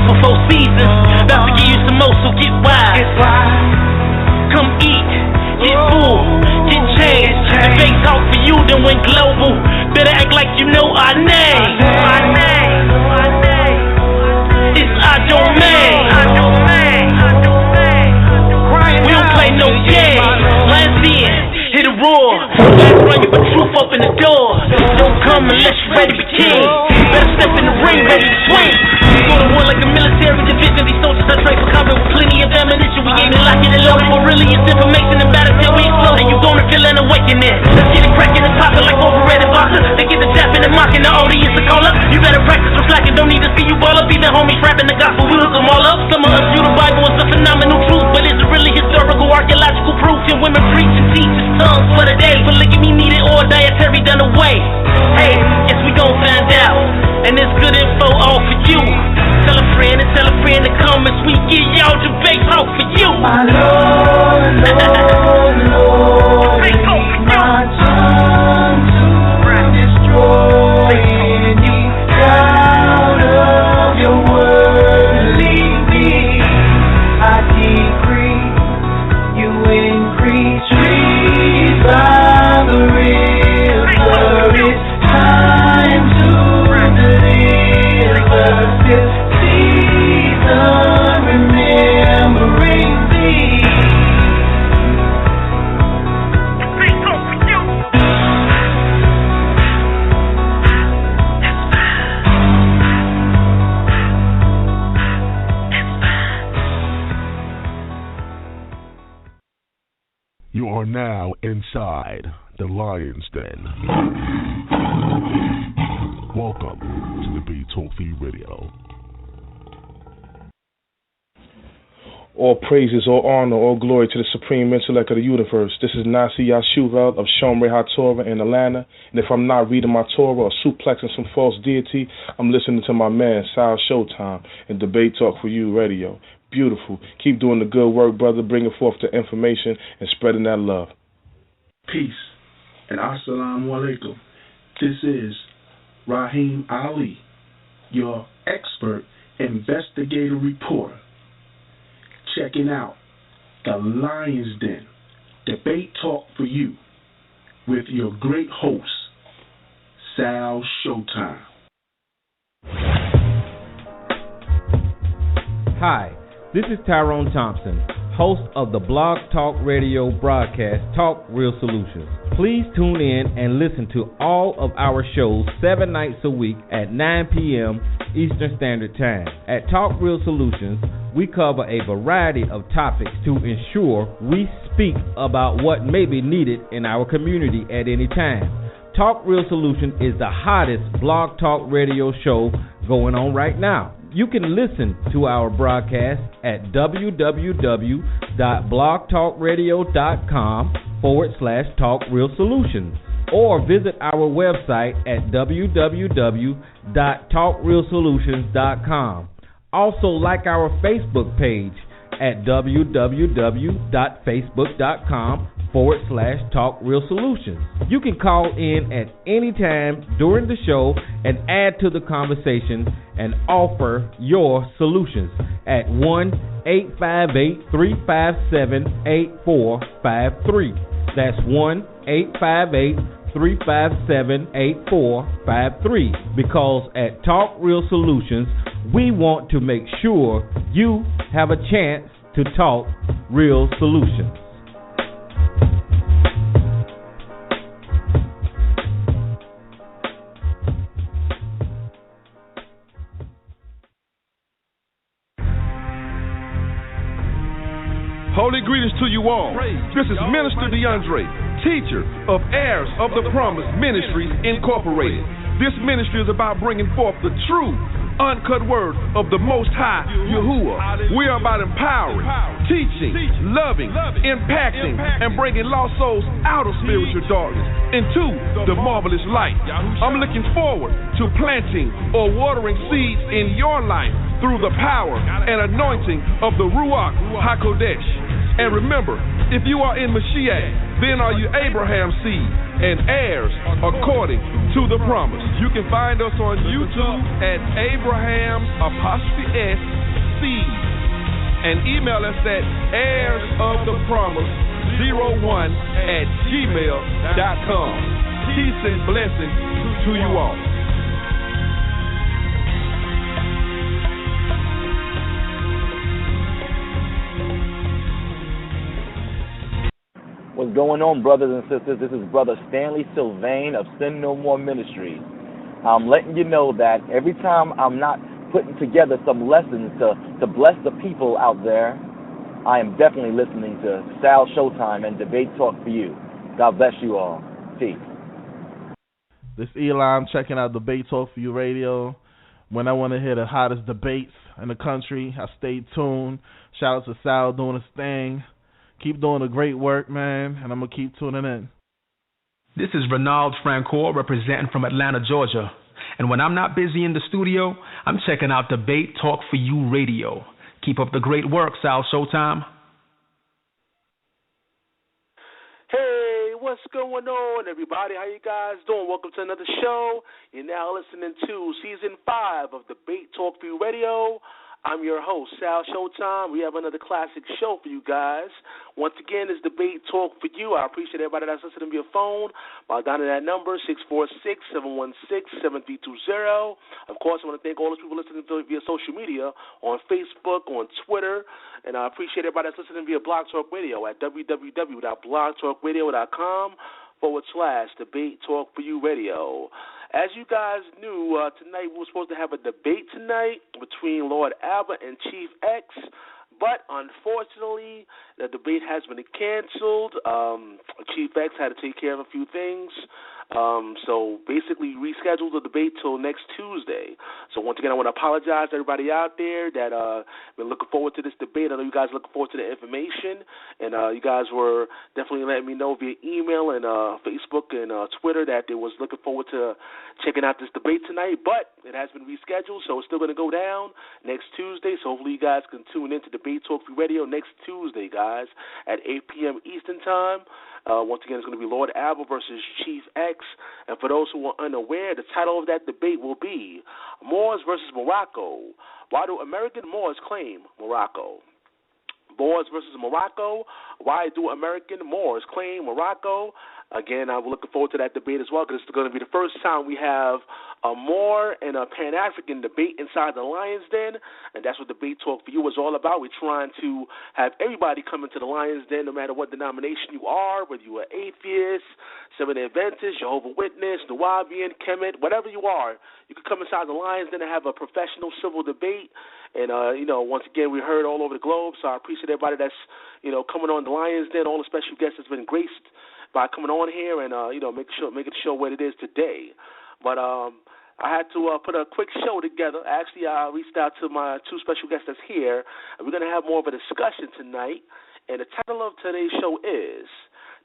for 4 seasons. About to give you some more, so get wise. Come eat, get full, get changed. If they talk for you, then went global. Better act like you know our name. It's our domain. We don't play no game. Last in, hit a roar. Last run you, but truth open the door. Don't come unless you're ready to be king. Better step in the ring, ready to swing. We go to war like a military division. These soldiers are trained for combat with plenty of ammunition. We aim to lock it and load it. But really it's information and battle till we explode. And you gonna feel an awakening. Let's get it cracking and popping like overrated vodka. They get the tapping and mocking the audience to call up. You better practice reflecting. Don't need to see you ball up. Even homies rapping the gospel, we hook them all up. Some of us view the Bible as a phenomenal truth, but is it really historical, archaeological proof? And women preach and teach his tongues for the day. Polygamy needed or dietary done away. Hey, yes, we gon' find out. And it's good info all for you. Tell a friend and tell a friend to come as we get y'all debate talk for you. My Lord, Lord, Lord, my tongue to destroy any doubt of your word. Lead me, I decrease, you increase. Trees by the river, it's time to deliver. This season, remembering thee. You are now inside the Lion's Den. Welcome to the Be Talk Radio. All praises, all honor, all glory to the supreme intellect of the universe. This is Nasi Yashuvel of Shomrei HaTorah in Atlanta. And if I'm not reading my Torah or suplexing some false deity, I'm listening to my man, Sal Showtime, and Debate Talk for You Radio. Beautiful. Keep doing the good work, brother, bringing forth the information and spreading that love. Peace and assalamu alaikum. This is Raheem Ali, your expert investigative reporter, checking out the Lion's Den, Debate Talk for You, with your great host, Sal Showtime. Hi, this is Tyrone Thompson, host of the Blog Talk Radio broadcast, Talk Real Solutions. Please tune in and listen to all of our shows 7 nights a week at 9 p.m. Eastern Standard Time. At Talk Real Solutions, we cover a variety of topics to ensure we speak about what may be needed in our community at any time. Talk Real Solutions is the hottest blog talk radio show going on right now. You can listen to our broadcast at www.blogtalkradio.com/talkrealsolutions or visit our website at www.talkrealsolutions.com. Also like our Facebook page at www.facebook.com/talkrealsolutions. You can call in at any time during the show and add to the conversation and offer your solutions at 1-858-357-8453. That's 1-858-357-8453. Because at Talk Real Solutions, we want to make sure you have a chance to talk real solutions. Holy greetings to you all. This is Minister DeAndre, teacher of Heirs of the Promise Ministries Incorporated. This ministry is about bringing forth the true, uncut word of the Most High Yahuwah. We are about empowering, teaching, loving, impacting, and bringing lost souls out of spiritual darkness into the marvelous light. I'm looking forward to planting or watering seeds in your life through the power and anointing of the Ruach HaKodesh. And remember, if you are in Mashiach, then are you Abraham's seed and heirs according to the promise. You can find us on YouTube at Abraham_S seed and email us at heirsofthepromise01@gmail.com. Peace and blessings to you all. What's going on, brothers and sisters? This is Brother Stanley Sylvain of Sin No More Ministries. I'm letting you know that every time I'm not putting together some lessons to bless the people out there, I am definitely listening to Sal Showtime and Debate Talk for You. God bless you all. Peace. This is Eli. I'm checking out Debate Talk for You radio. When I want to hear the hottest debates in the country, I stay tuned. Shout out to Sal doing his thing. Keep doing the great work, man, and I'm going to keep tuning in. This is Renald Francoeur representing from Atlanta, Georgia. And when I'm not busy in the studio, I'm checking out Debate Talk for You radio. Keep up the great work, Sal Showtime. Hey, what's going on, everybody? How you guys doing? Welcome to another show. You're now listening to Season 5 of Debate Talk for You radio. I'm your host, Sal Showtime. We have another classic show for you guys. Once again, it's Debate Talk for You. I appreciate everybody that's listening via phone. Down to that number, 646-716-7320. Of course, I want to thank all those people listening via social media, on Facebook, on Twitter. And I appreciate everybody that's listening via Blog Talk Radio at www.blogtalkradio.com/Debate Talk for You radio. As you guys knew, tonight we were supposed to have a debate tonight between Lord Abba and Chief X, but unfortunately the debate has been canceled. Chief X had to take care of a few things, so basically rescheduled the debate till next Tuesday. So once again, I want to apologize to everybody out there that been looking forward to this debate. I know you guys are looking forward to the information, and you guys were definitely letting me know via email and Facebook and Twitter that they was looking forward to checking out this debate tonight, but it has been rescheduled, so it's still going to go down next Tuesday. So hopefully you guys can tune in to Debate Talk for Radio next Tuesday, guys, at 8 p.m. Eastern Time. Once again, it's going to be Lord Abba versus Chief X. And for those who are unaware, the title of that debate will be Moors versus Morocco. Why do American Moors claim Morocco? Moors versus Morocco. Why do American Moors claim Morocco? Again, I'm looking forward to that debate as well, because it's going to be the first time we have a Moor and a Pan-African debate inside the Lion's Den, and that's what Debate Talk for You is all about. We're trying to have everybody come into the Lion's Den, no matter what denomination you are, whether you are atheist, Seventh-day Adventist, Jehovah's Witness, Nubian, Kemet, whatever you are. You can come inside the Lion's Den and have a professional civil debate. And, once again, we heard all over the globe, so I appreciate everybody that's, coming on the Lion's Den, all the special guests that's been graced by coming on here and, making the show what it is today. But I had to put a quick show together. Actually, I reached out to my two special guests that's here, and we're going to have more of a discussion tonight. And the title of today's show is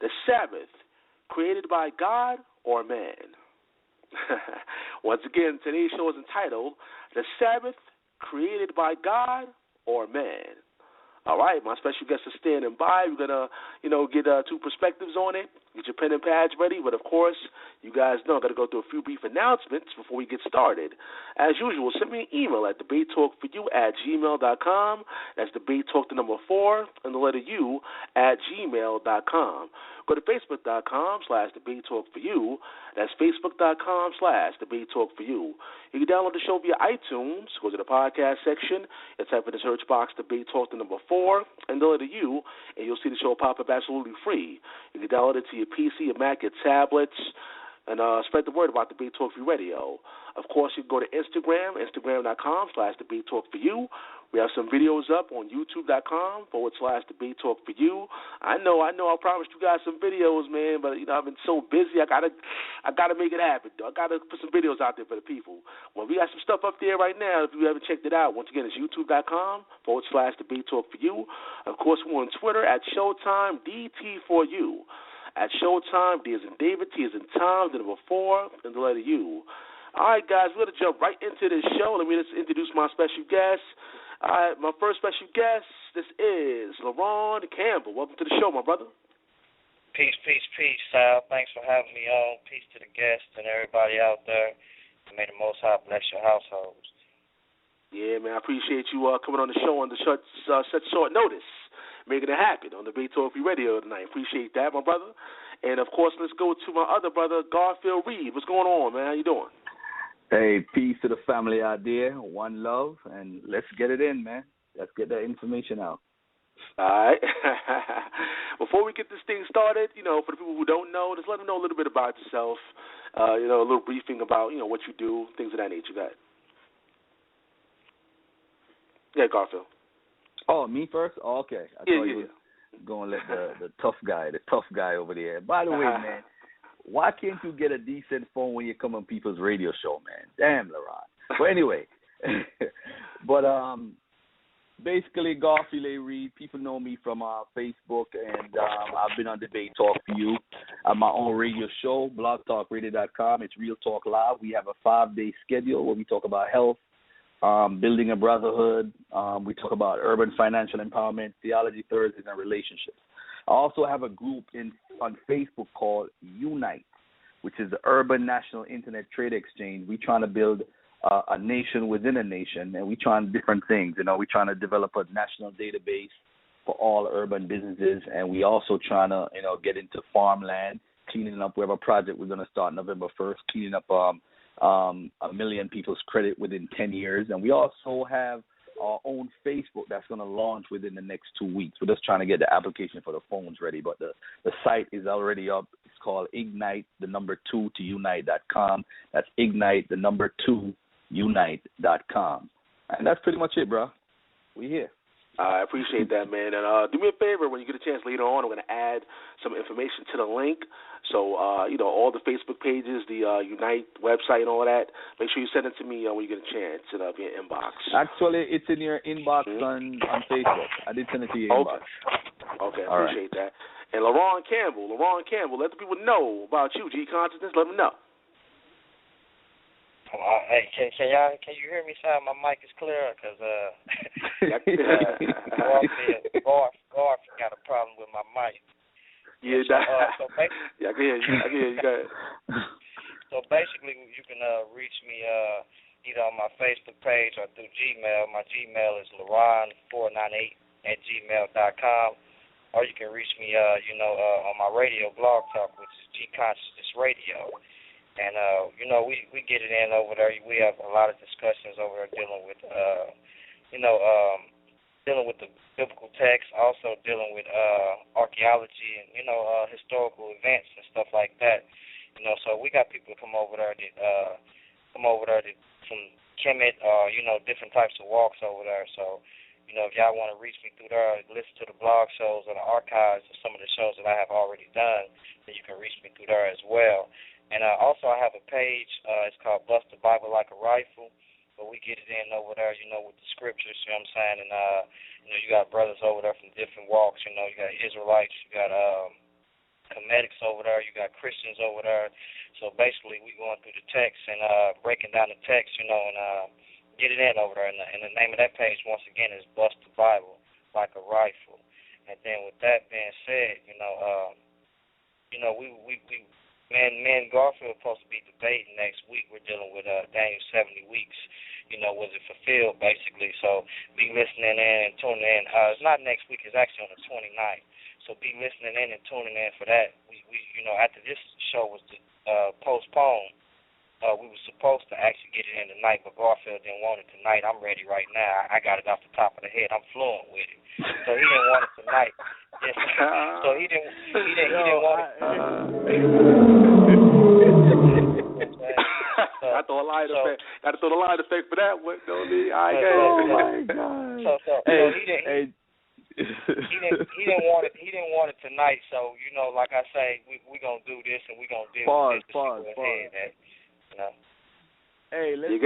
The Sabbath, Created by God or Man? Once again, today's show is entitled The Sabbath, Created by God or Man? All right, my special guests are standing by. We're going to, get two perspectives on it. Get your pen and pads ready. But, of course, you guys know I've got to go through a few brief announcements before we get started. As usual, send me an email at debatetalkforyou@gmail.com. That's debatetalk, the number 4, and the letter U @gmail.com. Go to facebook.com/debatetalkforyou. That's facebook.com/debatetalkforyou. You can download the show via iTunes. Go to the podcast section and type in the search box Debate Talk, the number 4, and the letter U, and you'll see the show pop up absolutely free. You can download it to your PC, your Mac, your tablets, and spread the word about Debate Talk for You Radio. Of course, you can go to Instagram, instagram.com/Debate Talk for You. We have some videos up on youtube.com/Debate Talk for You. I know. I promised you guys some videos, man, but I've been so busy. I gotta make it happen. I gotta put some videos out there for the people. Well, we got some stuff up there right now. If you haven't checked it out, once again, it's youtube.com/Debate Talk for You. Of course, we're on Twitter at Showtime DT4U. At Showtime, D as in David, T as in Tom, the number 4, and the letter U. All right, guys, we're going to jump right into this show. Let me just introduce my special guest. All right, my first special guest, this is LaRon Campbell. Welcome to the show, my brother. Peace, Sal. Thanks for having me on. Peace to the guests and everybody out there. May the Most High bless your households. Yeah, man, I appreciate you coming on the show on such short notice, making it happen on the Debate Talk Radio tonight. Appreciate that, my brother. And, of course, let's go to my other brother, Garfield Reid. What's going on, man? How you doing? Hey, peace to the family out there. One love, and let's get it in, man. Let's get that information out. All right. Before we get this thing started, for the people who don't know, just let them know a little bit about yourself, a little briefing about, what you do, things of that nature. Go ahead. Yeah, Garfield. Oh, me first? Oh, okay. I thought you was going to let the tough guy over there. By the way, man, why can't you get a decent phone when you come on people's radio show, man? Damn, LaRon. But anyway, basically, Garfield Reid, people know me from Facebook, and I've been on Debate Talk for You. I have my own radio show, blogtalkradio.com. It's Real Talk Live. We have a 5-day schedule where we talk about health, building a brotherhood. We talk about urban financial empowerment, theology Thursdays, and relationships. I also have a group on Facebook called Unite, which is the Urban National Internet Trade Exchange. We're trying to build a nation within a nation, and we're trying different things. We're trying to develop a national database for all urban businesses, and we also trying to, get into farmland, cleaning up. We have a project we're going to start November 1st, cleaning up 1 million people's credit within 10 years. And we also have our own Facebook that's going to launch within the next 2 weeks. We're just trying to get the application for the phones ready, but the site is already up. It's called Ignite, 2 to unite.com. That's Ignite, 2 unite.com. And that's pretty much it, bro. We here. I appreciate that, man. And do me a favor, when you get a chance later on, I'm going to add some information to the link. So, all the Facebook pages, the Unite website and all that, make sure you send it to me when you get a chance via inbox. Actually, it's in your inbox on Facebook. I did send it to your inbox. Okay, appreciate that. And LaRon Campbell, let the people know about you, G.Konsciousness. Let them know. Hey, can you hear me, Sam? My mic is clear because Garfield got a problem with my mic. Yeah, so I can hear you. Go ahead. So basically, you can reach me either on my Facebook page or through Gmail. My Gmail is LaRon498@gmail.com, or you can reach me, on my radio blog talk, which is G.Konsciousness Radio. And, we get it in over there. We have a lot of discussions over there dealing with, dealing with the biblical text, also dealing with archaeology and, historical events and stuff like that. So we got people come over there from Kemet, different types of walks over there. So, if y'all want to reach me through there, listen to the blog shows and the archives of some of the shows that I have already done, then you can reach me through there as well. And also I have a page, it's called Bust the Bible Like a Rifle, but we get it in over there, with the scriptures, you know what I'm saying? And, you got brothers over there from different walks, you got Israelites, you got Comedics over there, you got Christians over there. So basically we going through the text and breaking down the text, and get it in over there. And the name of that page, once again, is Bust the Bible Like a Rifle. And then with that being said, me and Garfield are supposed to be debating next week. We're dealing with Daniel 70 weeks. Was it fulfilled, basically? So be listening in and tuning in. It's not next week. It's actually on the 29th. So be listening in and tuning in for that. We after this show was postponed, we were supposed to actually get it in tonight, but Garfield didn't want it tonight. I'm ready right now. I got it off the top of the head. I'm fluent with it. So he didn't want it tonight. So he didn't want it. I throw a line effect. Got to throw the line effect for that one. Don't need. Oh my God. He didn't want it. He didn't want it tonight. So like I say, we gonna do this and we gonna deal with this. Pause. Hey, let me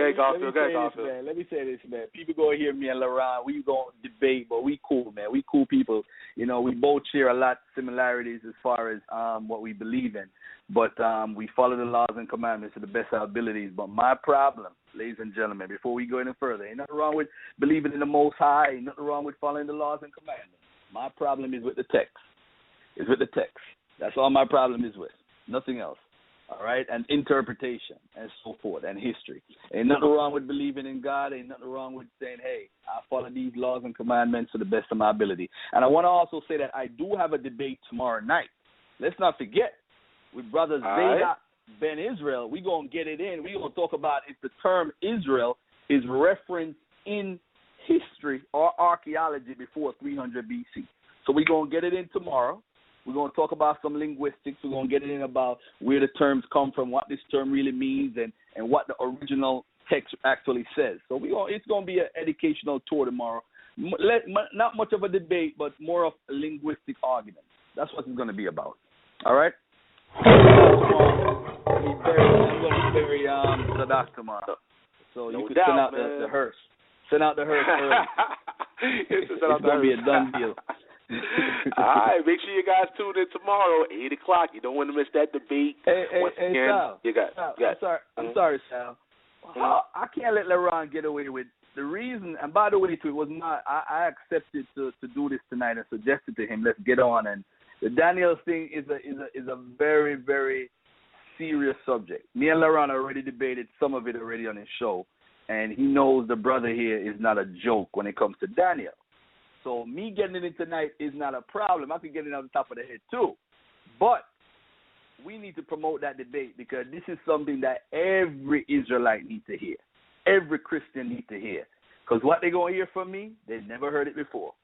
say this, man. People go hear me and LaRon. We go debate, but we cool, man. We cool people. You know, we both share a lot of similarities as far as what we believe in. But we follow the laws and commandments to the best of our abilities. But my problem, ladies and gentlemen, before we go any further, ain't nothing wrong with believing in the Most High. Ain't nothing wrong with following the laws and commandments. My problem is with the text. It's with the text. That's all my problem is with. Nothing else. All right, and interpretation and so forth and history. Ain't nothing wrong with believing in God. Ain't nothing wrong with saying, hey, I follow these laws and commandments to the best of my ability. And I want to also say that I do have a debate tomorrow night. Let's not forget, with brothers Zadok Ben Israel, we're going to get it in. We're going to talk about if the term Israel is referenced in history or archaeology before 300 BC. So we're going to get it in tomorrow. We're going to talk about some linguistics. We're going to get it in about where the terms come from, what this term really means, and what the original text actually says. So it's going to be an educational tour tomorrow. Not much of a debate, but more of a linguistic argument. That's what it's going to be about. All right? I'm going to bury Zadok tomorrow. So you can send out the hearse. Send out the hearse early. It's going to be a done deal. All right, make sure you guys tune in tomorrow, 8 o'clock. You don't want to miss that debate. Hey, Sal. I'm sorry, Sal. I can't let LaRon get away with the reason. And by the way, it was not. I accepted to do this tonight and suggested to him, let's get on. And the Daniels thing is a very, very serious subject. Me and LaRon already debated some of it already on his show, and he knows the brother here is not a joke when it comes to Daniel. So me getting it in tonight is not a problem. I can get it on the top of the head too. But we need to promote that debate because this is something that every Israelite needs to hear. Every Christian needs to hear. Because what they're going to hear from me, they've never heard it before.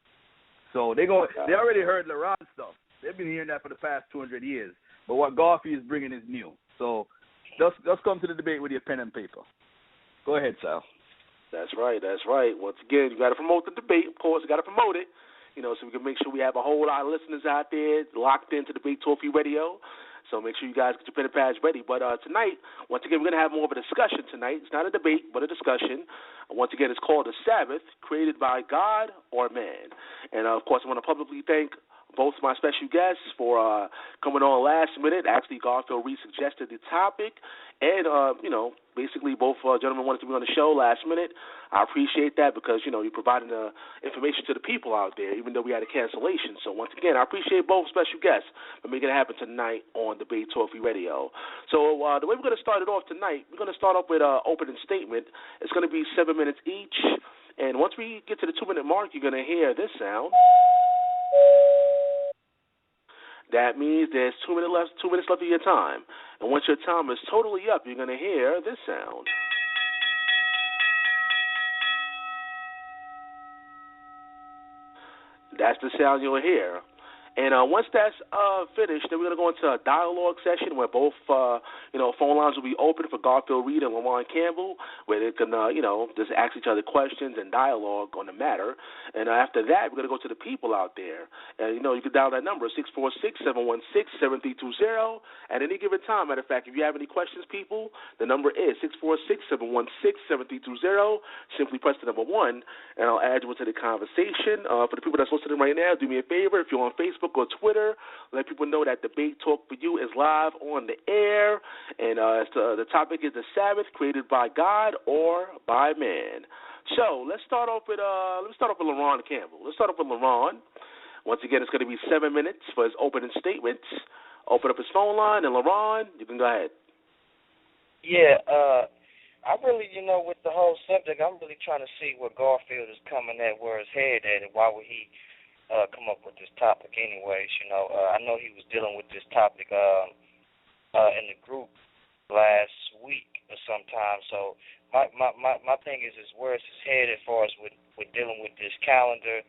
So they already heard LaRon stuff. They've been hearing that for the past 200 years. But what Garfield is bringing is new. So let's come to the debate with your pen and paper. Go ahead, Sal. That's right. Once again, you got to promote the debate. Of course, you got to promote it, so we can make sure we have a whole lot of listeners out there locked into Debate Talk Radio. So make sure you guys get your pen and pads ready. But tonight, once again, we're going to have more of a discussion tonight. It's not a debate, but a discussion. Once again, it's called The Sabbath, created by God or man. And, of course, I want to publicly thank both my special guests for coming on last minute. Actually, Garfield Reid suggested the topic. And, basically both gentlemen wanted to be on the show last minute. I appreciate that because, you're providing the information to the people out there, even though we had a cancellation. So, once again, I appreciate both special guests for making it happen tonight on Debate Talk Radio. So, the way we're going to start it off tonight, we're going to start off with an opening statement. It's going to be 7 minutes each. And once we get to the 2-minute mark, you're going to hear this sound. That means there's 2 minutes left of your time. And once your time is totally up, you're going to hear this sound. That's the sound you'll hear. And once that's finished, then we're going to go into a dialogue session where both, phone lines will be open for Garfield Reid and LaRon Campbell, where they can, just ask each other questions and dialogue on the matter. And after that, we're going to go to the people out there. And, you can dial that number, 646-716-7320. At any given time, matter of fact, if you have any questions, people, the number is 646-716-7320. Simply press the number 1, and I'll add you into the conversation. For the people that's listening right now, do me a favor. If you're on Facebook or Twitter, let people know that Debate Talk for You is live on the air, and the topic is the Sabbath, created by God or by man. So let's start off with LaRon Campbell. Let's start off with LaRon. Once again, it's going to be 7 minutes for his opening statements. Open up his phone line, and LaRon, you can go ahead. Yeah, I really, with the whole subject, I'm really trying to see where Garfield is coming at, where his head at, and why would he come up with this topic anyways. I know he was dealing with this topic in the group last week or sometime. So my thing is where is his head as far as with dealing with this calendar,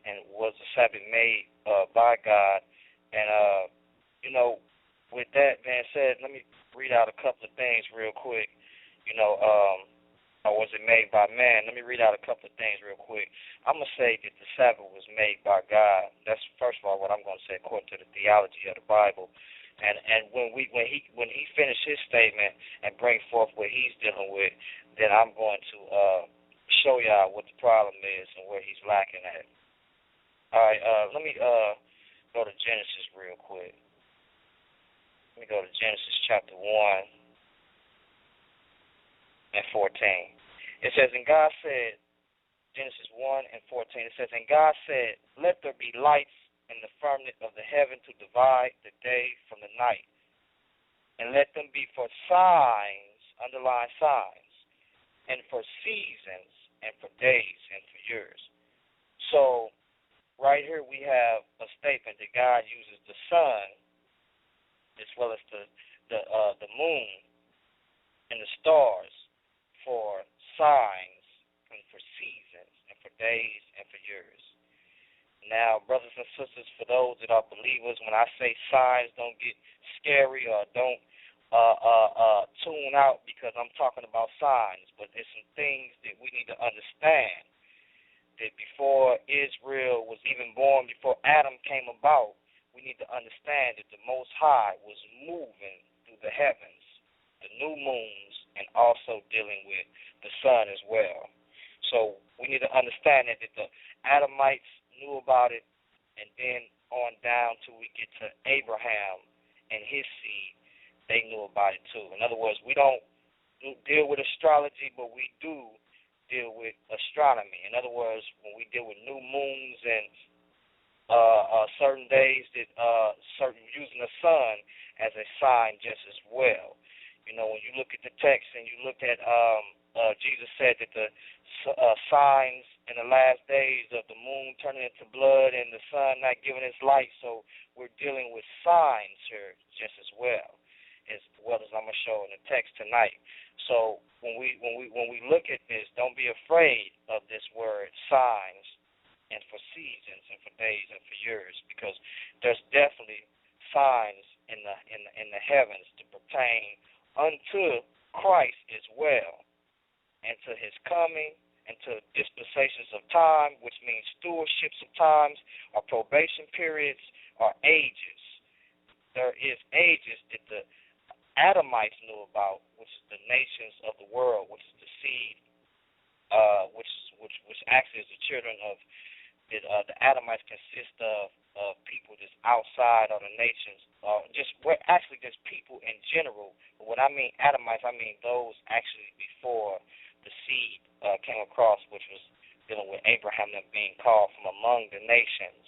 and was the Sabbath made by God? And with that being said, let me read out a couple of things real quick. Or was it made by man? Let me read out a couple of things real quick. I'm going to say that the Sabbath was made by God. That's, first of all, what I'm going to say according to the theology of the Bible. And when he finished his statement and bring forth what he's dealing with, then I'm going to show y'all what the problem is and where he's lacking at. All right, let me go to Genesis real quick. Let me go to Genesis chapter 1 and 14. It says, and God said, Genesis 1 and 14, it says, and God said, let there be lights in the firmament of the heaven to divide the day from the night, and let them be for signs, underline signs, and for seasons, and for days, and for years. So, right here we have a statement that God uses the sun as well as the moon and the stars for signs and for seasons and for days and for years. Now, brothers and sisters, for those that are believers, when I say signs, don't get scary or don't tune out because I'm talking about signs, but there's some things that we need to understand that before Israel was even born, before Adam came about, we need to understand that the Most High was moving through the heavens, the new moons, and also dealing with the sun as well. So we need to understand that the Adamites knew about it, and then on down till we get to Abraham and his seed, they knew about it too. In other words, we don't deal with astrology, but we do deal with astronomy. In other words, when we deal with new moons and certain days that certain using the sun as a sign just as well. You know, when you look at the text and you look at Jesus said that the signs in the last days of the moon turning into blood and the sun not giving its light. So we're dealing with signs here just as well as I'm gonna show in the text tonight. So when we look at this, don't be afraid of this word signs and for seasons and for days and for years, because there's definitely signs in the heavens to pertain unto Christ as well, and to his coming, and to dispensations of time, which means stewardships of times, or probation periods, or ages. There is ages that the Adamites knew about, which is the nations of the world, which is the seed, which actually is the children of the Adamites consist of people that's outside of the nations, just people in general. But when I mean Adamites, I mean those actually before the seed came across, which was dealing with Abraham, them being called from among the nations.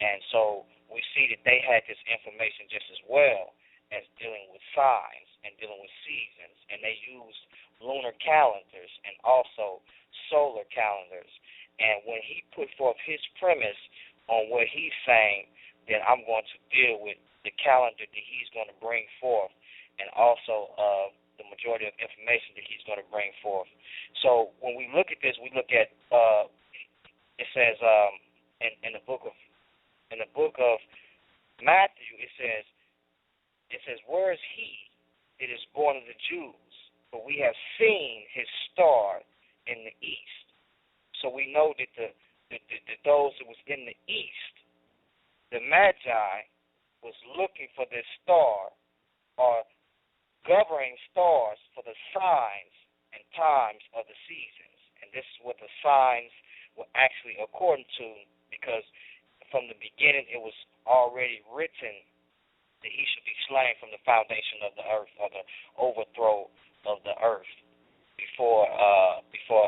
And so we see that they had this information just as well as dealing with signs and dealing with seasons. And they used lunar calendars and also solar calendars. And when he put forth his premise on what he's saying, then I'm going to deal with the calendar that he's going to bring forth, and also the majority of information that he's going to bring forth. So when we look at this, we look at it says in the book of Matthew, it says, where is he that is born of the Jews? For we have seen his star in the east. So we know that those that was in the east, the Magi, was looking for this star, or governing stars for the signs and times of the seasons. And this is what the signs were actually according to, because from the beginning it was already written that he should be slain from the foundation of the earth, or the overthrow of the earth, before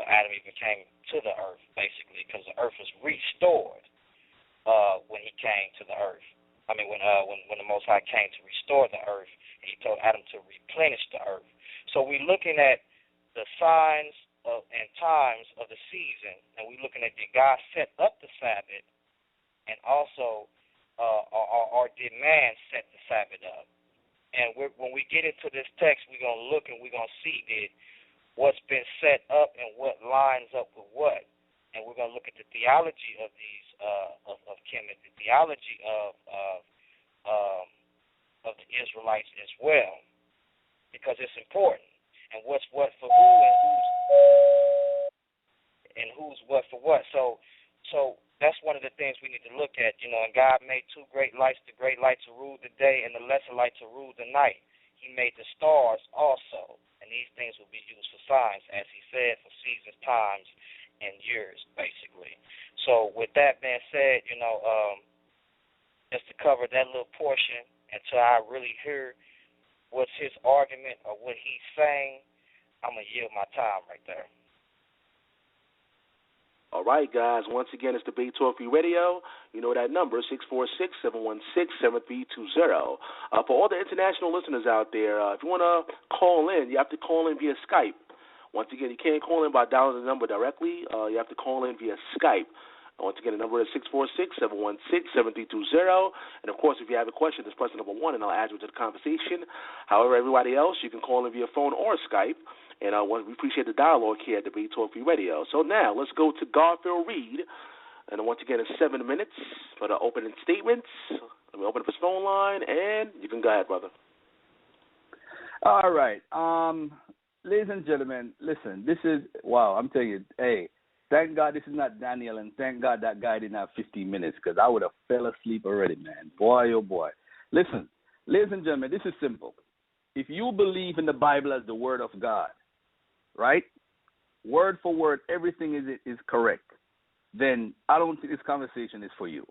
Adam even came to the earth, basically, because the earth was restored when he came to the earth. I mean, when the Most High came to restore the earth, he told Adam to replenish the earth. So we're looking at the signs and times of the season, and we're looking at did God set up the Sabbath, and also or did man set the Sabbath up? And when we get into this text, we're going to look and we're going to see that what's been set up and what lines up with what. And we're going to look at the theology of these of Kemet, the theology of the Israelites as well, because it's important. And what's what for who, and who's what for what. So that's one of the things we need to look at, you know. And God made two great lights, the great light to rule the day and the lesser light to rule the night. He made the stars also, and these things will be used for signs, as he said, for seasons, times, and years, basically. So with that being said, you know, just to cover that little portion until I really hear what's his argument or what he's saying, I'm going to yield my time right there. All right, guys. Once again, it's Debate Talk Free Radio. You know that number, 646-716-7320. For all the international listeners out there, if you want to call in, you have to call in via Skype. Once again, you can't call in by dialing the number directly. You have to call in via Skype. Once again, the number is 646-716-7320. And, of course, if you have a question, just press number 1, and I'll add you to the conversation. However, everybody else, you can call in via phone or Skype. And we appreciate the dialogue here at Debate Talk Free Radio. So now let's go to Garfield Reid. And once again, it's 7 minutes for the opening statements. Let me open up the phone line, and you can go ahead, brother. All right. Ladies and gentlemen, listen, this is, wow, I'm telling you, hey, thank God this is not Daniel, and thank God that guy didn't have 15 minutes because I would have fell asleep already, man. Boy, oh, boy. Listen, ladies and gentlemen, this is simple. If you believe in the Bible as the Word of God, right? Word for word, everything is correct. Then I don't think this conversation is for you.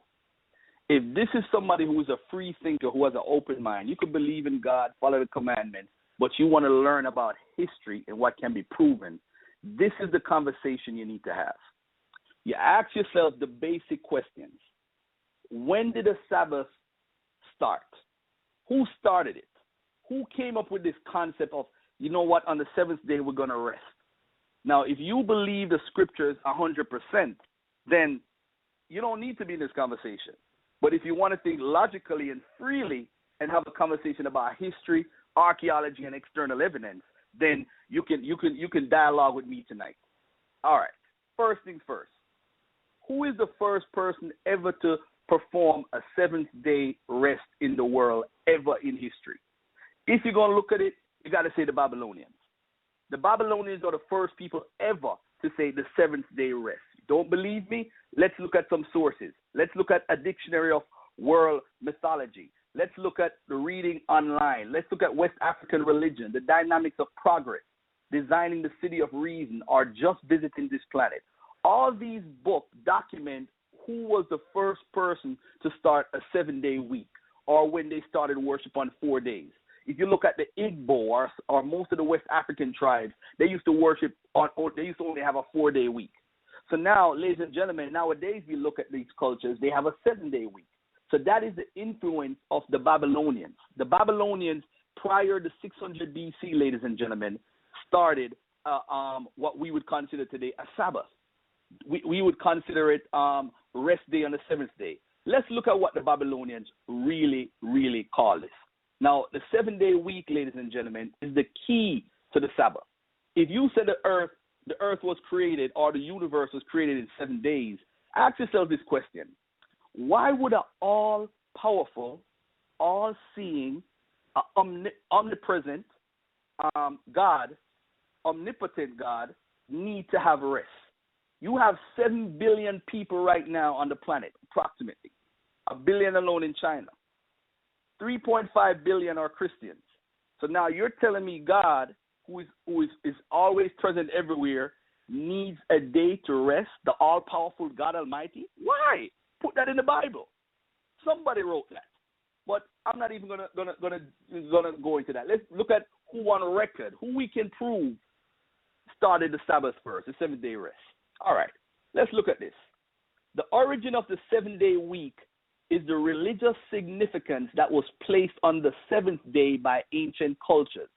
If this is somebody who is a free thinker, who has an open mind, you could believe in God, follow the commandments, but you want to learn about history and what can be proven, this is the conversation you need to have. You ask yourself the basic questions. When did the Sabbath start? Who started it? Who came up with this concept of, you know what, on the seventh day we're going to rest? Now, if you believe the scriptures 100%, then you don't need to be in this conversation. But if you want to think logically and freely and have a conversation about history, archaeology, and external evidence, then you can dialogue with me tonight. All right. First things first. Who is the first person ever to perform a seventh-day rest in the world ever in history? If you're going to look at it, you got to say the Babylonians. The Babylonians are the first people ever to say the seventh-day rest. Don't believe me? Let's look at some sources. Let's look at a dictionary of world mythology. Let's look at the reading online. Let's look at West African religion, the dynamics of progress, designing the city of reason, or just visiting this planet. All these books document who was the first person to start a 7-day week, or when they started worship on 4 days. If you look at the Igbo or most of the West African tribes, they used to worship they used to only have a 4-day week. So now, ladies and gentlemen, nowadays we look at these cultures, they have a 7-day week. So that is the influence of the Babylonians. The Babylonians, prior to 600 BC, ladies and gentlemen, started what we would consider today a Sabbath. We would consider it rest day on the seventh day. Let's look at what the Babylonians really, really call this. Now, the 7-day week, ladies and gentlemen, is the key to the Sabbath. If you said the earth was created, or the universe was created in 7 days, ask yourself this question. Why would an all-powerful, all-seeing, omnipresent God, omnipotent God, need to have rest? You have 7 billion people right now on the planet, approximately. 1 billion alone in China. 3.5 billion are Christians. So now you're telling me God, who is always present everywhere, needs a day to rest, the all-powerful God Almighty? Why? Put that in the Bible. Somebody wrote that. But I'm not even gonna go into that. Let's look at who on record, who we can prove started the Sabbath first, the 7-day rest. All right, let's look at this. The origin of the 7-day week is the religious significance that was placed on the seventh day by ancient cultures.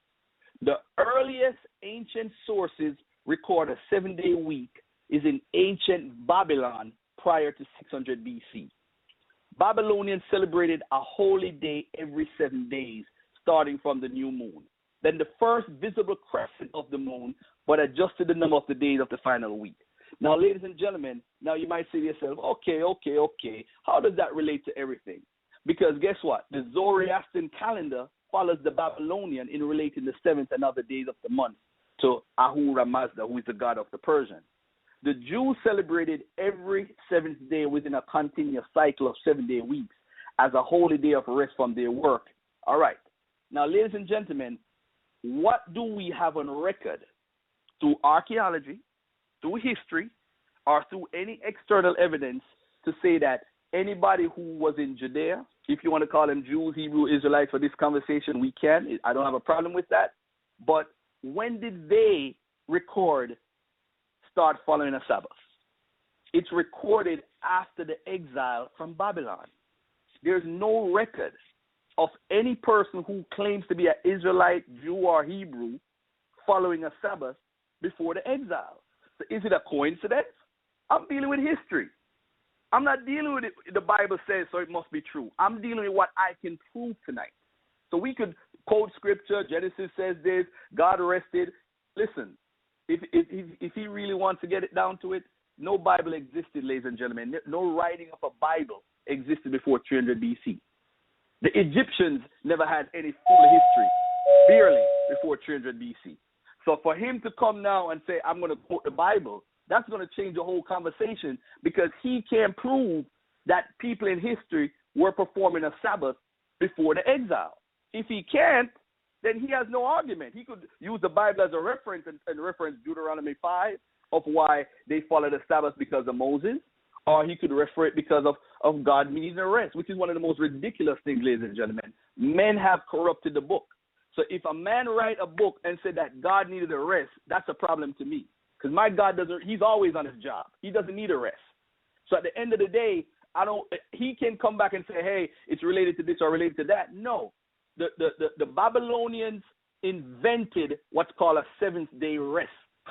The earliest ancient sources record a 7-day week is in ancient Babylon prior to 600 BC. Babylonians celebrated a holy day every 7 days, starting from the new moon. Then the first visible crescent of the moon, but adjusted the number of the days of the final week. Now, ladies and gentlemen, now you might say to yourself, okay. How does that relate to everything? Because guess what? The Zoroastrian calendar follows the Babylonian in relating the seventh and other days of the month to Ahura Mazda, who is the god of the Persians. The Jews celebrated every seventh day within a continuous cycle of 7-day weeks as a holy day of rest from their work. All right. Now, ladies and gentlemen, what do we have on record through archaeology, through history, or through any external evidence to say that anybody who was in Judea, if you want to call them Jews, Hebrew, Israelites for this conversation, we can. I don't have a problem with that. But when did they start following a Sabbath? It's recorded after the exile from Babylon. There's no record of any person who claims to be an Israelite, Jew, or Hebrew following a Sabbath before the exile. So is it a coincidence? I'm dealing with history. I'm not dealing with it. The Bible says, so it must be true. I'm dealing with what I can prove tonight. So we could quote scripture. Genesis says this. God rested. Listen, if he really wants to get it down to it, no Bible existed, ladies and gentlemen. No writing of a Bible existed before 300 BC. The Egyptians never had any full history, barely, before 300 BC. So for him to come now and say, I'm going to quote the Bible, that's going to change the whole conversation because he can't prove that people in history were performing a Sabbath before the exile. If he can't, then he has no argument. He could use the Bible as a reference and reference Deuteronomy 5 of why they followed the Sabbath because of Moses, or he could refer it because of God needing a rest, which is one of the most ridiculous things, ladies and gentlemen. Men have corrupted the book. So if a man write a book and said that God needed a rest, that's a problem to me. Because my God he's always on his job. He doesn't need a rest. So at the end of the day, he can come back and say, hey, it's related to this or related to that. No. The Babylonians invented what's called a seventh-day rest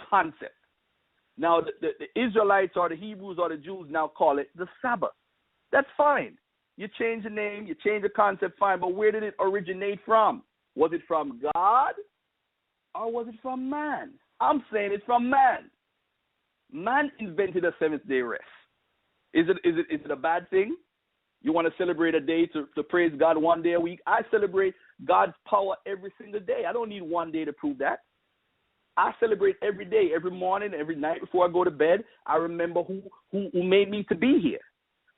concept. Now, the Israelites or the Hebrews or the Jews now call it the Sabbath. That's fine. You change the name, you change the concept, fine. But where did it originate from? Was it from God or was it from man? I'm saying it's from man. Man invented a seventh-day rest. Is it a bad thing? You want to celebrate a day to praise God one day a week? I celebrate God's power every single day. I don't need one day to prove that. I celebrate every day, every morning, every night before I go to bed. I remember who made me to be here.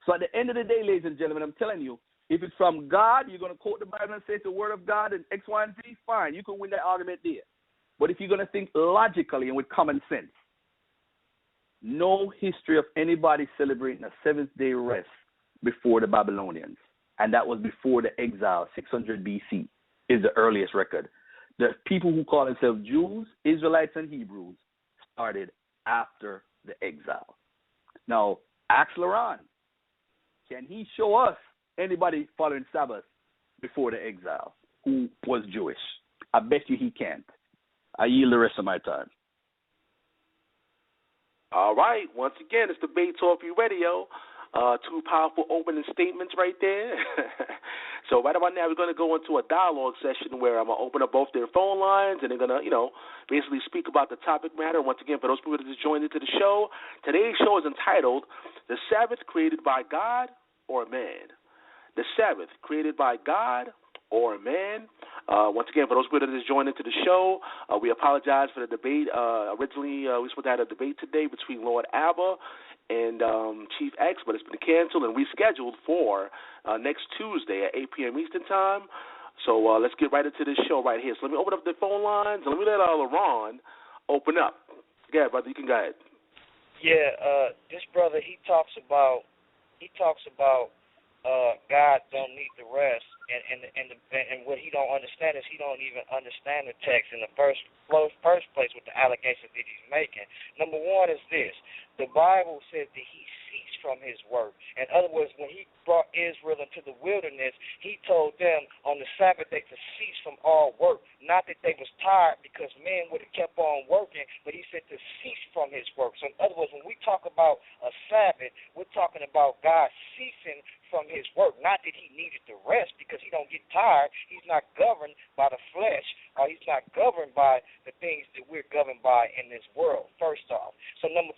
So at the end of the day, ladies and gentlemen, I'm telling you, if it's from God, you're going to quote the Bible and say it's the word of God and X, Y, and Z, fine. You can win that argument there. But if you're going to think logically and with common sense, no history of anybody celebrating a seventh-day rest before the Babylonians, and that was before the exile, 600 BC, is the earliest record. The people who call themselves Jews, Israelites, and Hebrews started after the exile. Now, ask LaRon, can he show us anybody following Sabbath before the exile who was Jewish? I bet you he can't. I yield the rest of my time. All right. Once again, it's Debate Talk for You Radio. Two powerful opening statements right there. So right about now, we're going to go into a dialogue session where I'm going to open up both their phone lines, and they're going to, basically speak about the topic matter. Once again, for those people that just joined into the show, today's show is entitled The Sabbath Created by God or Man? The Sabbath Created by God or Man? Once again, for those people that just joined into the show, we apologize for the debate. Originally, we were supposed to have a debate today between Lord Abba and Chief X, but it's been canceled and rescheduled for next Tuesday at 8 p.m. Eastern Time. So let's get right into this show right here. So let me open up the phone lines, and let me let LaRon open up. Go ahead, brother. You can go ahead. Yeah, this brother, he talks about God don't need the rest, and what he don't understand is he don't even understand the text in the first place with the allegations that he's making. Number one is this: the Bible says that he ceased from his work. In other words, when he brought Israel into the wilderness, he told them on the Sabbath day to cease from all work. Not that they was tired, because men would have kept on working, but he said to cease from his work. So in other words, when we talk about a Sabbath, we're talking about God ceasing from his work. Not that he needed to rest, because he don't get tired. He's not governed by the flesh, or he's not governed by the things that we're governed by in this world, first off. So number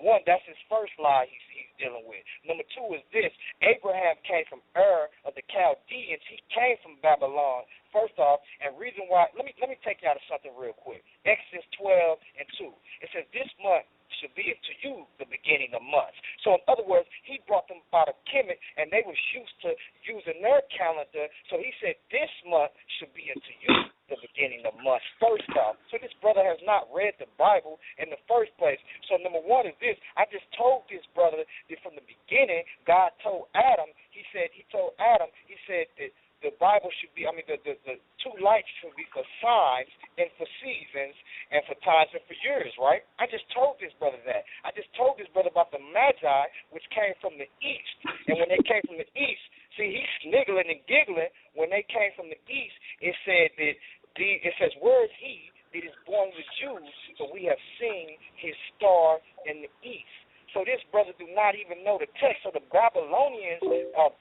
one, that's his first lie he's dealing with. Number two is this: Abraham came from Ur of the Chaldeans. He came from Babylon, first off, and reason why, let me take you out of something real quick. Exodus 12:2. It says, this month should be unto you the beginning of months. So in other words, he brought them about a Kemet, and they was used to using their calendar. So he said this month should be unto you the beginning of months first off. So this brother has not read the Bible in the first place. So number one is this. I just told this brother that from the beginning, God told Adam, he said that the Bible should be, the two lights should be for signs and for seasons and for times and for years, right? I just told this brother that. I just told this brother about the Magi, which came from the east. And when they came from the east, see, he's sniggling and giggling. When they came from the east, it said that, it says, where is he that is born of the Jews? For we have seen his star in the east. So this brother do not even know the text. So the Babylonians,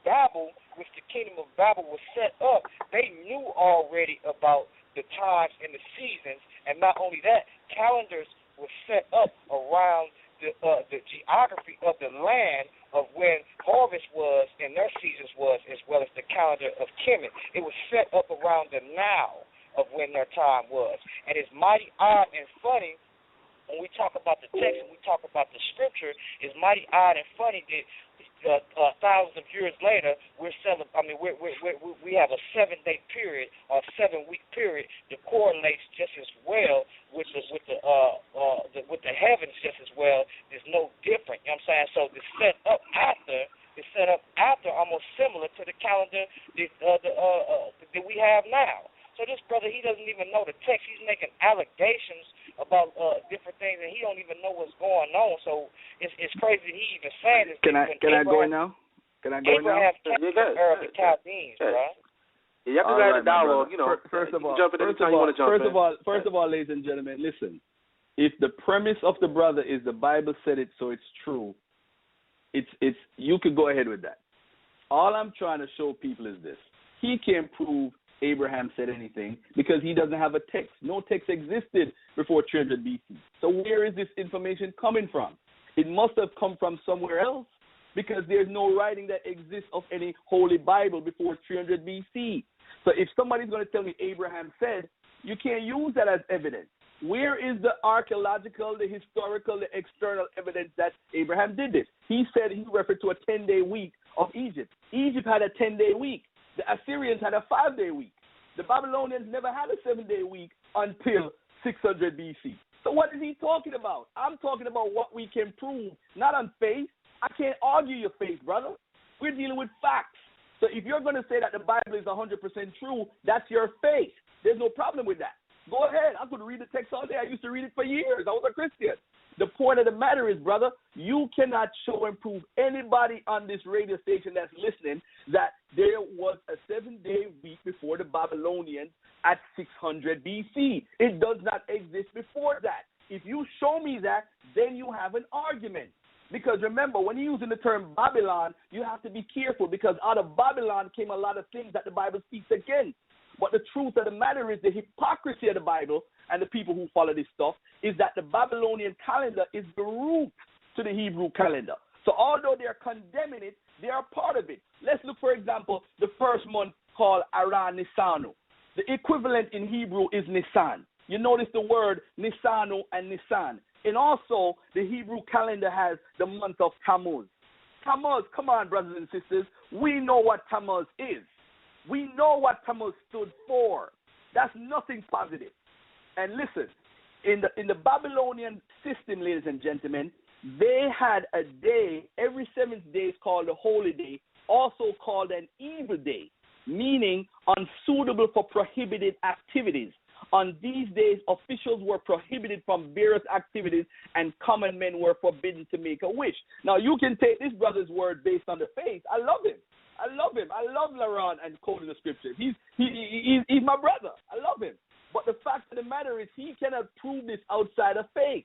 Babel, which the kingdom of Babel was set up, they knew already about the times and the seasons. And not only that, calendars were set up around the geography of the land of when harvest was and their seasons was, as well as the calendar of Kemet. It was set up around the now of when their time was. And it's mighty odd and funny when we talk about the text and we talk about the scripture. It's mighty odd and funny that thousands of years later we have a 7-day period or 7-week period that correlates just as well with the heavens just as well. There's no different. You know what I'm saying? So it's set up after almost similar to the calendar that we have now. So this brother, he doesn't even know the text. He's making allegations about different things, and he don't even know what's going on. So it's crazy he even saying this. Can I go in now? Can I go in now? Abraham came from the Chaldeans, bro. You have to have a dialogue, you know. First of all, ladies and gentlemen, listen. If the premise of the brother is the Bible said it, so it's true, it's you could go ahead with that. All I'm trying to show people is this. He can't prove Abraham said anything because he doesn't have a text. No text existed before 300 BC. So where is this information coming from? It must have come from somewhere else because there's no writing that exists of any Holy Bible before 300 BC. So if somebody's going to tell me Abraham said, you can't use that as evidence. Where is the archaeological, the historical, the external evidence that Abraham did this? He said he referred to a 10-day week of Egypt. Egypt had a 10-day week. The Assyrians had a 5-day week. The Babylonians never had a 7-day week until 600 BC. So what is he talking about? I'm talking about what we can prove, not on faith. I can't argue your faith, brother. We're dealing with facts. So if you're going to say that the Bible is 100% true, that's your faith. There's no problem with that. Go ahead. I could read the text all day. I used to read it for years. I was a Christian. The point of the matter is, brother, you cannot show and prove anybody on this radio station that's listening that there was a 7-day week before the Babylonians at 600 BC. It does not exist before that. If you show me that, then you have an argument. Because remember, when you're using the term Babylon, you have to be careful because out of Babylon came a lot of things that the Bible speaks against. But the truth of the matter is the hypocrisy of the Bible and the people who follow this stuff is that the Babylonian calendar is the root to the Hebrew calendar. So although they're condemning it, they are part of it. Let's look, for example, the first month called Aran Nisanu. The equivalent in Hebrew is Nisan. You notice the word Nisanu and Nisan. And also, the Hebrew calendar has the month of Tammuz. Tammuz, come on, brothers and sisters. We know what Tammuz is. We know what Tammuz stood for. That's nothing positive. And listen, in the Babylonian system, ladies and gentlemen, they had a day, every 7th day is called a holy day, also called an evil day, meaning unsuitable for prohibited activities. On these days, officials were prohibited from various activities and common men were forbidden to make a wish. Now, you can take this brother's word based on the faith. I love him. I love LaRon and quoting the scriptures. He's my brother. I love him. But the fact of the matter is he cannot prove this outside of faith.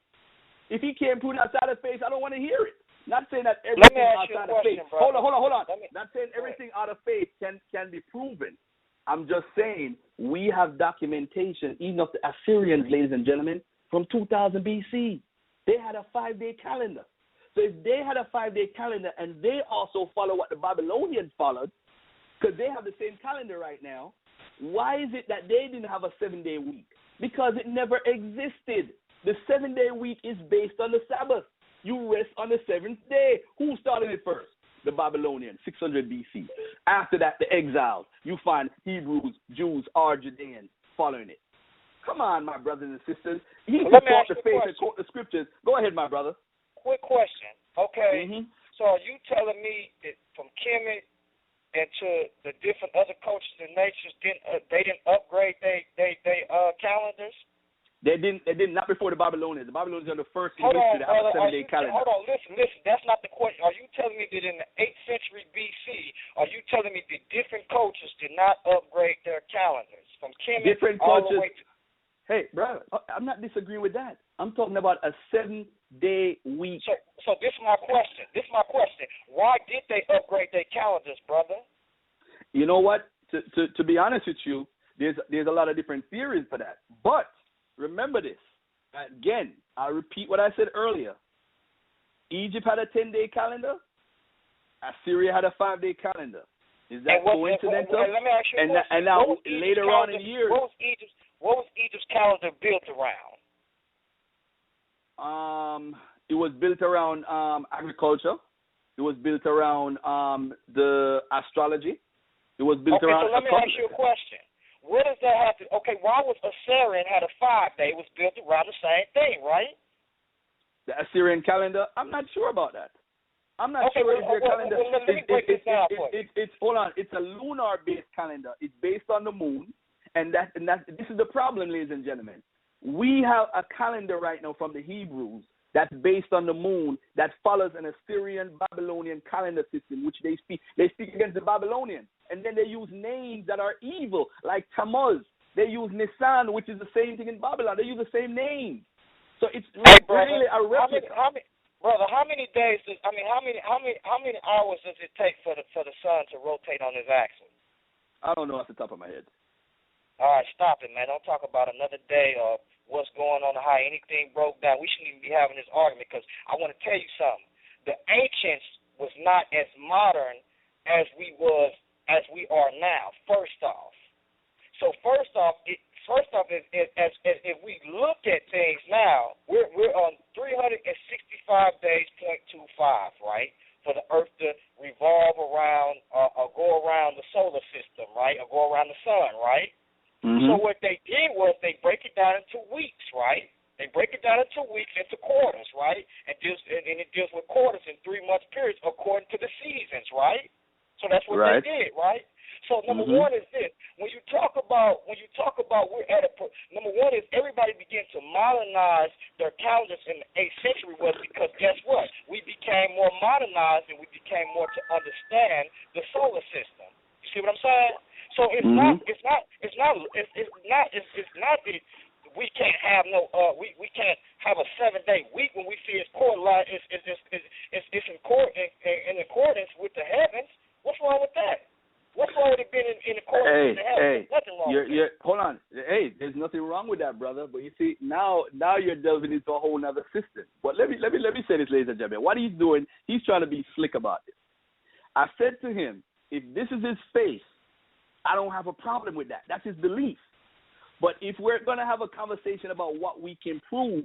If he can't prove it outside of faith, I don't want to hear it. Not saying that everything outside of faith. Hold on. Not saying everything out of faith can be proven. I'm just saying we have documentation, even of the Assyrians, ladies and gentlemen, from 2000 BC. They had a 5-day calendar. So if they had a 5-day calendar and they also follow what the Babylonians followed, because they have the same calendar right now, why is it that they didn't have a 7-day week? Because it never existed. The 7-day week is based on the Sabbath. You rest on the 7th day. Who started it first? The Babylonians, 600 BC. After that, the exiles. You find Hebrews, Jews, Judeans following it. Come on, my brothers and sisters. He can talk the faith and quote the scriptures. Go ahead, my brother. Quick question. Okay. So are you telling me that from Kemet and to the different other cultures and nations, they didn't upgrade they calendars? They didn't. Not before the Babylonians. The Babylonians are the first in history to have a 7-day calendar. Hold on, listen. That's not the question. Are you telling me that in the 8th century BC, are you telling me that different cultures did not upgrade their calendars from Kemet different all cultures, the way to? Hey, brother, I'm not disagreeing with that. I'm talking about a 7-day week. So this is my question. Why did they upgrade their calendars, brother? You know what? To be honest with you, there's a lot of different theories for that. But remember this. Again, I repeat what I said earlier. Egypt had a 10-day calendar. Assyria had a 5-day calendar. Is that coincidental? Let me ask you a question. And now later on in years, what was Egypt's calendar built around? It was built around agriculture. It was built around the astrology. It was built around. So let me ask you a question. What does that have to? Okay, why was Assyrian had a 5-day? It was built around the same thing, right? The Assyrian calendar. I'm not sure about that. I'm not sure if their calendar. Let me break this down for you. Hold on. It's a lunar-based calendar. It's based on the moon, and this is the problem, ladies and gentlemen. We have a calendar right now from the Hebrews that's based on the moon that follows an Assyrian Babylonian calendar system, which they speak against the Babylonians, and then they use names that are evil, like Tammuz. They use Nisan, which is the same thing in Babylon. They use the same name, so it's really a replica. Brother, how many days? How many hours does it take for the sun to rotate on his axis? I don't know off the top of my head. All right, stop it, man. Don't talk about another day or what's going on, how anything broke down. We shouldn't even be having this argument because I want to tell you something. The ancients was not as modern as we are now. First off, if we look at things now, we're on 365 days, 0.25, right? For the Earth to revolve around or go around the solar system, right? Or go around the sun, right? Mm-hmm. So what they did was they break it down into weeks, right? They break it down into weeks, into quarters, right? And it deals with quarters in 3-month periods according to the seasons, right? So that's what they did, right? So number one is this: when you talk about we're at number one is everybody began to modernize their calendars in the 8th century was because guess what? We became more modernized and we became more to understand the solar system. You see what I'm saying? So it's not that we can't have we can't have a 7-day week when we see it's in accordance with the heavens. What's wrong with that? What's wrong with it being in accordance with the heavens? There's nothing wrong with that. Hold on. Hey, there's nothing wrong with that, brother. But you see, now you're delving into a whole other system. But let me say this, ladies and gentlemen. What he's doing, he's trying to be slick about it. I said to him, if this is his faith, I don't have a problem with that. That's his belief. But if we're going to have a conversation about what we can prove,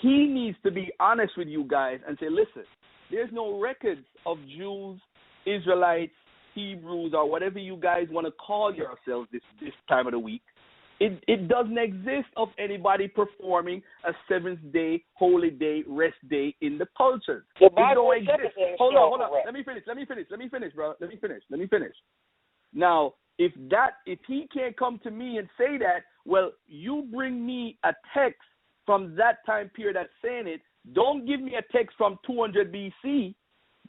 he needs to be honest with you guys and say, listen, there's no records of Jews, Israelites, Hebrews, or whatever you guys want to call yourselves this time of the week. It doesn't exist of anybody performing a 7th-day, holy day, rest day in the cultures. It don't exist. Hold on. Let me finish, bro. Let me finish. Now, if he can't come to me and say that, well, you bring me a text from that time period that's saying it. Don't give me a text from 200 BC.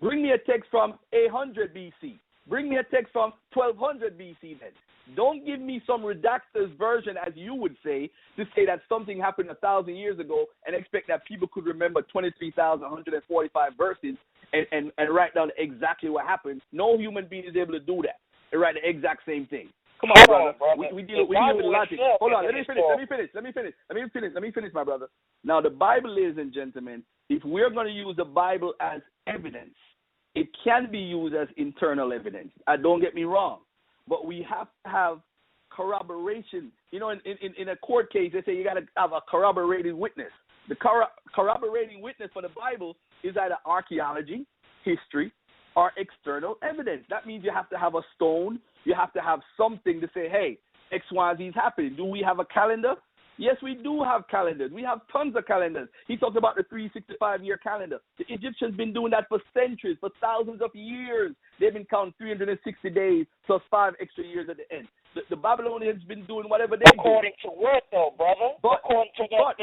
Bring me a text from 800 BC. Bring me a text from 1200 BC then. Don't give me some redacted version, as you would say, to say that something happened 1,000 years ago and expect that people could remember 23,145 verses and write down exactly what happened. No human being is able to do that and write the exact same thing. Come on, brother. We deal with logic. Hold on. Let me finish, my brother. Now, the Bible, ladies and gentlemen, if we're going to use the Bible as evidence, it can be used as internal evidence. Don't get me wrong. But we have to have corroboration. You know, in a court case, they say you got to have a corroborated witness. The corroborating witness for the Bible is either archaeology, history, or external evidence. That means you have to have a stone. You have to have something to say, hey, X, Y, Z is happening. Do we have a calendar? Yes, we do have calendars. We have tons of calendars. He talked about the 365-year calendar. The Egyptians been doing that for centuries, for thousands of years. They've been counting 360 days plus 5 extra years at the end. The Babylonians been doing whatever they according do. To what, though, brother? According to that,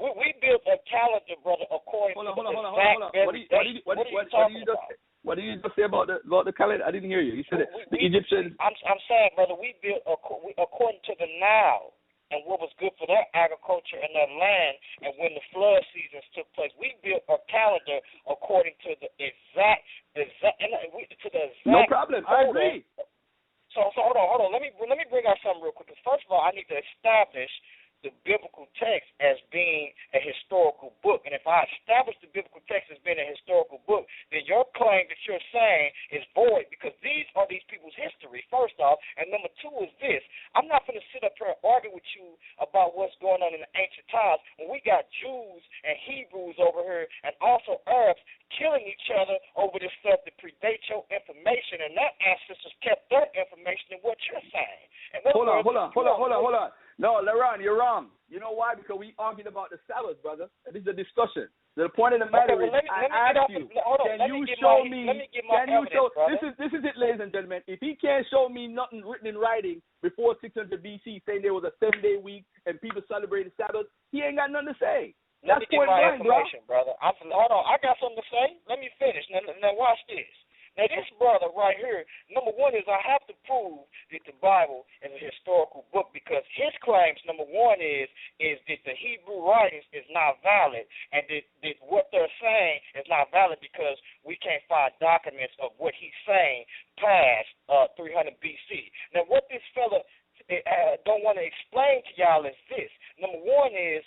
we built a calendar, brother, according to the exact date. What are you talking about? What did you just say about the calendar? I didn't hear you. You said the Egyptians. I'm saying, brother, we built according to the Nile and what was good for their agriculture and their land, and when the flood seasons took place, we built a calendar according to the exact. No problem. I agree. So hold on. Let me bring out something real quick. Because first of all, I need to establish the biblical text as being a historical book. And if I establish the biblical text as being a historical book, then your claim that you're saying is void, because these are these people's history, first off. And number two is this. I'm not going to sit up here and argue with you about what's going on in the ancient times when we got Jews and Hebrews over here and also Arabs killing each other over this stuff that predates your information, and their ancestors kept their information in what you're saying. Hold on. No, LaRon, you're wrong. You know why? Because we argued about the Sabbath, brother. This is a discussion. The point of the matter is, I asked you, can you show me? This is it, ladies and gentlemen. If he can't show me nothing written in writing before 600 BC saying there was a 7-day week and people celebrated Sabbath, he ain't got nothing to say. Let me get my information, brother. Hold on. I got something to say. Let me finish. Now watch this. Now, this brother right here, number one is I have to prove that the Bible is a historical book, because his claims, number one, is that the Hebrew writings is not valid, and that what they're saying is not valid because we can't find documents of what he's saying past 300 BC. Now, what this fella don't want to explain to y'all is this. Number one, we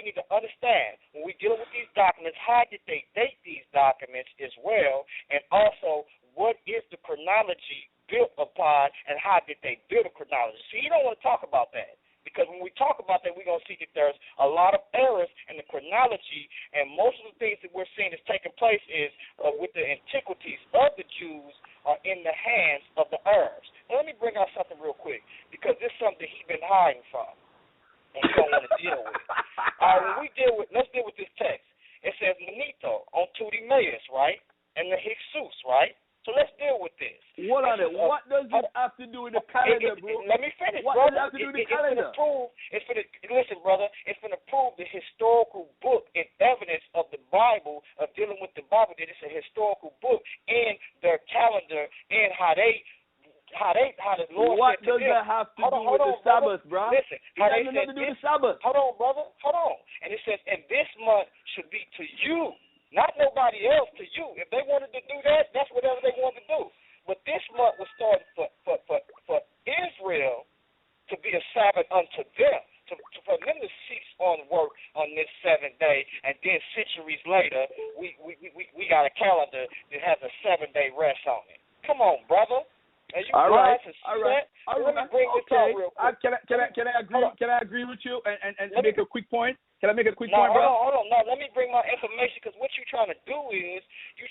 need to understand when we deal with these documents, how did they date these documents as well, and also what is the chronology built upon, and how did they build a chronology. See, you don't want to talk about that, because when we talk about that, we're going to see that there's a lot of errors in the chronology, and most of the things that we're seeing is taking place is with the antiquities of the Jews are in the hands of the Arabs. Now, let me bring out something real quick, because this is something he's been hiding from and he don't want to deal with. All right, let's deal with this text. It says Manito on Tutti Mayas, right? And the Jesus, right? So let's deal with this. What on it? What does it have to do with the calendar, bro? Let me finish, what brother. Does it have to do with the calendar? Listen, brother, it's going to prove the historical book and evidence of the Bible, of dealing with the Bible, that it's a historical book, and their calendar, and how the Lord what said to does them. that have to do with the Sabbath, bro? Listen, how they said to do with the Sabbath. Hold on, brother. Hold on. And it says, and this month should be to you, not nobody else, to you. If they wanted to do that, that's whatever they wanted to do. But this month was started for Israel to be a Sabbath unto them, for them to cease on work on this 7th day, and then centuries later, we got a calendar that has a 7-day rest on it. Come on, brother. All right. Let me bring this up real quick. Can I agree with you and make a quick point? Can I make a quick point, bro? Hold on. No, let me bring my information, because what you're trying to do is you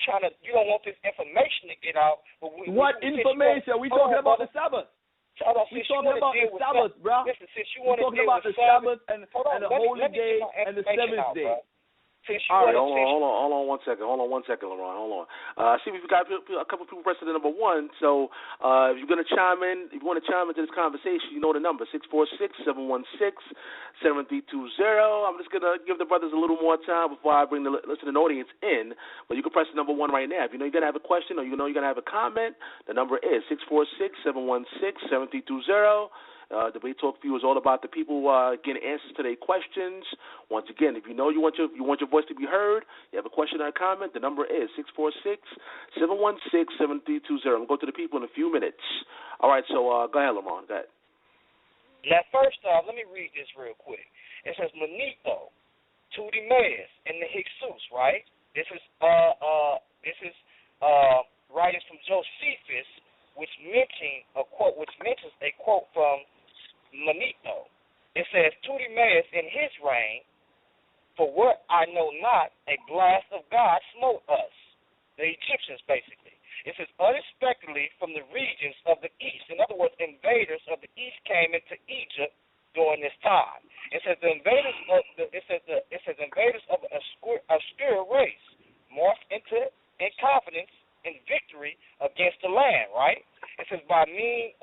don't want this information to get out. But what information? We talking about the Sabbath. We're talking about the Sabbath, bro. Listen, since you want to deal with the Sabbath and the holy day and the 7th day. All right, hold on 1 second. Hold on 1 second, LaRon. Hold on. See, we've got a couple of people pressing the number 1. So if you're going to chime in, if you want to chime into this conversation, you know the number, 646-716-7320. I'm just going to give the brothers a little more time before I bring the listening audience in. But you can press the number 1 right now. If you know you're going to have a question or you know you're going to have a comment, the number is 646-716-7320. Debate Talk for You is all about the people getting answers to their questions. Once again, if you know you want your voice to be heard, you have a question or a comment, the number is 646-716-7320. We'll go to the people in a few minutes. All right, so go ahead, LaRon. Go ahead. Now, first off, let me read this real quick. It says Manito, Tutti Mayas, and the Jesus, right? This is writings from Josephus, which mentions a quote from Manito. it says, Tudimaeus in his reign, for what I know not, a blast of God smote us, the Egyptians basically. It says, unexpectedly from the regions of the east. In other words, invaders of the east came into Egypt during this time. It says invaders of a obscure race morphed into in confidence and victory against the land, right? It says by no means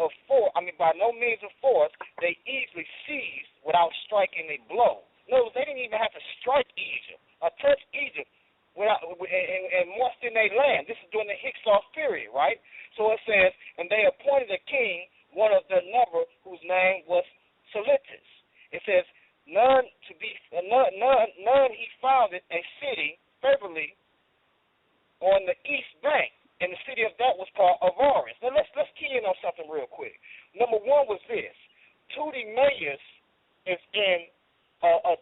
of force, they easily seized without striking a blow. In other words, they didn't even have to strike Egypt or touch Egypt and morphed in their land. This is during the Hyksos period, right? So it says, and they appointed a king, one of their number, whose name was Silitis. It says, none he founded a city favorably on the east bank, and the city of that was called Avaris. Now let's key in on something real quick. Number one was this: Tudimaeus is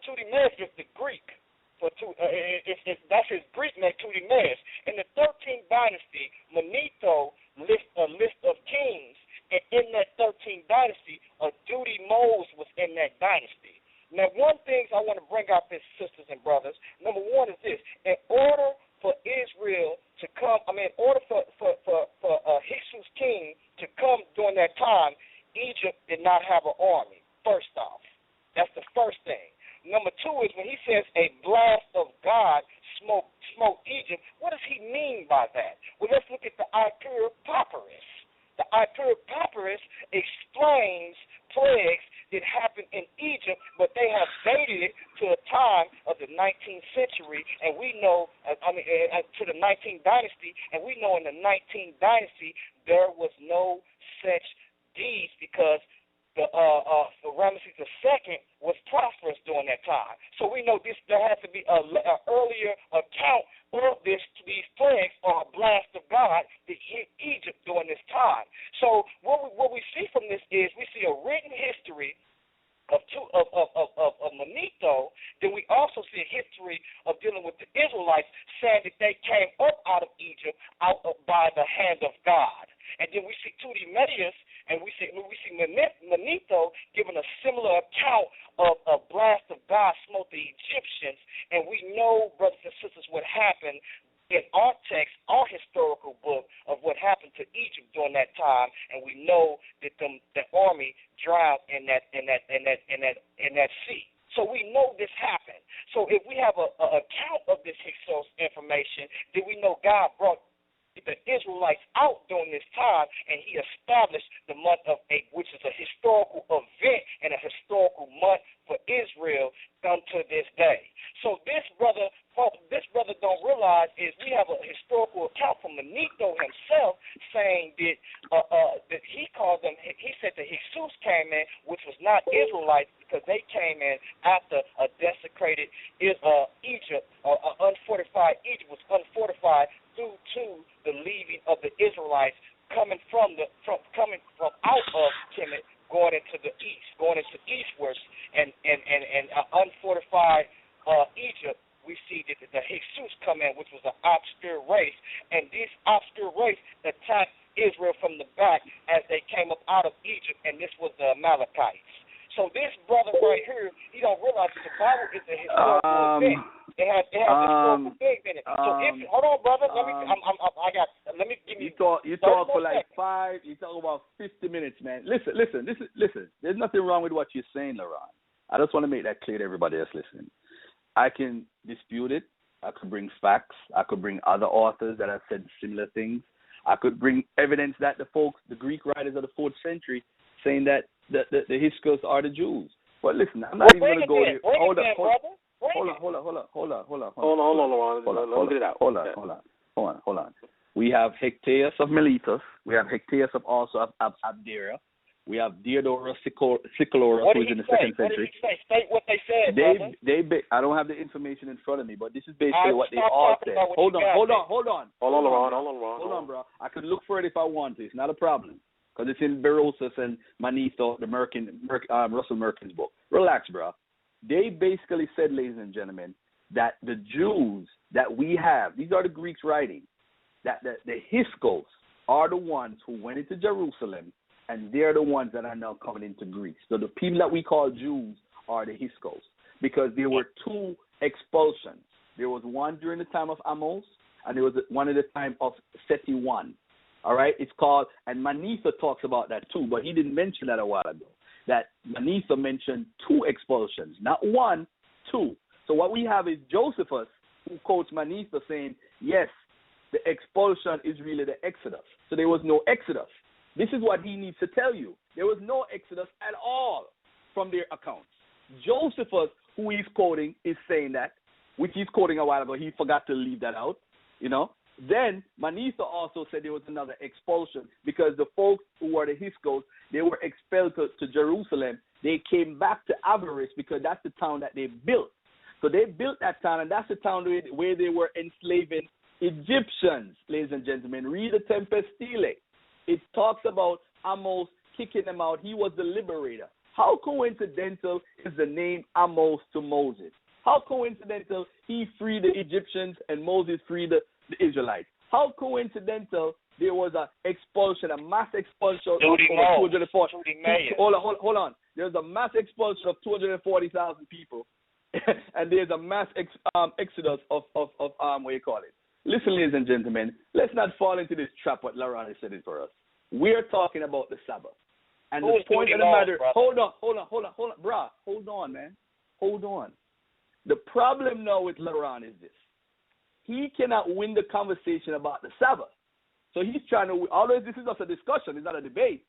Tudimaeus is the Greek. That's his Greek name, Tudimaeus. In the 13th dynasty, Manetho lists a list of kings, and in that 13th dynasty, a duty Moses was in that dynasty. Now, one thing I want to bring out, this, sisters and brothers. Number one is this: in order for Israel to come, in order for Hyksos king to come during that time, Egypt did not have an army. First off, that's the first thing. Number two is when he says a blast of God smote Egypt, what does he mean by that? Well, let's look at the Ipur Papyrus. The Ipur Papyrus explains plagues that happened in Egypt, but they have dated it to a time of the 19th century, and we know, to the 19th dynasty, and we know in the 19th dynasty there was no such deeds because the Ramesses II was prosperous during that time. So we know there has to be an earlier account of these plagues or a blast of God that hit Egypt during this time. So what we see from this is we see a written history of Manetho. Then we also see a history of dealing with the Israelites, saying that they came up out of Egypt by the hand of God. And then we see Tudimaeus, and we see Manetho giving a similar account of a blast of God smote the Egyptians. And we know, brothers and sisters, what happened in our text, our historical book of what happened to Egypt during that time, and we know that the army drowned in that sea. So we know this happened. So if we have a account of this Hyksos information, then we know God brought the Israelites out during this time, and he established the month of Eight, which is a historical event and a historical month for Israel unto this day. So this brother don't realize is we have a historical account from Manetho himself saying that he called them. He said the Hyksos came in, which was not Israelites, because they came in after a desecrated Egypt, or unfortified Egypt was unfortified due to the leaving of the Israelites coming from out of Kemet, going into the east, going into eastwards, and unfortified Egypt. We see that the Hyksos come in, which was an obscure race, and this obscure race attacked Israel from the back as they came up out of Egypt, and this was the Amalekites. So this brother right here, he don't realize that the Bible is a historical thing. It has historical things in it. So hold on, brother. Let me give you. You talk for like you talk about 50 minutes, man. Listen. There's nothing wrong with what you're saying, LaRon. I just want to make that clear to everybody else listening. I can dispute it. I could bring facts. I could bring other authors that have said similar things. I could bring evidence that the Greek writers of the 4th century saying that the Hyksos are the Jews. But listen, I'm not even going to go there. Hold on. We have Hectaeus of Miletus. We have Hectaeus of Abdera. We have Diodorus Siculorus, who is in the 2nd century. State what they said, I don't have the information in front of me, but this is basically what they all said. Hold on, bro. I could look for it if I want to. It's not a problem, because it's in Berosus and Manetho, the Russell Merkin's book. Relax, bro. They basically said, ladies and gentlemen, that the Jews that we have, these are the Greeks writing, that the Hyksos are the ones who went into Jerusalem and they're the ones that are now coming into Greece. So the people that we call Jews are the Hyksos, because there were two expulsions. There was one during the time of Amos, and there was one at the time of Seti I. All right? It's called, and Manetho talks about that too, but he didn't mention that a while ago, that Manetho mentioned two expulsions, not one, two. So what we have is Josephus, who quotes Manetho saying, yes, the expulsion is really the Exodus. So there was no Exodus. This is what he needs to tell you. There was no Exodus at all from their accounts. Josephus, who he's quoting, is saying that, which he's quoting a while ago. He forgot to leave that out, you know. Then Manetho also said there was another expulsion because the folks who were the Hyksos, they were expelled to Jerusalem. They came back to Avaris because that's the town that they built. So they built that town, and that's the town where they were enslaving Egyptians, ladies and gentlemen. Read the Tempest Stele. It talks about Amos kicking them out. He was the liberator. How coincidental is the name Amos to Moses? How coincidental he freed the Egyptians and Moses freed the Israelites? How coincidental there was an expulsion, a mass expulsion of over 240. Hold on. There's a mass expulsion of 240,000 people, and there's a mass exodus of what do you call it? Listen, ladies and gentlemen, let's not fall into this trap what LaRon is setting for us. We're talking about the Sabbath. And the point of the matter, hold on, bruh, hold on, man. Hold on. The problem now with LaRon is this. He cannot win the conversation about the Sabbath. So he's trying to, although this is just a discussion, it's not a debate.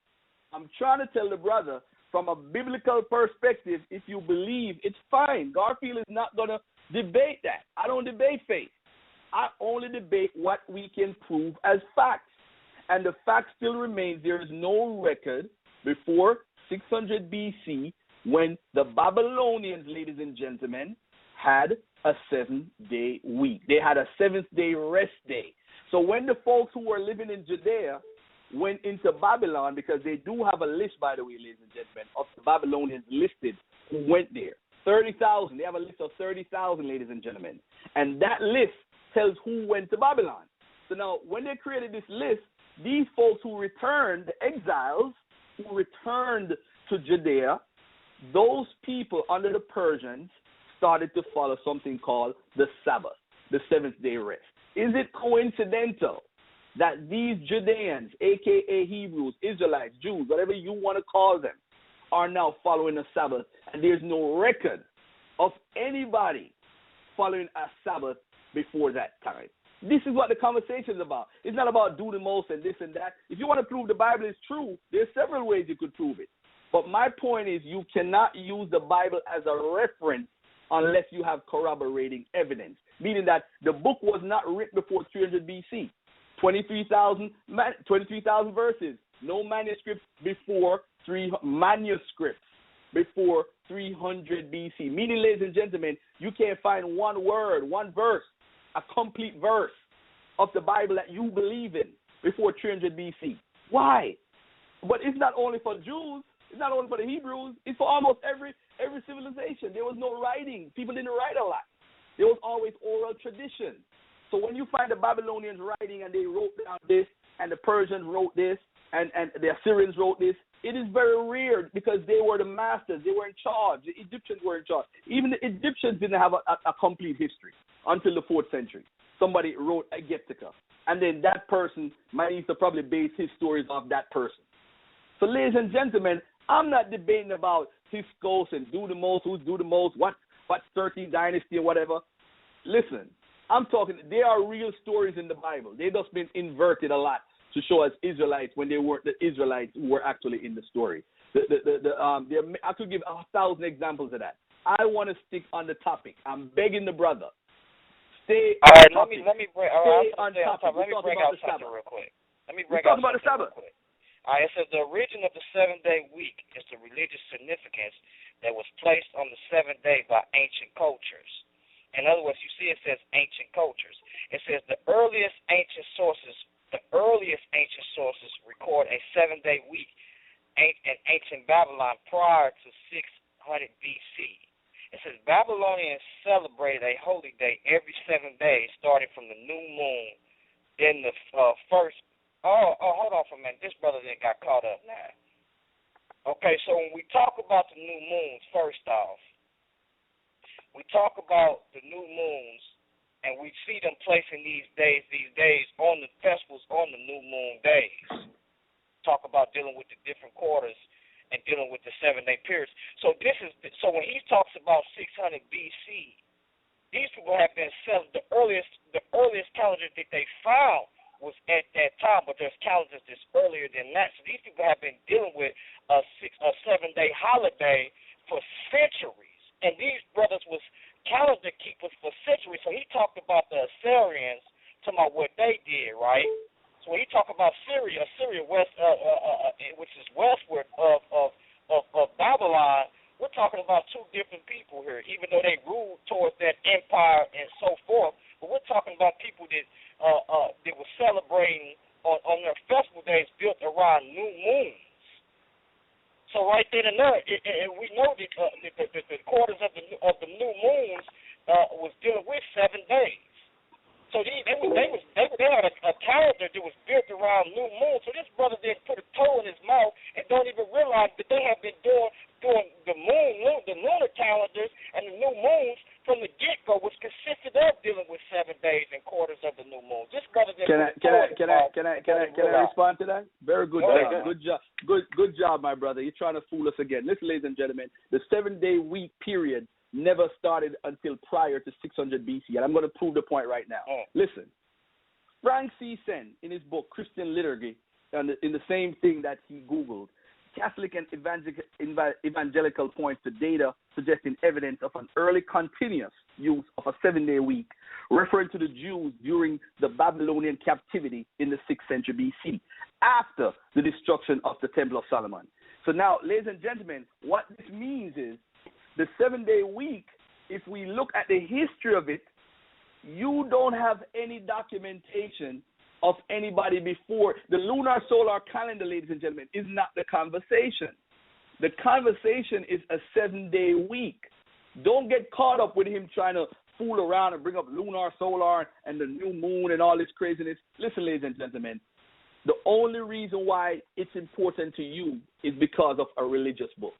I'm trying to tell the brother, from a biblical perspective, if you believe, it's fine. Garfield is not going to debate that. I don't debate faith. I only debate what we can prove as facts. And the fact still remains there is no record before 600 BC when the Babylonians, ladies and gentlemen, had a 7-day week. They had a 7th-day rest day. So when the folks who were living in Judea went into Babylon, because they do have a list, by the way, ladies and gentlemen, of the Babylonians listed who went there. 30,000. They have a list of 30,000, ladies and gentlemen. And that list tells who went to Babylon. So now, when they created this list, these folks who returned, the exiles who returned to Judea, those people under the Persians started to follow something called the Sabbath, the 7th-day rest. Is it coincidental that these Judeans, a.k.a. Hebrews, Israelites, Jews, whatever you want to call them, are now following the Sabbath, and there's no record of anybody following a Sabbath before that time? This is what the conversation is about. It's not about do the most and this and that. If you want to prove the Bible is true, there's several ways you could prove it. But my point is you cannot use the Bible as a reference unless you have corroborating evidence, meaning that the book was not written before 300 BC. 23,000 verses. No manuscripts before manuscripts before 300 BC. Meaning, ladies and gentlemen, you can't find one word, one verse, a complete verse of the Bible that you believe in before 300 BC. Why? But it's not only for Jews. It's not only for the Hebrews. It's for almost every civilization. There was no writing. People didn't write a lot. There was always oral tradition. So when you find the Babylonians writing and they wrote down this, and the Persians wrote this, and the Assyrians wrote this, it is very rare because they were the masters. They were in charge. The Egyptians were in charge. Even the Egyptians didn't have a complete history until the 4th century. Somebody wrote Egyptica. And then that person might need to probably base his stories off that person. So, ladies and gentlemen, I'm not debating about Hyksos and do the most, who's do the most, what 13th dynasty or whatever. Listen, I'm talking, there are real stories in the Bible. They've just been inverted a lot to show us Israelites when they weren't the Israelites who were actually in the story. I could give 1,000 examples of that. I want to stick on the topic. I'm begging the brother. Stay on topic. Let me bring out something real quick. All right, it says the origin of the 7-day week is the religious significance that was placed on the 7th day by ancient cultures. In other words, you see it says ancient cultures. It says the earliest ancient sources record a 7-day week in ancient Babylon prior to 600 BC. It says Babylonians celebrated a holy day every 7 days, starting from the new moon. Then the first. Oh, hold on for a minute. This brother then got caught up now. Okay, so when we talk about the new moons, first off, we talk about the new moons, and we see them placing these days on the festivals on the new moon days. Talk about dealing with the different quarters and dealing with the 7-day periods. So when he talks about 600 BC, these people have been selling the earliest calendar that they found was at that time, but there's calendars that's earlier than that. So these people have been dealing with a 7-day holiday for centuries, and these brothers was calendar keepers for centuries. So he talked about the Assyrians, talking about what they did, right? So when he talked about Syria west, which is westward of Babylon, we're talking about two different people here, even though they ruled towards that empire and so forth. But we're talking about people that were celebrating on their festival days built around new moons. So right then and there, and we know that the quarters of the new moons was dealing with 7 days. So they had a calendar that was built around new moons. So this brother didn't put a toe in his mouth and don't even realize that they have been doing the lunar calendars and the new moons from the get-go, which consisted of dealing with 7 days and quarters of the new moon. This brother didn't. Can I respond to that? Very good job. Good job. Good job, my brother. You're trying to fool us again. Listen, ladies and gentlemen, the 7-day week period never started until prior to 600 BC, and I'm going to prove the point right now. Listen, Frank C. Sen, in his book Christian Liturgy, in the same thing that he Googled, Catholic and evangelical points to data suggesting evidence of an early continuous use of a 7-day week, referring to the Jews during the Babylonian captivity in the 6th century BC, after the destruction of the Temple of Solomon. So now, ladies and gentlemen, what this means is the 7-day week, if we look at the history of it, you don't have any documentation of anybody before. The lunar solar calendar, ladies and gentlemen, is not the conversation. The conversation is a 7-day week. Don't get caught up with him trying to fool around and bring up lunar solar and the new moon and all this craziness. Listen, ladies and gentlemen, the only reason why it's important to you is because of a religious book.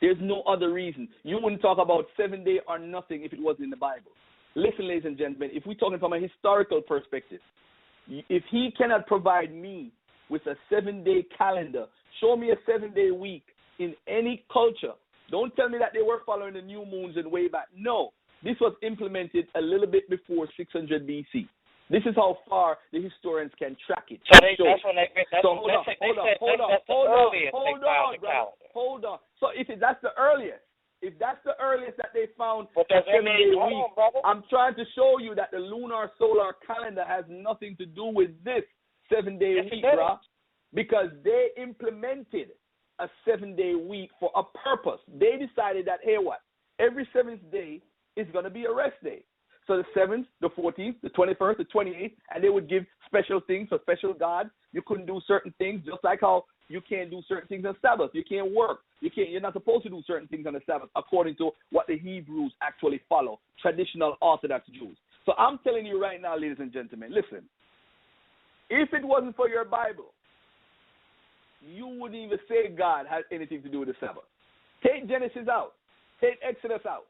There's no other reason. You wouldn't talk about 7-day or nothing if it wasn't in the Bible. Listen, ladies and gentlemen, if we're talking from a historical perspective, if he cannot provide me with a 7-day calendar, show me a 7-day week in any culture. Don't tell me that they were following the new moons and way back. No, this was implemented a little bit before 600 BC. This is how far the historians can track it. Hold on. So if that's the earliest, that they found a 7-day week, I'm trying to show you that the lunar solar calendar has nothing to do with this 7-day week, bro, because they implemented a 7-day week for a purpose. They decided that, hey, what? Every 7th day is going to be a rest day. So the 7th, the 14th, the 21st, the 28th, and they would give special things for special gods. You couldn't do certain things, just like how you can't do certain things on Sabbath. You can't work. You're not supposed to do certain things on the Sabbath according to what the Hebrews actually follow, traditional Orthodox Jews. So I'm telling you right now, ladies and gentlemen, listen, if it wasn't for your Bible, you wouldn't even say God has anything to do with the Sabbath. Take Genesis out. Take Exodus out.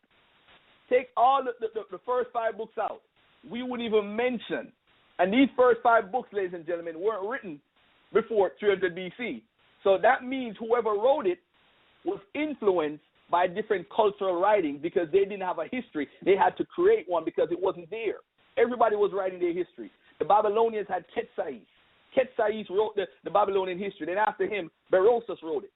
Take all the first 5 books out. We wouldn't even mention. And these first 5 books, ladies and gentlemen, weren't written before 300 BC. So that means whoever wrote it was influenced by different cultural writings because they didn't have a history. They had to create one because it wasn't there. Everybody was writing their history. The Babylonians had Quetzais. Quetzais wrote the Babylonian history. Then after him, Berosus wrote it.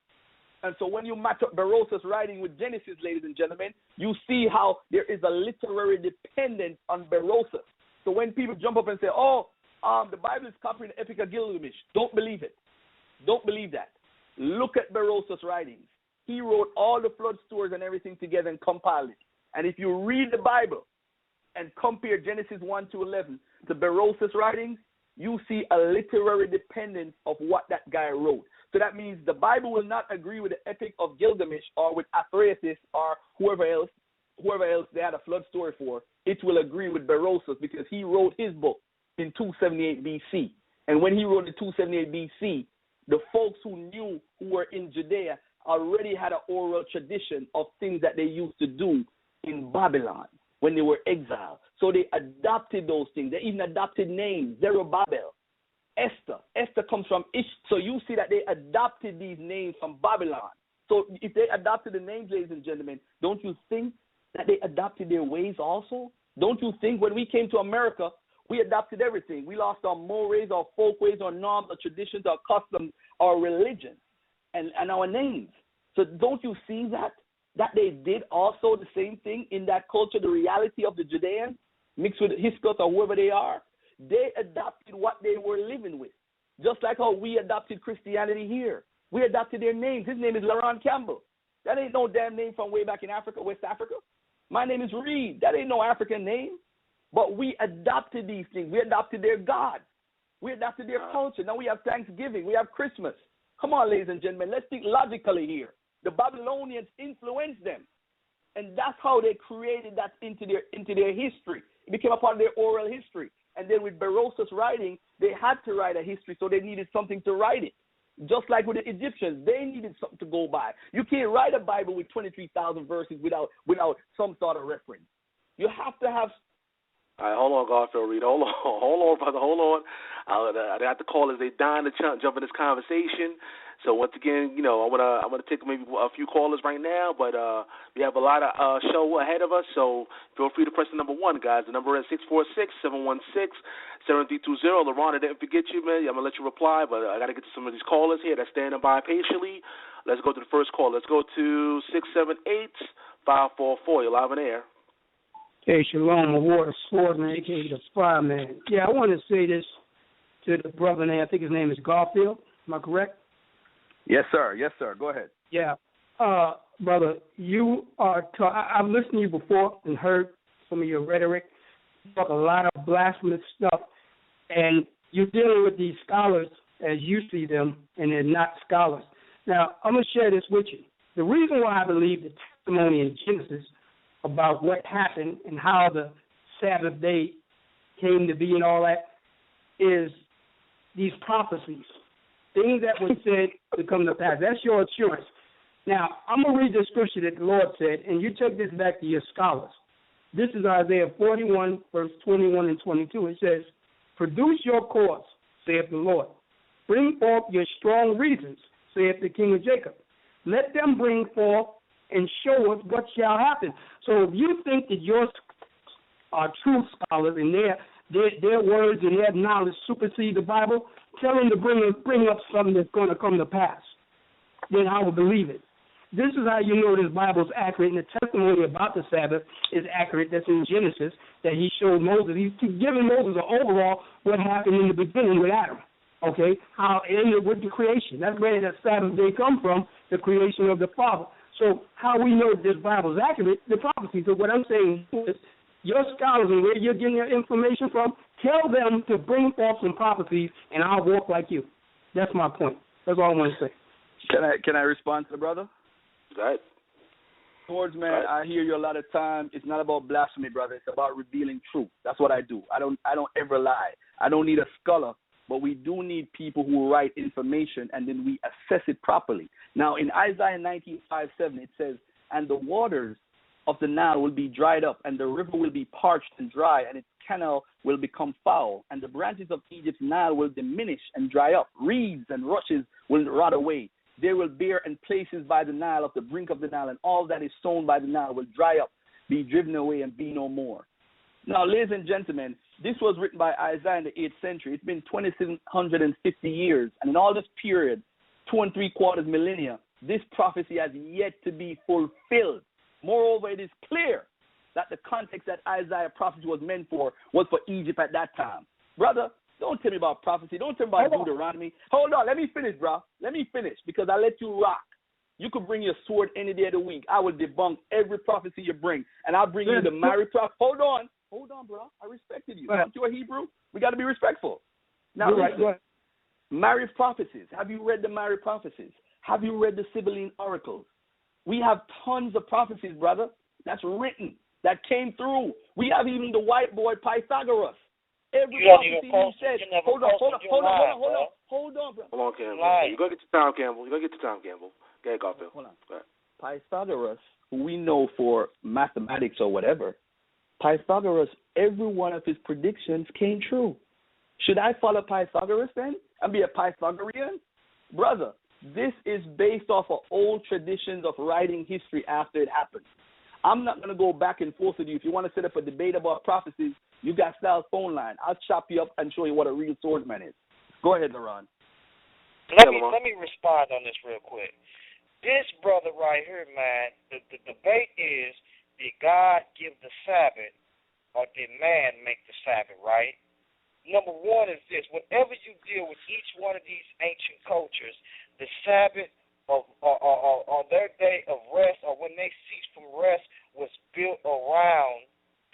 And so when you match up Berosus' writing with Genesis, ladies and gentlemen, you see how there is a literary dependence on Berosus. So when people jump up and say, the Bible is copying the Epic of Gilgamesh, don't believe it. Don't believe that. Look at Berosus' writings. He wrote all the flood stories and everything together and compiled it. And if you read the Bible and compare Genesis 1 to 11 to Berosus' writings, you see a literary dependence of what that guy wrote. So that means the Bible will not agree with the Epic of Gilgamesh or with Athrasis or whoever else they had a flood story for. It will agree with Berosus because he wrote his book in 278 BC. And when he wrote in 278 BC, the folks who were in Judea already had an oral tradition of things that they used to do in Babylon when they were exiled. So they adopted those things. They even adopted names, Zerubbabel, Esther. Esther comes from Ish. So you see that they adopted these names from Babylon. So if they adopted the names, ladies and gentlemen, don't you think that they adopted their ways also? Don't you think when we came to America, we adopted everything? We lost our mores, our folkways, our norms, our traditions, our customs, our religion, and our names. So don't you see that they did also the same thing in that culture, the reality of the Judeans, mixed with Hiskos or whoever they are? They adopted what they were living with, just like how we adopted Christianity here. We adopted their names. His name is LaRon Campbell. That ain't no damn name from way back in Africa, West Africa. My name is Reid. That ain't no African name. But we adopted these things. We adopted their gods. We adopted their culture. Now we have Thanksgiving. We have Christmas. Come on, ladies and gentlemen. Let's think logically here. The Babylonians influenced them. And that's how they created that into their history. It became a part of their oral history. And then with Berosus writing, they had to write a history, so they needed something to write it. Just like with the Egyptians, they needed something to go by. You can't write a Bible with 23,000 verses without some sort of reference. You have to have. All right, hold on, Garfield Reid. Hold on, brother. Hold on. I have to call as they dying to jump in this conversation. So once again, I'm gonna take maybe a few callers right now, but we have a lot of show ahead of us. So feel free to press the number 1, guys. The number is 646-716-7320. LaRon, I didn't forget you, man. I'm gonna let you reply, but I gotta get to some of these callers here that's standing by patiently. Let's go to the first call. Let's go to 678-544. You're live on air. Hey, Shalom, Award of Swordman, a.k.a. the Fireman. Yeah, I want to say this to the brother name. I think his name is Garfield. Am I correct? Yes, sir. Yes, sir. Go ahead. Yeah. Brother, you are I've listened to you before and heard some of your rhetoric. You talk a lot of blasphemous stuff, and you're dealing with these scholars as you see them, and they're not scholars. Now, I'm going to share this with you. The reason why I believe the testimony in Genesis about what happened and how the Sabbath day came to be and all that is these prophecies, things that were said to come to pass. That's your assurance. Now, I'm going to read the scripture that the Lord said, and you take this back to your scholars. This is Isaiah 41, verse 21 and 22. It says, "Produce your cause, saith the Lord. Bring forth your strong reasons, saith the King of Jacob. Let them bring forth and show us what shall happen." So if you think that yours are true scholars and their words and their knowledge supersede the Bible, tell them to bring up something that's going to come to pass. Then I will believe it. This is how you know this Bible is accurate, and the testimony about the Sabbath is accurate. That's in Genesis that he showed Moses. He's giving Moses an overall what happened in the beginning with Adam. Okay, how it ended with the creation. That's where that Sabbath day come from, the creation of the Father. So how we know this Bible is accurate, the prophecy. So what I'm saying is your scholars and where you're getting your information from, tell them to bring forth some prophecies, and I'll walk like you. That's my point. That's all I want to say. Can I respond to the brother? Go ahead. Swordsman, I hear you a lot of time. It's not about blasphemy, brother. It's about revealing truth. That's what I do. I don't ever lie. I don't need a scholar, but we do need people who write information, and then we assess it properly. Now, in Isaiah 19:5-7, it says, "And the waters of the Nile will be dried up, and the river will be parched and dry, and its canal will become foul, and the branches of Egypt's Nile will diminish and dry up. Reeds and rushes will rot away. They will bear in places by the Nile, of the brink of the Nile, and all that is sown by the Nile will dry up, be driven away, and be no more." Now, ladies and gentlemen, this was written by Isaiah in the 8th century. It's been 2,750 years, and in all this period, 2 3/4 millennia, this prophecy has yet to be fulfilled. Moreover, it is clear that the context that Isaiah prophecy was meant for was for Egypt at that time. Brother, don't tell me about prophecy. Don't tell me about Deuteronomy. Hold on. Let me finish, bro. Let me finish, because I let you rock. You could bring your sword any day of the week. I will debunk every prophecy you bring, and I'll bring you the married prophet. Hold on, bro. I respected you. Aren't you a Hebrew? We got to be respectful. Now, listen, married prophecies. Have you read the married prophecies? Have you read the Sibylline oracles? We have tons of prophecies, brother, that's written, that came through. We have even the white boy Pythagoras. Every prophecy he said. Hold on, bro. Hold on, Campbell. You go get your time, Campbell. Go ahead, Garfield. Hold on. Go ahead. Pythagoras, who we know for mathematics or whatever, Pythagoras, every one of his predictions came true. Should I follow Pythagoras then and be a Pythagorean? Brother, this is based off of old traditions of writing history after it happened. I'm not going to go back and forth with you. If you want to set up a debate about prophecies, you got Styles' phone line. I'll chop you up and show you what a real swordsman is. Go ahead, LaRon. Let me respond on this real quick. This brother right here, man, the debate is, did God give the Sabbath or did man make the Sabbath, right? Number one is this. Whenever you deal with each one of these ancient cultures, the Sabbath or their day of rest or when they ceased from rest was built around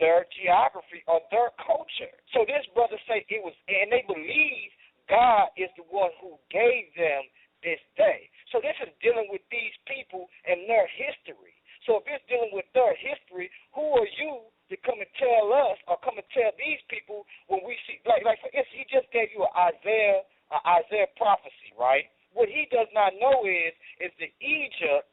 their geography or their culture. So this brother say it was, and they believe God is the one who gave them this day. So this is dealing with these people and their history. So if it's dealing with their history, who are you to come and tell us or come and tell these people when we see, like for instance, he just gave you an Isaiah prophecy, right? What he does not know is that Egypt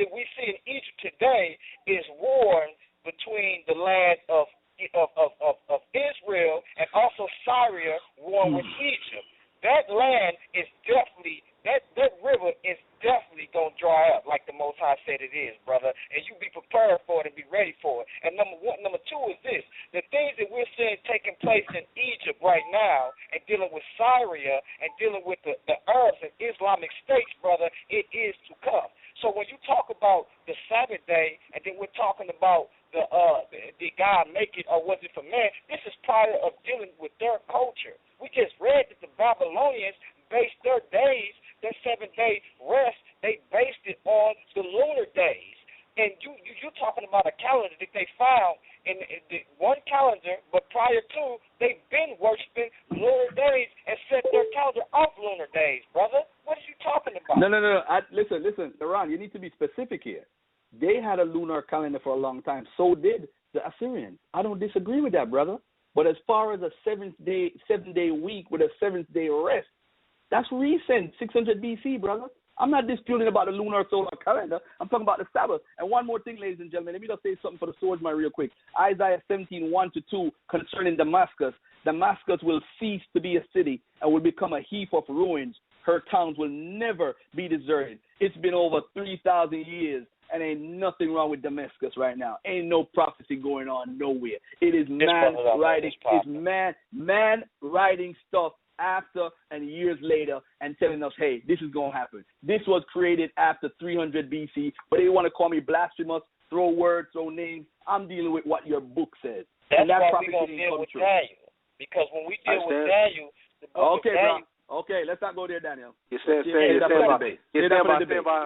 that we see in Egypt today is warring between the land of Israel and also Syria warring with Egypt. That land is definitely, that river is definitely going to dry up like the Most High said it is, brother, and you be prepared for it and be ready for it. And number two is this, the things that we're seeing taking place in Egypt right now and dealing with Syria and dealing with the Arabs and Islamic states, brother, it is to come. So when you talk about the Sabbath day and then we're talking about did God make it or was it for man, this is part of dealing with their culture. We just read that the Babylonians based their days, their 7-day rest, they based it on the lunar days. And you're talking about a calendar that they found in the one calendar, but prior to, they've been worshiping lunar days and set their calendar off lunar days, brother. What are you talking about? No. Listen, LaRon, you need to be specific here. They had a lunar calendar for a long time. So did the Assyrians. I don't disagree with that, brother. But as far as a 7-day week with a 7th-day rest, that's recent, 600 BC, brother. I'm not disputing about the lunar solar calendar. I'm talking about the Sabbath. And one more thing, ladies and gentlemen, let me just say something for the swordsman real quick. Isaiah 17:1-2 concerning Damascus. Damascus will cease to be a city and will become a heap of ruins. Her towns will never be deserted. It's been over 3,000 years. And ain't nothing wrong with Damascus right now. Ain't no prophecy going on nowhere. It is man writing. It's man writing stuff after and years later and telling us, hey, this is gonna happen. This was created after 300 BC. But they want to call me blasphemous, throw words, throw names. I'm dealing with what your book says. That's and that why prophecy we're gonna deal with true. Daniel. Because when we deal with Daniel, the book of Daniel. Okay, let's not go there, Daniel. Stand by.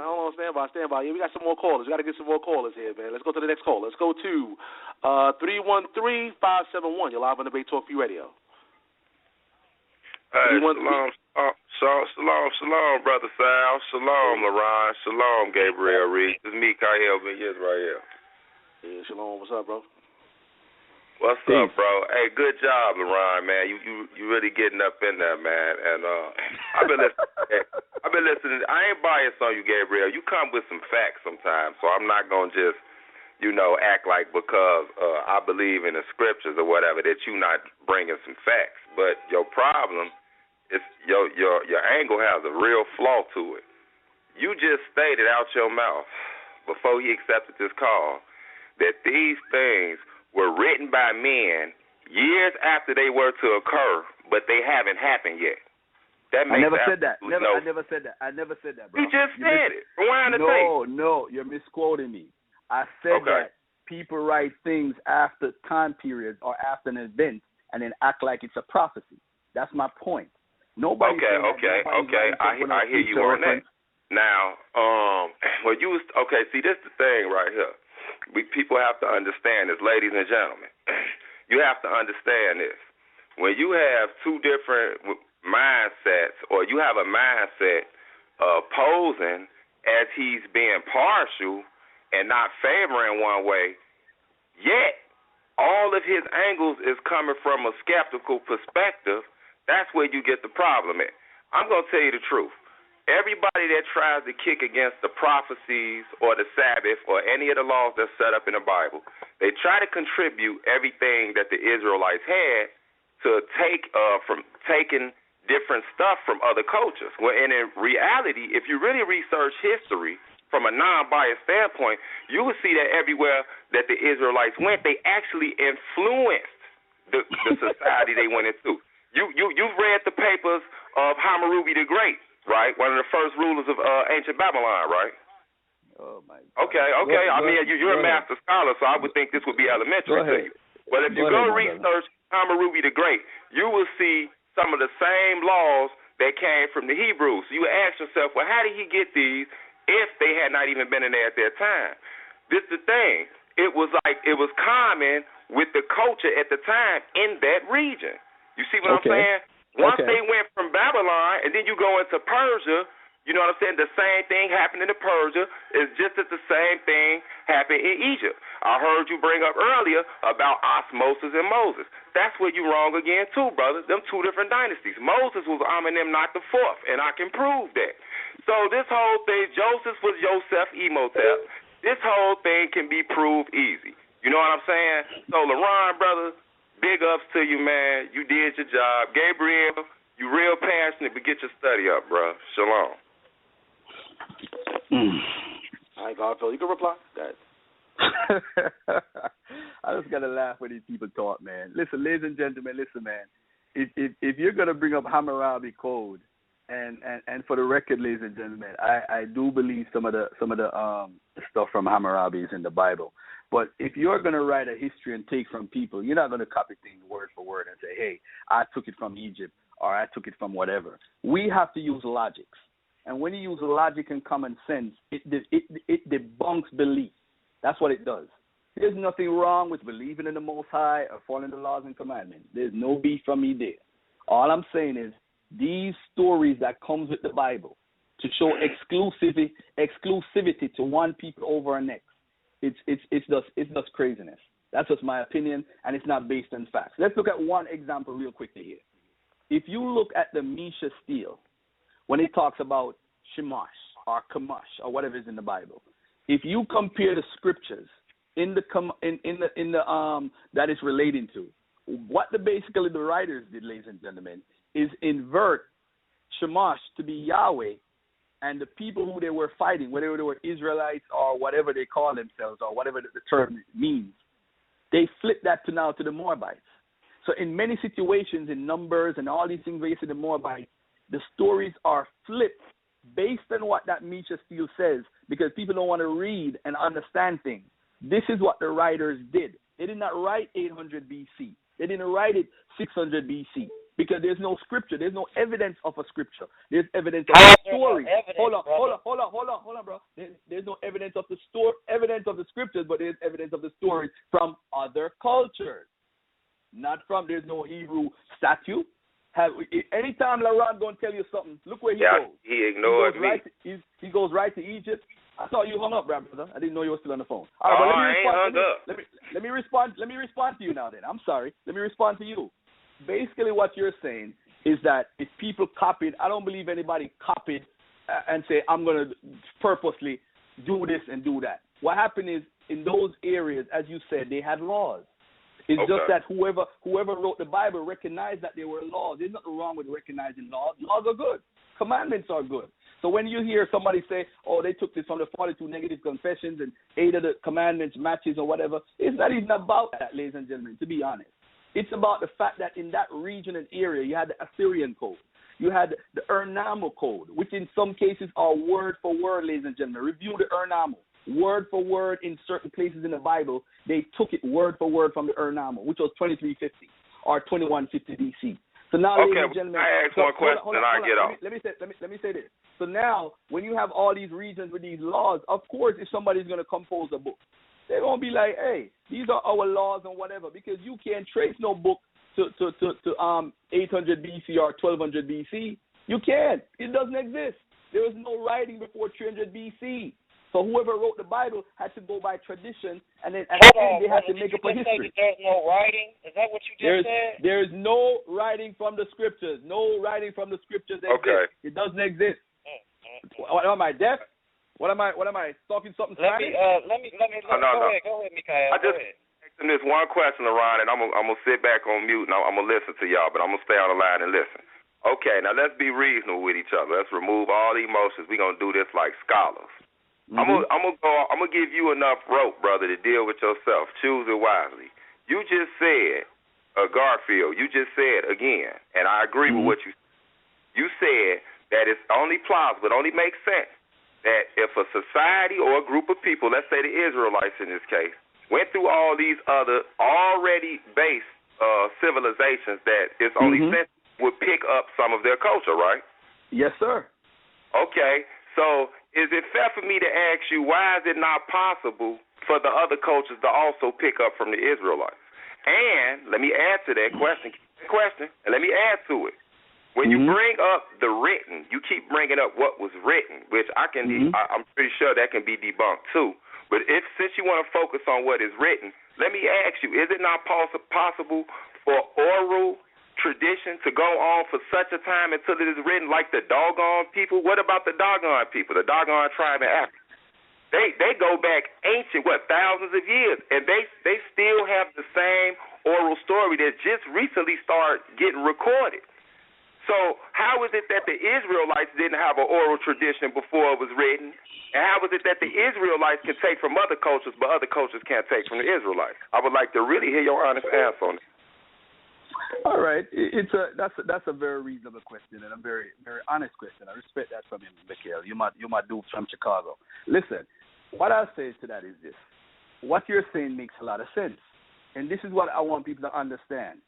Hold on, stand by. Yeah, we got some more callers. We got to get some more callers here, man. Let's go to the next caller. Let's go to 313-571. You're live on Debate Talk Free Radio. Hey, shalom, brother Sal. Shalom, LaRon. Shalom, Gabriel Reid. This is me, Kyle Ben Yes, right here. Yeah, shalom. What's up, bro? What's up, bro? Hey, good job, LaRon, man. You really getting up in there, man. And I've been listening. I ain't biased on you, Gabriel. You come with some facts sometimes, so I'm not gonna just, act like because I believe in the scriptures or whatever that you not bringing some facts. But your problem is your angle has a real flaw to it. You just stated out your mouth before he accepted this call that these things were written by men years after they were to occur, but they haven't happened yet. That makes I never said that. I never said that, bro. You just said it. Rewind the tape. No, you're misquoting me. I said that people write things after time periods or after an event and then act like it's a prophecy. That's my point. Nobody. Okay. I hear you on that. Now, see, this is the thing right here. People have to understand this, ladies and gentlemen. You have to understand this. When you have two different mindsets, or you have a mindset opposing as he's being partial and not favoring one way, yet all of his angles is coming from a skeptical perspective, that's where you get the problem at. I'm going to tell you the truth. everybody that tries to kick against the prophecies or the Sabbath or any of the laws that's set up in the Bible, they try to contribute everything that the Israelites had to take from taking different stuff from other cultures. Well, and in reality, if you really research history from a non-biased standpoint, you will see that everywhere that the Israelites went, they actually influenced the society they went into. You've read the papers of Hammurabi the Great, right? One of the first rulers of ancient Babylon, right? Oh my God. Okay. You're a master scholar, so I would think this would be elementary to you. But if you go research Hammurabi the Great, you will see some of the same laws that came from the Hebrews. So you ask yourself, well, how did he get these if they had not even been in there at that time? This is the thing. It was common with the culture at the time in that region. You see what I'm saying? Once they went from Babylon and then you go into Persia, you know what I'm saying? The same thing happened in Persia. It's just that the same thing happened in Egypt. I heard you bring up earlier about osmosis and Moses. That's where you're wrong again too, brother. Them two different dynasties. Moses was Amenem, not the fourth, and I can prove that. So this whole thing, Joseph was Yosef Imhotep. This whole thing can be proved easy. You know what I'm saying? So LaRon, brother, big ups to you, man. You did your job. Gabriel, you real passionate, but get your study up, bro. Shalom. All right, Garfield, you can reply. I just gotta laugh when these people talk, man. Listen, ladies and gentlemen, man. If you're gonna bring up Hammurabi Code, and for the record, ladies and gentlemen, I do believe some of the stuff from Hammurabi is in the Bible. But if you're gonna write a history and take from people, you're not gonna copy things word for word and say, hey, I took it from Egypt or I took it from whatever. We have to use logics. And when you use logic and common sense, it debunks belief. That's what it does. There's nothing wrong with believing in the Most High or following the laws and commandments. There's no beef from me there. All I'm saying is these stories that comes with the Bible to show exclusivity to one people over the next, it's just craziness. That's just my opinion, and it's not based on facts. Let's look at one example real quickly here. If you look at the Misha Steel, when it talks about Shemash or Kamash or whatever is in the Bible, if you compare the scriptures in the that it's relating to, what basically the writers did, ladies and gentlemen, is invert Shemash to be Yahweh, and the people who they were fighting, whether they were Israelites or whatever they call themselves or whatever the term means, they flipped that to the Moabites. So in many situations, in Numbers and all these things where you see the Moabites, the stories are flipped based on what that Misha Steel says, because people don't want to read and understand things. This is what the writers did. They did not write 800 BC. They didn't write it 600 BC because there's no scripture. There's no evidence of a scripture. There's evidence of a story. Hold on, bro. There's no evidence of the scriptures, but there's evidence of the stories from other cultures. Not from, there's no Hebrew statue. Anytime LaRon going to tell you something, look where he goes. He ignored me. He goes right to Egypt. I thought you hung up, brother. I didn't know you were still on the phone. All right, I ain't hung up. Let me respond to you now then. I'm sorry. Let me respond to you. Basically what you're saying is that if people copied, I don't believe anybody copied and say, I'm going to purposely do this and do that. What happened is, in those areas, as you said, they had laws. It's just that whoever wrote the Bible recognized that there were laws. There's nothing wrong with recognizing laws. Laws are good. Commandments are good. So when you hear somebody say, oh, they took this from the 42 negative confessions and 8 of the commandments matches or whatever, it's not even about that, ladies and gentlemen, to be honest. It's about the fact that in that region and area, you had the Assyrian code. You had the Urnamo code, which in some cases are word for word, ladies and gentlemen. Review the Urnamo. Word for word in certain places in the Bible, they took it word for word from the Urnamo, which was 2350 or 2150 BC. So now, ladies and gentlemen, I ask one question and I get off. Let me say this. So now, when you have all these regions with these laws, of course, if somebody's going to compose a book, they're going to be like, hey, these are our laws and whatever, because you can't trace no book to 800 BC or 1200 BC. You can't. It doesn't exist. There was no writing before 300 BC. So whoever wrote the Bible had to go by tradition, and then at the end they had to make up a history. There's no writing? Is that what you just said? There's no writing from the scriptures. No writing from the scriptures exists. It doesn't exist. What am I deaf? What am I talking something Spanish? Let me. Go ahead, Mikael. I just asked him this one question, LaRon, and I'm gonna sit back on mute and I'm gonna listen to y'all, but I'm gonna stay on the line and listen. Okay, now let's be reasonable with each other. Let's remove all the emotions. We're gonna do this like scholars. I'm gonna give you enough rope, brother, to deal with yourself. Choose it wisely. You just said, Garfield. You just said again, and I agree with what you said. You said that it's only plausible, it only makes sense that if a society or a group of people, let's say the Israelites in this case, went through all these other already based civilizations, that it's only sense would pick up some of their culture, right? Yes, sir. Okay, so is it fair for me to ask you, why is it not possible for the other cultures to also pick up from the Israelites? And let me add to that question, and let me add to it. When you bring up the written, you keep bringing up what was written, which I'm pretty sure that can be debunked too. But since you want to focus on what is written, let me ask you, is it not possible for oral tradition to go on for such a time until it is written, like the doggone people? What about the doggone people, the doggone tribe in Africa? They go back ancient, thousands of years, and they still have the same oral story that just recently started getting recorded. So how is it that the Israelites didn't have an oral tradition before it was written? And how is it that the Israelites can take from other cultures, but other cultures can't take from the Israelites? I would like to really hear your honest answer on it. All right, that's a very reasonable question and a very, very honest question. I respect that from you, Mikael. You're my dude from Chicago. Listen, what I'll say to that is this: what you're saying makes a lot of sense, and this is what I want people to understand.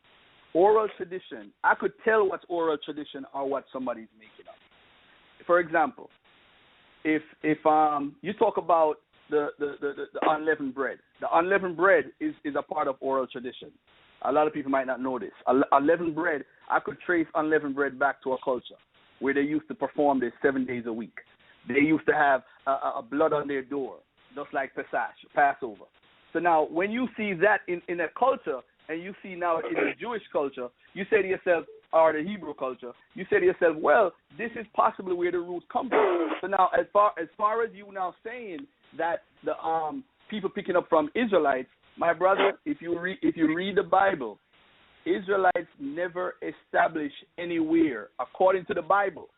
Oral tradition, I could tell what's oral tradition or what somebody's making up. For example, if you talk about the unleavened bread, the unleavened bread is a part of oral tradition. A lot of people might not know this. Unleavened bread, I could trace unleavened bread back to a culture where they used to perform this 7 days a week. They used to have a blood on their door, just like Passover. So now when you see that in a culture, and you see now in the Jewish culture, you say to yourself, or the Hebrew culture, you say to yourself, well, this is possibly where the roots come from. So now as far as you now saying that the people picking up from Israelites, my brother, if you read the Bible, Israelites never established anywhere, according to the Bible,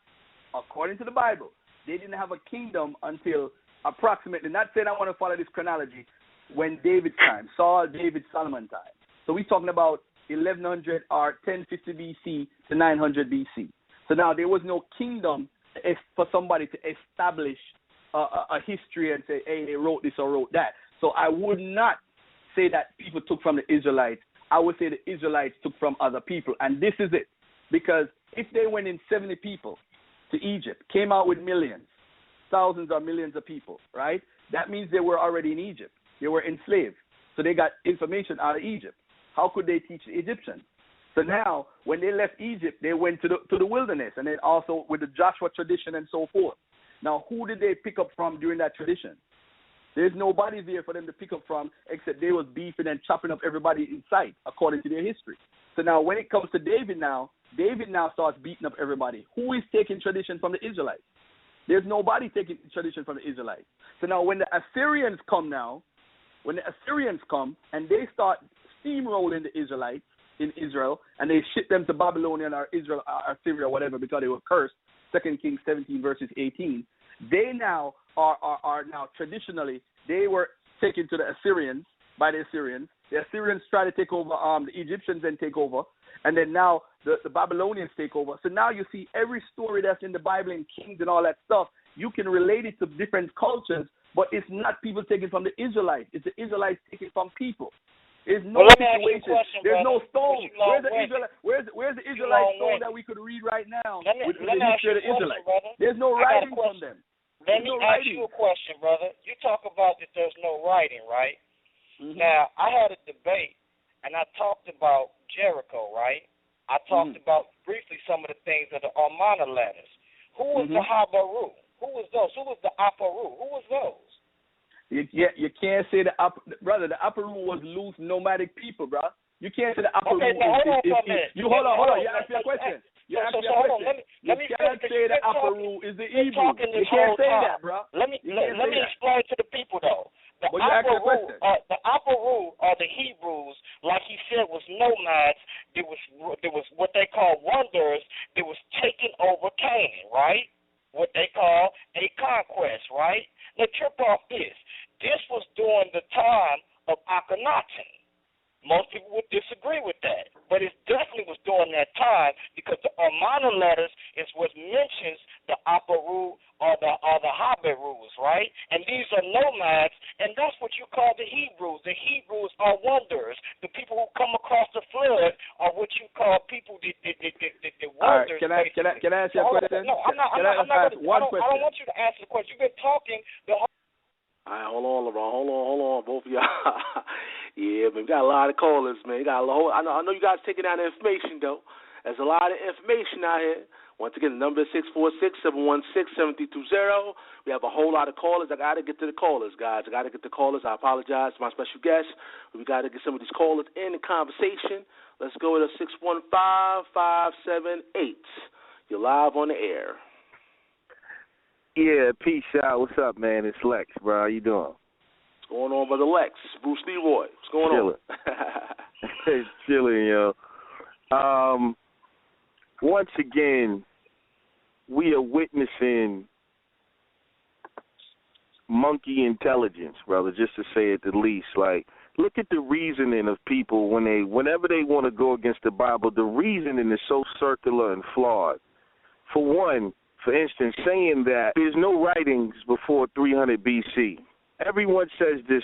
they didn't have a kingdom until approximately, not saying I want to follow this chronology, when David's time, Saul, David, Solomon time. So we're talking about 1100 or 1050 BC to 900 BC. So now there was no kingdom for somebody to establish a history and say, hey, they wrote this or wrote that. So I would not say that people took from the Israelites. I would say the Israelites took from other people. And this is it. Because if they went in 70 people to Egypt, came out with millions, thousands or millions of people, right? That means they were already in Egypt. They were enslaved. So they got information out of Egypt. How could they teach the Egyptians? So now, when they left Egypt, they went to the wilderness, and then also with the Joshua tradition and so forth. Now, who did they pick up from during that tradition? There's nobody there for them to pick up from except they was beefing and chopping up everybody in sight, according to their history. So now, when it comes to David now starts beating up everybody. Who is taking tradition from the Israelites? There's nobody taking tradition from the Israelites. So now, when the Assyrians come and they start steamrolling the Israelites in Israel, and they ship them to Babylonian or Israel or Syria or whatever because they were cursed, 2 Kings 17 verses 18, they now are now traditionally, they were taken to the Assyrians by the Assyrians. The Assyrians try to take over, the Egyptians then take over, and then now the Babylonians take over. So now you see every story that's in the Bible and Kings and all that stuff, you can relate it to different cultures, but it's not people taken from the Israelites. It's the Israelites taken from people. There's no situation. There's no stone. Where's the Israelite stone that we could read right now with the history of the Israelites? There's no writing from them. Let me ask you a question, brother. You talk about that there's no writing, right? Mm-hmm. Now, I had a debate, and I talked about Jericho, right? I talked about briefly some of the things of the Almana letters. Who was the Habaru? Who was those? Who was the Aparu? Who was those? You can't say the brother. The Aparu was loose nomadic people, bro. You can't say the Aparu. Okay, now hold on for a minute. Hold on. You asked me a question. Let me finish, say the Oovoo is the Hebrew. You can't say that, bro. Let me explain to the people though. The Oovoo or the Hebrews, like he said, was nomads. There was what they call wonders. They was taking over Canaan, right? What they call a conquest, right? Now trip off this. This was during the time of Akhenaten. Most people would disagree with that, but it definitely was during that time because the Amana letters is what mentions the Oovoo or the Haberus, right? And these are nomads, and that's what you call the Hebrews. The Hebrews are wonders. The people who come across the flood are what you call people the wonders. All right, can I ask you a question? No, I'm not. I don't want you to answer the question. You've been talking the whole. All right, hold on, LaRon. Hold on, both of y'all. Yeah, man, we got a lot of callers, man. I know you guys taking out the information, though. There's a lot of information out here. Once again, the number is 646-716-7320. We have a whole lot of callers. I got to get to the callers, guys. I apologize to my special guest. We got to get some of these callers in the conversation. Let's go to 615-578. You're live on the air. Yeah, peace out. What's up, man? It's Lex, bro. How you doing? What's going on, brother Lex? Bruce Leroy. What's going on? It's chilling, yo. Once again, we are witnessing monkey intelligence, brother, just to say it the least. Like, look at the reasoning of people whenever they want to go against the Bible. The reasoning is so circular and flawed. For one, for instance, saying that there's no writings before 300 BC. Everyone says this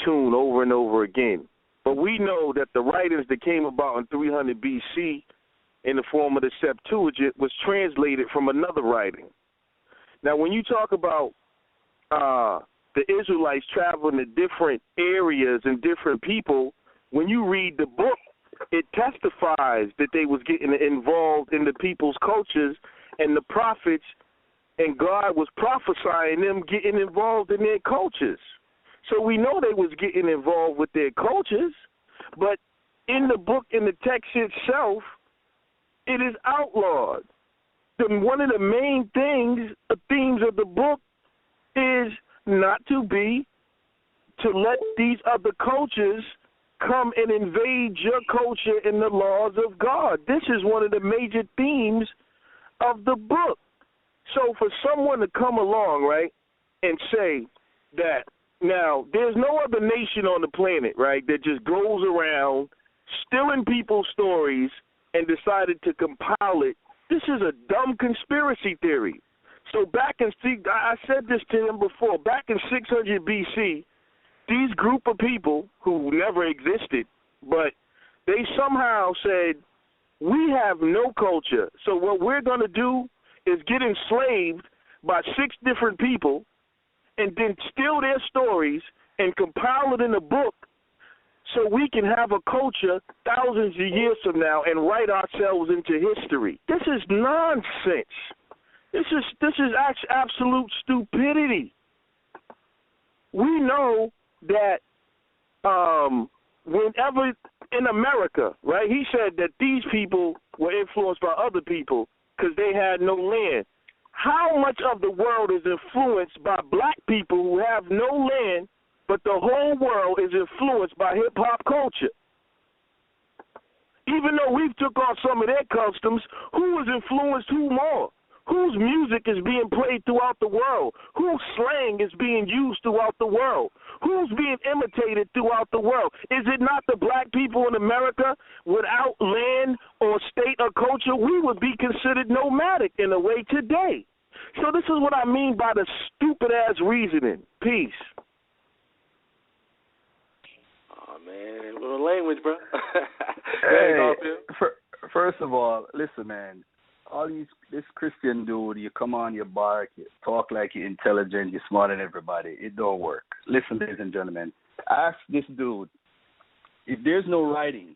tune over and over again. But we know that the writings that came about in 300 BC in the form of the Septuagint was translated from another writing. Now, when you talk about the Israelites traveling to different areas and different people, when you read the book, it testifies that they was getting involved in the people's cultures and the prophets, and God was prophesying them getting involved in their cultures. So we know they was getting involved with their cultures, but in the book, in the text itself, it is outlawed. One of the main themes of the book is not to let these other cultures come and invade your culture and the laws of God. This is one of the major themes of the book. So for someone to come along, right, and say that now there's no other nation on the planet, right, that just goes around stealing people's stories and decided to compile it, this is a dumb conspiracy theory. So I said this to him before, back in 600 BC, these group of people who never existed, but they somehow said, we have no culture, so what we're going to do is get enslaved by 6 different people and then steal their stories and compile it in a book so we can have a culture thousands of years from now and write ourselves into history. This is nonsense. This is absolute stupidity. We know that whenever in America, right, he said that these people were influenced by other people because they had no land. How much of the world is influenced by black people who have no land, but the whole world is influenced by hip-hop culture? Even though we've took on some of their customs, who has influenced who more? Whose music is being played throughout the world? Whose slang is being used throughout the world? Who's being imitated throughout the world? Is it not the black people in America? Without land or state or culture, we would be considered nomadic in a way today. So this is what I mean by the stupid-ass reasoning. Peace. Oh, man. Little language, bro. Hey, first of all, listen, man. This Christian dude, you come on, you bark, you talk like you're intelligent, you're smarter than everybody. It don't work. Listen, ladies and gentlemen, ask this dude, if there's no writing,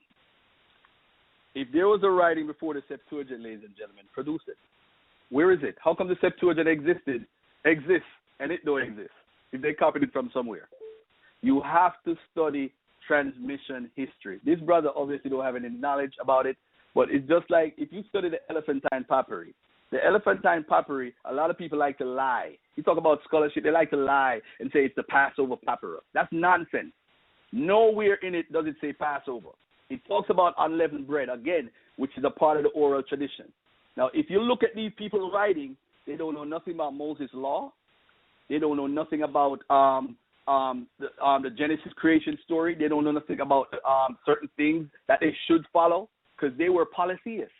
if there was a writing before the Septuagint, ladies and gentlemen, produce it. Where is it? How come the Septuagint exists, and it don't exist, if they copied it from somewhere? You have to study transmission history. This brother obviously don't have any knowledge about it. But it's just like if you study the elephantine papyri, The elephantine papyri, a lot of people like to lie. You talk about scholarship, they like to lie and say it's the Passover papyrus. That's nonsense. Nowhere in it does it say Passover. It talks about unleavened bread, again, which is a part of the oral tradition. Now, if you look at these people writing, they don't know nothing about Moses' law. They don't know nothing about the Genesis creation story. They don't know nothing about certain things that they should follow because they were polytheists.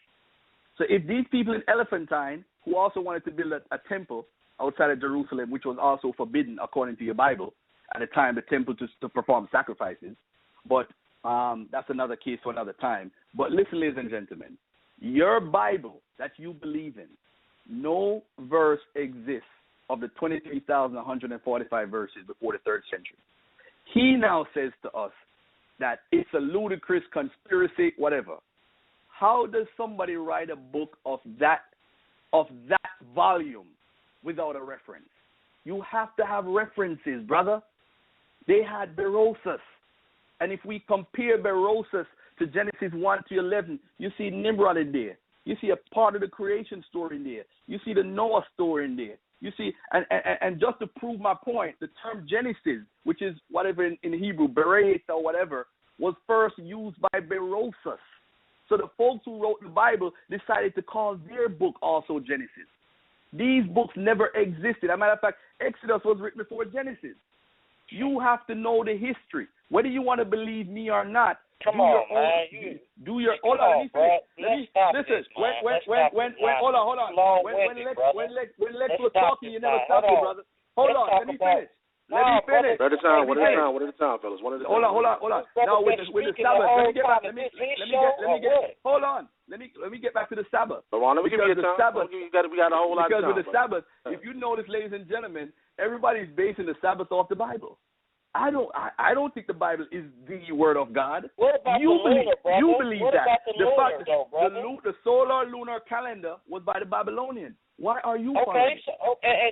So if these people in Elephantine, who also wanted to build a temple outside of Jerusalem, which was also forbidden according to your Bible at the time, the temple to perform sacrifices, but that's another case for another time. But listen, ladies and gentlemen, your Bible that you believe in, no verse exists of the 23,145 verses before the 3rd century. He now says to us that it's a ludicrous conspiracy, whatever. How does somebody write a book of that volume without a reference? You have to have references, brother. They had Berosus. And if we compare Berosus to Genesis 1 to 11, you see Nimrod in there. You see a part of the creation story in there. You see the Noah story in there. You see, and just to prove my point, the term Genesis, which is whatever in Hebrew, Bereshit or whatever, was first used by Berosus. So the folks who wrote the Bible decided to call their book also Genesis. These books never existed. As a matter of fact, Exodus was written before Genesis. You have to know the history. Whether you want to believe me or not, Come on, man. Hold on, listen. Hold on. When Lex was talking, you never stopped it, brother. Hold on, let me finish. Let me finish. One at a time, fellas. One at a time. Hold on. Now with the Sabbath, let me get back. Hold on. Let me get back to the Sabbath. LaRon, let me give you a time. We got a whole lot of time. Because with the Sabbath, if you notice, ladies and gentlemen, everybody's basing the Sabbath off the Bible. I don't think the Bible is the word of God. What about you believe what that. About the fact that the solar lunar calendar was by the Babylonians. Why are you following?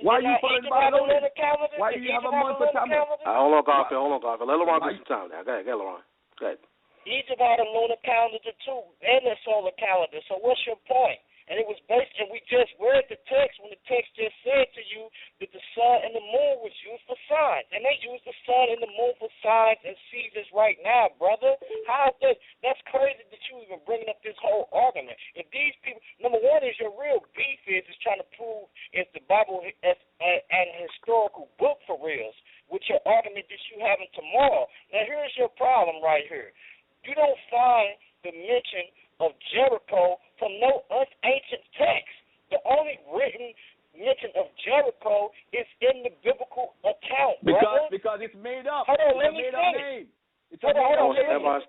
Why are you following the Babylonians? Why do you have a month for Tammuz? Hold on, Garfield. Let LaRon get some time now. Go ahead, LaRon. Go ahead. Egypt had a lunar calendar too, and a solar calendar. So what's your point? And it was based, and we just read the text when the text just said to you that the sun and the moon was used for signs. And they use the sun and the moon for signs and seasons right now, brother. How is that? That's crazy that you even bringing up this whole argument. If these people, number one is your real beef is trying to prove if the Bible is an historical book for reals with your argument that you having tomorrow. Now, here's your problem right here. You don't find the mention of Jericho from no ancient text. The only written mention of Jericho is in the biblical account, brother. Because it's made up. Hold on, let me finish. Stand by.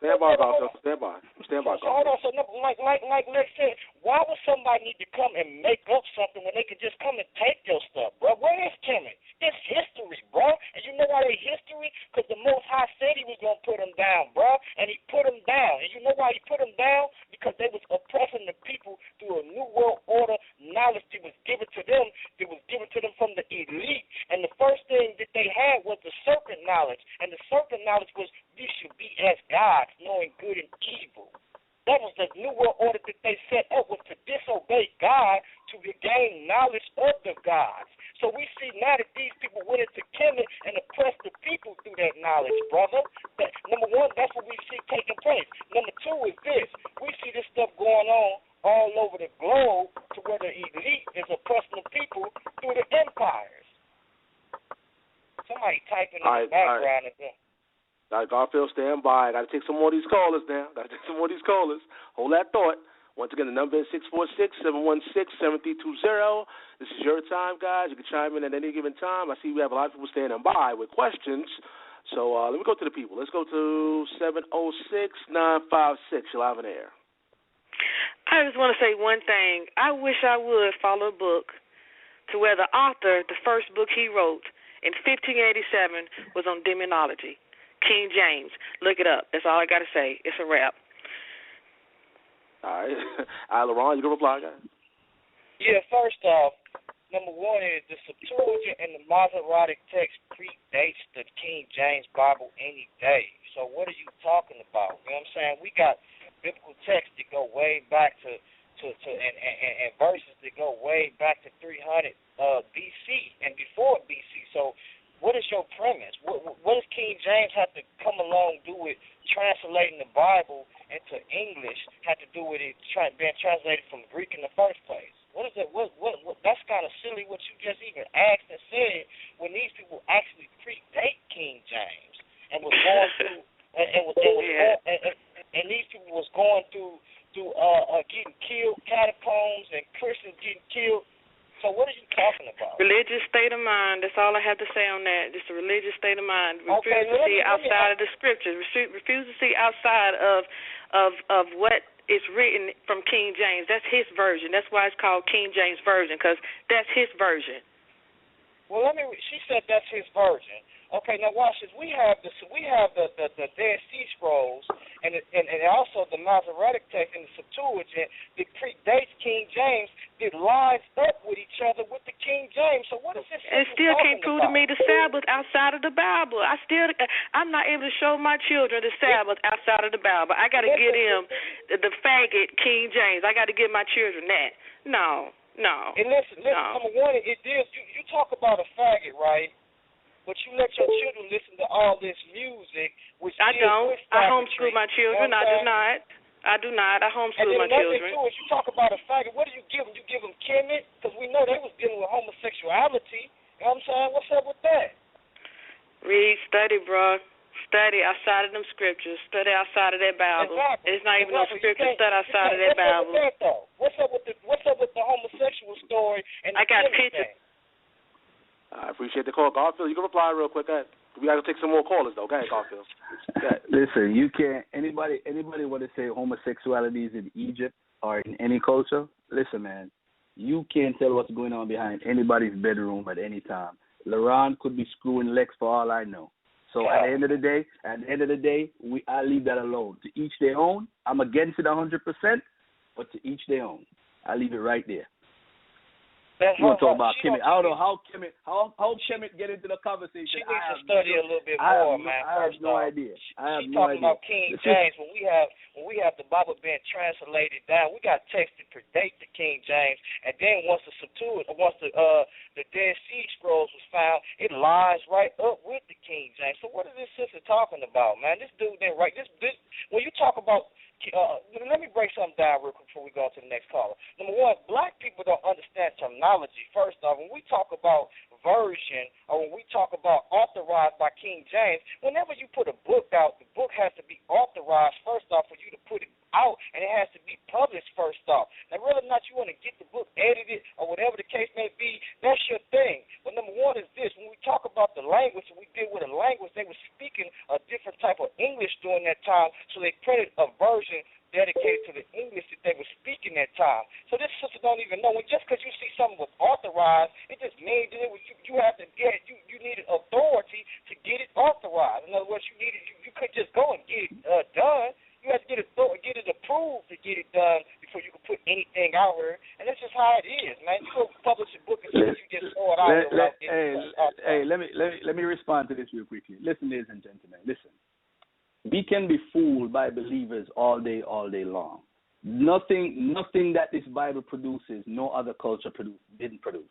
Hold on. So, like Lex said, why would somebody need to come and make up something when they can just come and take your stuff, bro? Where is Timmy? It's history, bro. And you know why they history? Because the Most High said he was going to put them down, bro. And he put them down. And you know why he put them down? Because they was oppressing the people through a new world order knowledge that was given to them. That was given to them from the elite. And the first thing that they had was the serpent knowledge. And the serpent knowledge was you should be as gods, knowing good and evil. That was the new world order that they set up, was to disobey God to regain knowledge of the gods. So we see now that these people went into Kemet and oppressed the people through that knowledge, brother. Number one, that's what we see taking place. Number two is this. We see this stuff going on all over the globe to where the elite is oppressing the people through the empires. Somebody typing in the background of them. All right, Garfield, stand by. I got to take some more of these callers now. Hold that thought. Once again, the number is 646-716-7320. This is your time, guys. You can chime in at any given time. I see we have a lot of people standing by with questions. So let me go to the people. Let's go to 706-956. You're live in air. I just want to say one thing. I wish I would follow a book to where the author, the first book he wrote in 1587 was on demonology. King James. Look it up. That's all I got to say. It's a wrap. All right. LaRon, you can reply, guys. Yeah, first off, number one is the Septuagint and the Masoretic text predates the King James Bible any day. So what are you talking about? You know what I'm saying? We got biblical texts that go way back to and verses that go way back to 300 BC and before BC. So, what is your premise? What does King James have to come along do with translating the Bible into English? Had to do with it being translated from Greek in the first place? What is that? What? That's kind of silly. What you just even asked and said when these people actually predate King James and was going through and these people was going through getting killed, catacombs, and Christians getting killed. So what are you talking about? Religious state of mind. That's all I have to say on that. Just a religious state of mind. Refuse to see outside of the scriptures. Refuse to see outside of what is written from King James. That's his version. That's why it's called King James Version, because that's his version. Well, she said that's his version. Okay, now watch this. We have the Dead Sea Scrolls and also the Masoretic text and the Septuagint that predates King James that lines up with each other with the King James. So what is this? It still can't prove to me the Sabbath outside of the Bible. I'm not able to show my children the Sabbath outside of the Bible. I got to get him the faggot King James. I got to give my children that. No. And listen. No. Number one, it deals. You talk about a faggot, right? But you let your children listen to all this music, which I don't. I homeschool my children. I do not. I homeschool my children. And then you talk about a faggot. What do you give them? You give them Kemet? Because we know they was dealing with homosexuality. You know what I'm saying? What's up with that? Read, study, bro. Study outside of them scriptures. Study outside of that Bible. Exactly. It's not even no scripture. Study outside of that Bible. What's up with the homosexual story? And I got pictures. I appreciate the call, Garfield. You can reply real quick. We got to take some more callers, though. Go ahead, Garfield. Listen, you can't. Anybody want to say homosexuality is in Egypt or in any culture? Listen, man, you can't tell what's going on behind anybody's bedroom at any time. LaRon could be screwing Lex for all I know. So at the end of the day, I leave that alone. To each their own. I'm against it 100%, but to each their own. I leave it right there. You want to talk about Kemet? I don't know how Kemet get into the conversation. She needs to study a little bit more, man. I have no idea. She's talking about King James. When we have the Bible being translated down, we got text that predate the King James, and then once the Dead Sea Scrolls was found, it lines right up with the King James. So what is this sister talking about, man? This dude didn't write this. When you talk about let me break something down real quick before we go on to the next caller. Number one, black people don't understand terminology. First off, when we talk about version or when we talk about authorized by King James, whenever you put a book out, the book has to be authorized first off for you to put it out, and it has to be published first off. Now, whether or not you want to get the book edited or whatever the case may be, that's your thing. But number one is this. When we talk about the language, and we deal with a language, they were speaking a different type of English during that time, so they printed a version dedicated to the English that they were speaking that time. So this sister don't even know. Just because you see something was authorized, it just means that you have to get it. You needed authority to get it authorized. In other words, you couldn't just go and get it done. You have to get it approved to get it done before you can put anything out here. And that's just how it is, man. You go publish a book and you just throw it out there. Let me respond to this real quickly. Listen, ladies and gentlemen, listen. We can be fooled by believers all day long. Nothing that this Bible produces, no other culture didn't produce.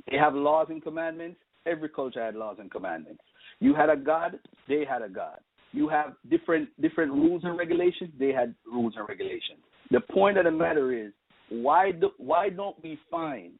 They have laws and commandments. Every culture had laws and commandments. You had a God, they had a God. You have different rules and regulations. They had rules and regulations. The point of the matter is, why don't we find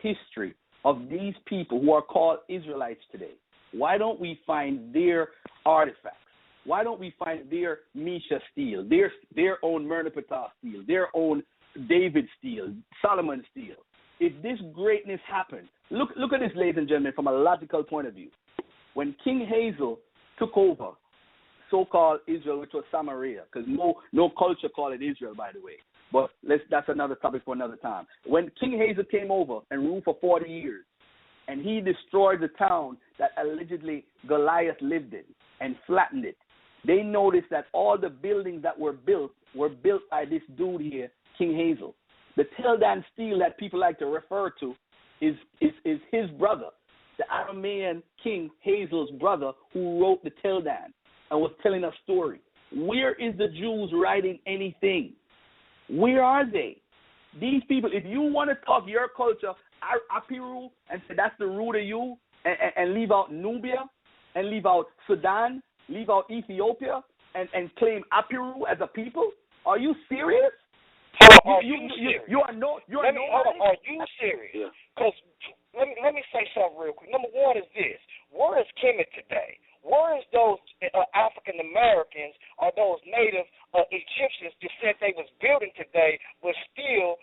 history of these people who are called Israelites today? Why don't we find their artifacts? Why don't we find their Misha steel, their own Merneptah steel, their own David steel, Solomon steel? If this greatness happened, look at this, ladies and gentlemen, from a logical point of view. When King Hazel took over so-called Israel, which was Samaria, because no culture called it Israel, by the way. But that's another topic for another time. When King Hazel came over and ruled for 40 years, and he destroyed the town that allegedly Goliath lived in and flattened it, they noticed that all the buildings that were built by this dude here, King Hazel. The Teldan steel that people like to refer to is his brother, the Aramean King Hazel's brother, who wrote the Teldan and was telling a story. Where is the Jews writing anything? Where are they? these people, if you want to talk your culture, Apiru, and say that's the root of you, and leave out Nubia, and leave out Sudan, leave out Ethiopia, and claim Apiru as a people? Are you serious? Are you serious? Because let me say something real quick. Number one is this: where is Kemet today? Where is those African Americans or those native Egyptians that said they was building today, but still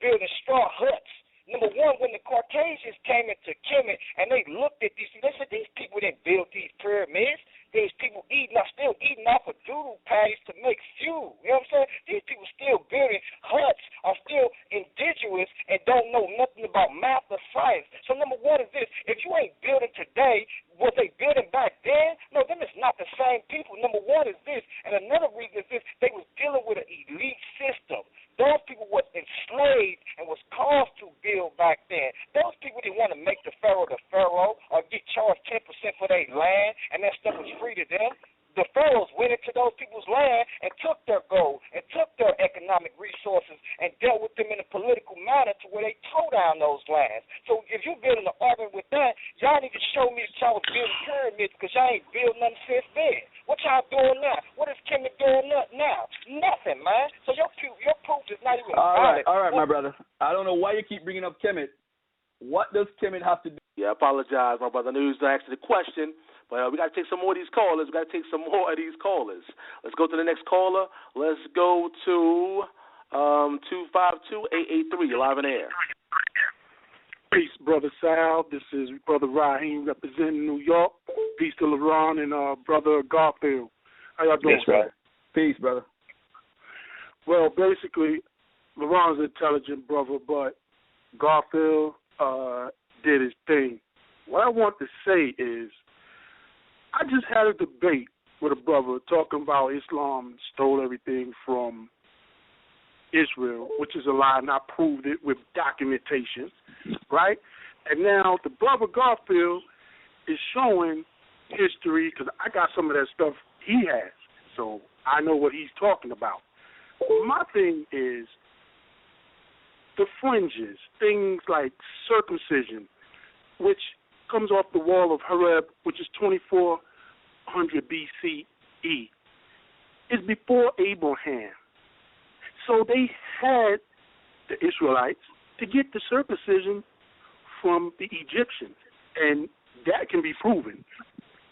building straw huts? Number one, when the Caucasians came into Kemet and they looked at these, they said these people didn't build these pyramids. These people are still eating off of doodle patties to make fuel. You know what I'm saying? These people still building huts, are still indigenous and don't know nothing about math or science. So number one is this: if you ain't building today, was they building back then? No, them is not the same people. Number one is this, and another reason is this: they was dealing with an elite system. Those people was enslaved and was caused to build back then. Those people didn't want to make the pharaoh or get charged 10% for their land, and that stuff was free to them. The pharaohs went into those people's land and took their gold and took their economic resources and dealt with them in a political manner to where they tore down those lands. So if you're building an argument with that, y'all need to show me that y'all was building pyramids, because y'all ain't built nothing since then. What y'all doing now? What is Kemet doing now? Nothing, man. So your proof is not even valid. All right, my brother. I don't know why you keep bringing up Kemet. What does Kemet have to do? Yeah, I apologize, my brother. I knew you was asking the question. But we got to take some more of these callers. Let's go to the next caller. Let's go to 252-883. You're live in air. Peace, Brother Sal. This is Brother Raheem representing New York. Peace to LaRon and Brother Garfield. How y'all doing? Peace, brother. Well, basically, LaRon's an intelligent brother, but Garfield did his thing. What I want to say is, I just had a debate with a brother talking about Islam stole everything from Israel, which is a lie, and I proved it with documentation, right? And now the brother Garfield is showing history, because I got some of that stuff he has, so I know what he's talking about. My thing is the fringes, things like circumcision, which comes off the wall of Horeb, which is 2400 BCE, is before Abraham. So they had the Israelites to get the circumcision from the Egyptians, and that can be proven.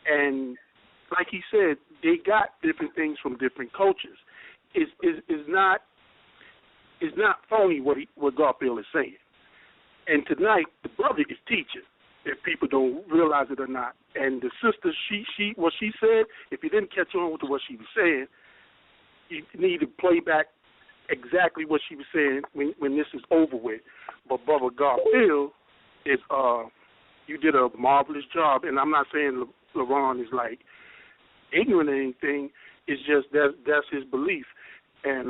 And like he said, they got different things from different cultures. It's not phony what Garfield is saying. And tonight, the brother is teaching, if people don't realize it or not. And the sister, she what she said, if you didn't catch on to what she was saying, you need to play back exactly what she was saying when this is over with. But Brother Garfield, you did a marvelous job. And I'm not saying LaRon is like ignorant or anything. It's just that's his belief. And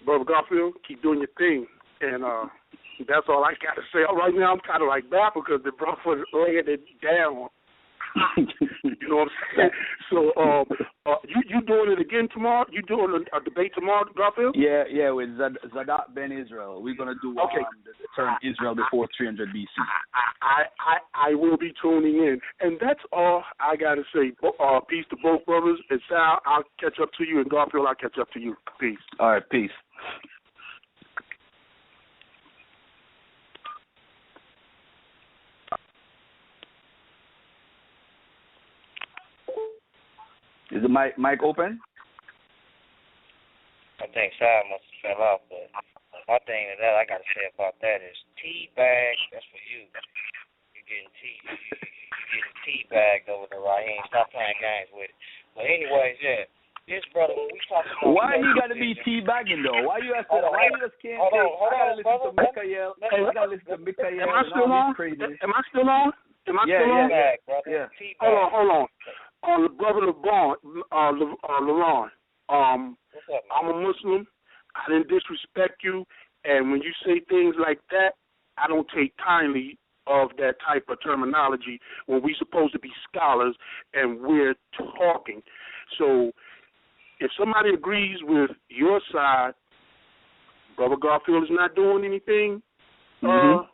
Brother Garfield, keep doing your thing. And that's all I got to say. Right now, I'm kind of like baffled because the brother laying it down. You know what I'm saying? So, you doing it again tomorrow? You doing a debate tomorrow, Garfield? Yeah, with Zadat Ben Israel. We're going to do the term Israel before 300 BC. I will be tuning in. And that's all I got to say. Peace to both brothers. And Sal, I'll catch up to you. And Garfield, I'll catch up to you. Peace. All right, peace. Is the mic open? I think Sal must have fell off, but my thing that I got to say about that is tea bag. That's for you. You getting tea bagged over the Raheem. Stop playing games with it. But anyways, yeah, this brother, when we talk about why you got to be tea bagging though? Why you have to? Why you just can't? Hold on, I gotta listen to Mikael. Am I still on? Am I still on? Yeah. Hold on. Brother LaRon, I'm a Muslim. I didn't disrespect you, and when you say things like that, I don't take kindly of that type of terminology when we're supposed to be scholars and we're talking. So if somebody agrees with your side Brother Garfield is not doing anything to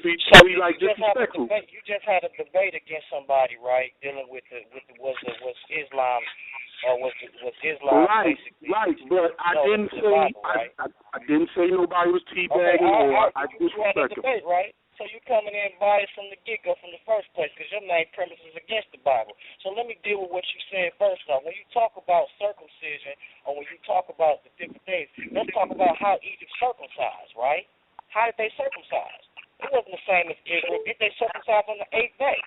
be like disrespectful. You just had a debate against somebody, right? Dealing with was Islam or was Islam basically? Right. But I didn't say Bible, right? I didn't say nobody was teabagging or I disrespected. You had a debate, right? So you coming in biased from the get-go, from the first place, because your main premise is against the Bible. So let me deal with what you said first off. When you talk about circumcision, or when you talk about the different things, let's talk about how Egypt circumcised, right? How did they circumcise? It wasn't the same as Israel. Did they circumcise on the 8th day,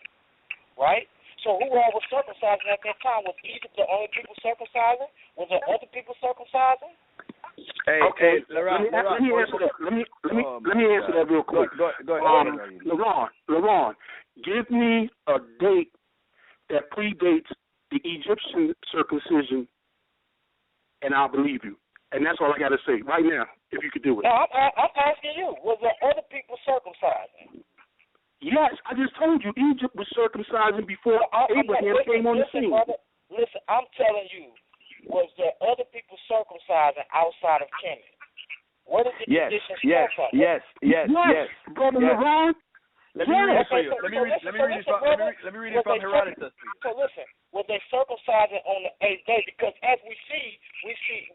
right? So who all was circumcising at that time? Was Egypt the only people circumcising? Was there other people circumcising? Okay, LaRon, let me answer that. Let me answer that real quick. Go ahead. LaRon, give me a date that predates the Egyptian circumcision, and I'll believe you. And that's all I got to say right now, if you could do it. No, I'm asking you, was there other people circumcising? Yes, I just told you Egypt was circumcising before Abraham came on the scene. Brother, listen, I'm telling you, was there other people circumcising outside of Kemet? What is the tradition? Yes. Brother LaRon. Let me read it from Herodotus. So listen, was they circumcising on the 8th day? Because as we see,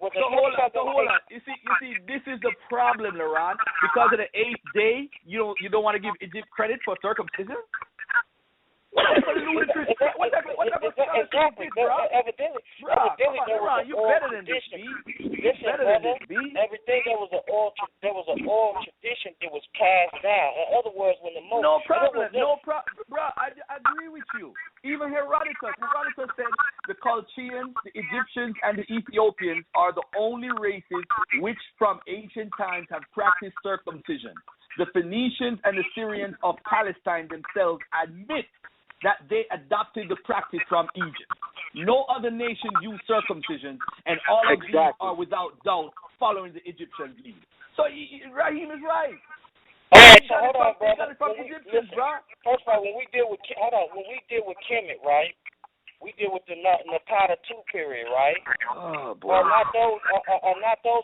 was they circumcising on the 8th day? You see, this is the problem, LaRon. Because of the 8th day, you don't want to give Egypt credit for circumcision? What type of ludicrous? Exactly. Evidently, there was you better than this, B. Everything there was an oral tradition that was passed down. In other words, when the most no problem, bro. I agree with you. Even Herodotus said the Colchians, the Egyptians, and the Ethiopians are the only races which, from ancient times, have practiced circumcision. The Phoenicians and the Syrians of Palestine themselves admit that they adopted the practice from Egypt. No other nation used circumcision, and all of these are without doubt following the Egyptian lead. So Raheem is right. All right, so hold on, brother. First of all, when we deal with Kemet, right? We deal with the Nakata II period, right? Oh boy. Are not those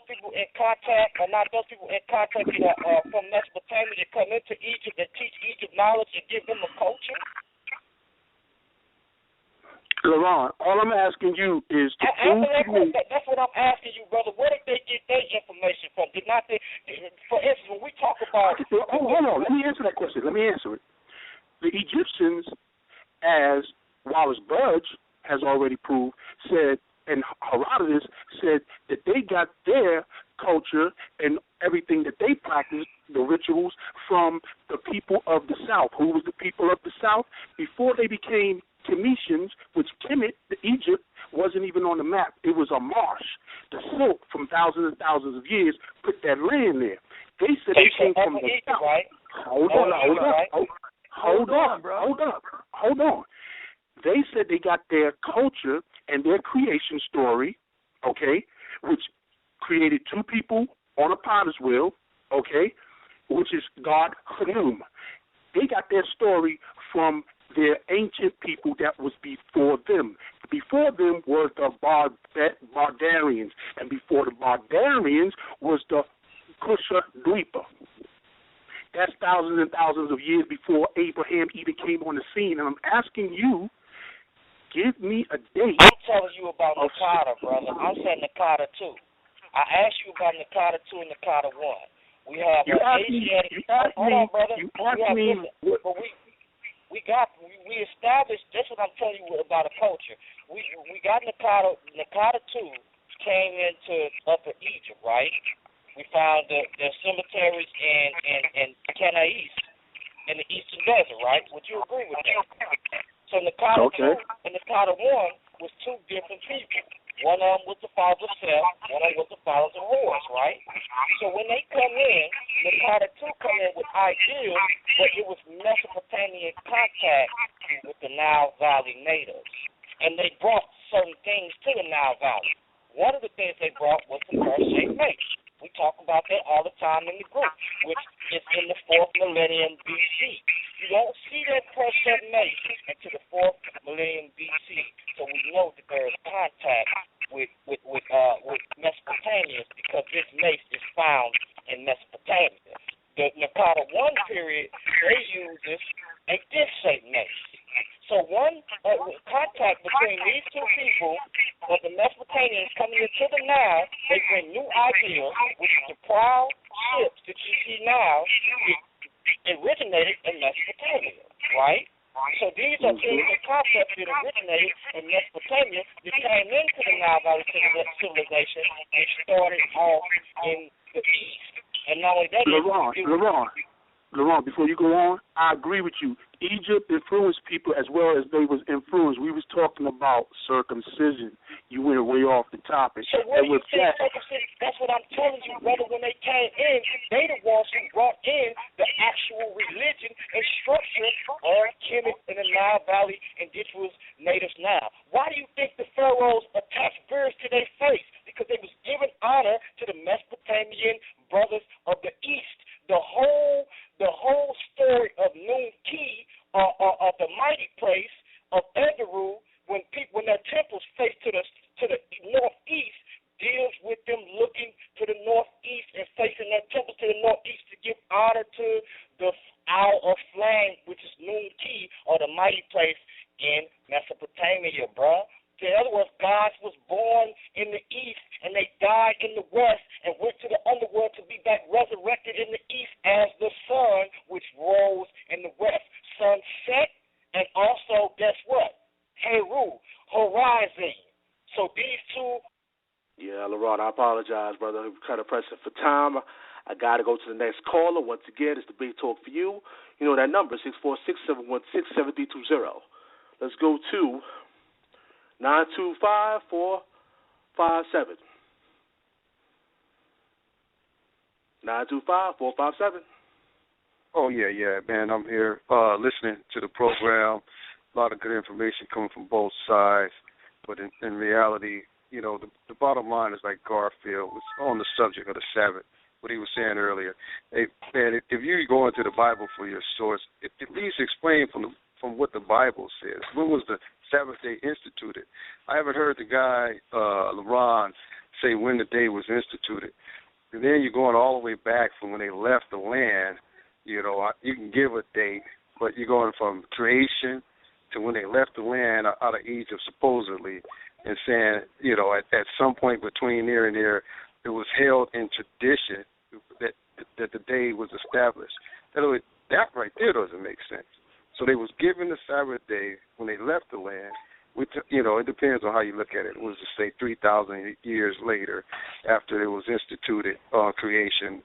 people in contact? From Mesopotamia that come into Egypt that teach Egypt knowledge and give them a culture? LaRon, all I'm asking you is to prove to me. That's what I'm asking you, brother. Where did they get their information from? Did not they? For instance, when we talk about. Hold on. Let me answer that question. Let me answer it. The Egyptians, as Wallace Budge has already proved, said, and Herodotus said that they got their culture and everything that they practiced, the rituals, from the people of the South. Who was the people of the South? Before they became Kemetians, which Kemet, Egypt, wasn't even on the map. It was a marsh. The silt from thousands and thousands of years put that land there. They said they came from the South. Right? Hold on. They said they got their culture and their creation story, okay, which created two people on a potter's wheel, okay, which is God Khnum. They got their story from their ancient people that was before them. Before them was the Bardarians, and before the Bardarians was the Kusha Dwipa. That's thousands and thousands of years before Abraham even came on the scene. And I'm asking you, give me a date. I'm telling you about Nakata, brother. I'm saying Nakata 2. I asked you about Nakata 2 and Nakata 1. We have Asiatic. Hold on, brother. We established. That's what I'm telling you about a culture. We got Nakata 2 came into Upper Egypt, right? We found the cemeteries in Canais in the Eastern Desert, right? Would you agree with that? So Nakata 2 and Nakata 1 was two different people. One of them was the fathers of Seth, one of them was the fathers of Horus, right? So when they come in, Nakata 2 come in with ideals, but it was Mesopotamian contact with the Nile Valley natives. And they brought certain things to the Nile Valley. One of the things they brought was the pear-shaped mace. We talk about that all the time in the group, which is in the 4th millennium BC. You don't see that pear-shaped mace until the 4th millennium BC. So we know that there is contact with Mesopotamia because this mace is found in Mesopotamia. The Nakata 1 period, they uses a diphthongate. So one contact between these two people, of the Mesopotamians coming into the Nile, they bring new ideas, which is the proud ships that you see now, it originated in Mesopotamia, right? So these are things and concepts that originated in Mesopotamia that came into the Nile Valley civilization and started off in the East. And not only that, LaRon, before you go on, I agree with you. Egypt influenced people as well as they was influenced. We was talking about circumcision. You went way off the topic. So what do you think circumcision? That's what I'm telling you, brother. When they came in, they the ones who brought in the actual religion and structure of Kemet in the Nile Valley indigenous natives now. Why do you think the pharaohs attached beards to their face? Because they was giving honor to the Mesopotamian brothers of the East. The whole story of Nun Ki, of the mighty place of Enderu, when their temples face to the northeast, deals with them looking to the northeast and facing their temples to the northeast to give honor to the Owl of Flame, which is Nun Ki, or the mighty place in Mesopotamia, bruh. In other words, God was born in the east and they died in the west and went to the underworld to be back resurrected in the east as the sun, which rose in the west. Sun set, and also, guess what? Heru, horizon. So these two. Yeah, LaRon, I apologize, brother. I'm kind of pressing for time. I got to go to the next caller. Once again, it's Debate Talk for You. You know that number, 646-716-7320. Let's go to 925-457. 925-457. Oh, yeah, man. I'm here listening to the program. A lot of good information coming from both sides. But in reality, you know, the bottom line is like Garfield was on the subject of the Sabbath, what he was saying earlier. Hey, man, if you go into the Bible for your source, at least explain from what the Bible says. When was the Sabbath day instituted? I haven't heard the guy, LaRon, say when the day was instituted. And then you're going all the way back from when they left the land. You know, you can give a date, but you're going from creation to when they left the land out of Egypt, supposedly, and saying, you know, at some point between there and there, it was held in tradition that the day was established. That right there doesn't make sense. So they was given the Sabbath day when they left the land, which, you know, it depends on how you look at it. It was to say 3,000 years later after it was instituted on creation.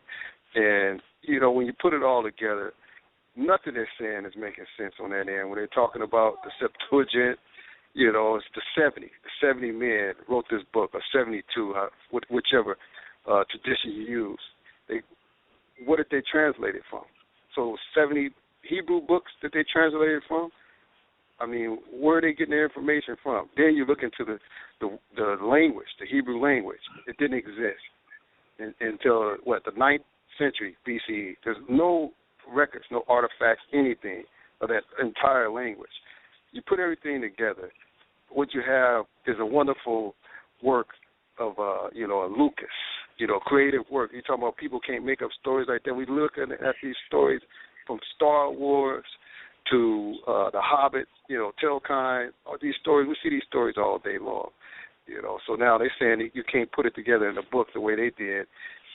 And, you know, when you put it all together, nothing they're saying is making sense on that end. When they're talking about the Septuagint, you know, it's the 70. The 70 men wrote this book, or 72, whichever tradition you use. What did they translate it from? So 70 Hebrew books that they translated from? I mean, where are they getting their information from? Then you look into the language, the Hebrew language. It didn't exist until, the 9th century BCE. There's no records, no artifacts, anything of that entire language. You put everything together, what you have is a wonderful work of, a Lucas, creative work. You're talking about people can't make up stories like that. We look at these stories from Star Wars to The Hobbit, Tolkien, all these stories. We see these stories all day long, So now they're saying that you can't put it together in a book the way they did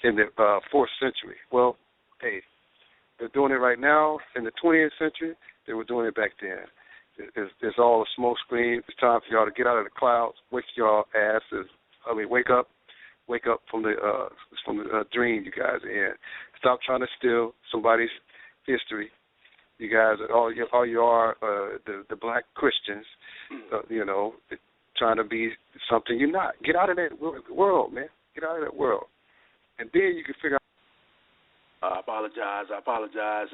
in the 4th century. Well, hey, they're doing it right now in the 20th century. They were doing it back then. It's all a smoke screen. It's time for y'all to get out of the clouds, wake y'all asses. Wake up from the dream you guys are in. Stop trying to steal somebody's history. You guys, all you are, the black Christians, trying to be something you're not. Get out of that world, man. Get out of that world. And then you can figure out. I apologize.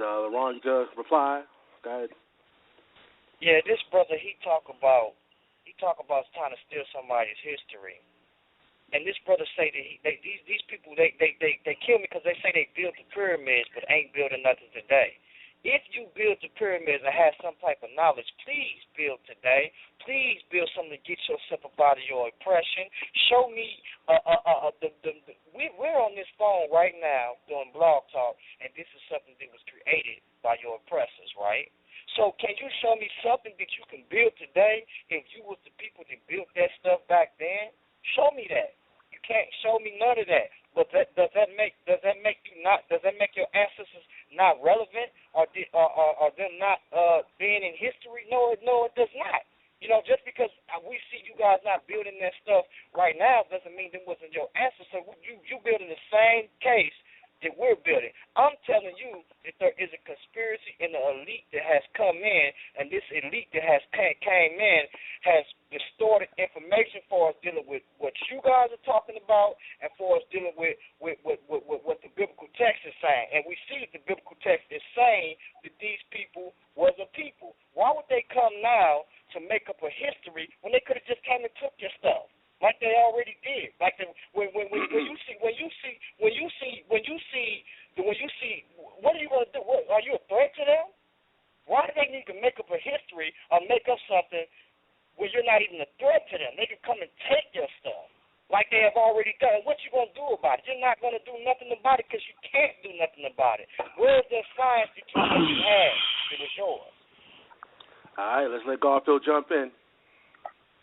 LaRon, you can reply? Go ahead. Yeah, this brother, he talk about trying to steal somebody's history. And this brother say that these people, they kill me because they say they built the pyramids but ain't building nothing today. if you build the pyramids and have some type of knowledge, please build today. Please build something to get yourself up out of your oppression. Show me, we're on this phone right now doing blog talk, and this is something that was created by your oppressors, right? So can you show me something that you can build today if you was the people that built that stuff back then? Show me that. You can't show me none of that. But does that make your ancestors not relevant, or them not being in history? No, it does not. You know, just because we see you guys not building that stuff right now doesn't mean it wasn't your ancestors. You building the same case that we're building. I'm telling you that there is a conspiracy in the elite that has come in, and this elite that has came in has distorted information for us dealing with what you guys are talking about, and for us dealing with what the biblical text is saying. And we see that the biblical text is saying that these people was a people. Why would they come now to make up a history when they could have just came and took your stuff, like they already did? Like when you see, what are you going to do? Are you a threat to them? Why do they need to make up a history or make up something where you're not even a threat to them? They can come and take your stuff like they have already done. What you going to do about it? You're not going to do nothing about it because you can't do nothing about it. Where's the science that you had that was yours? All right, let's let Garfield jump in.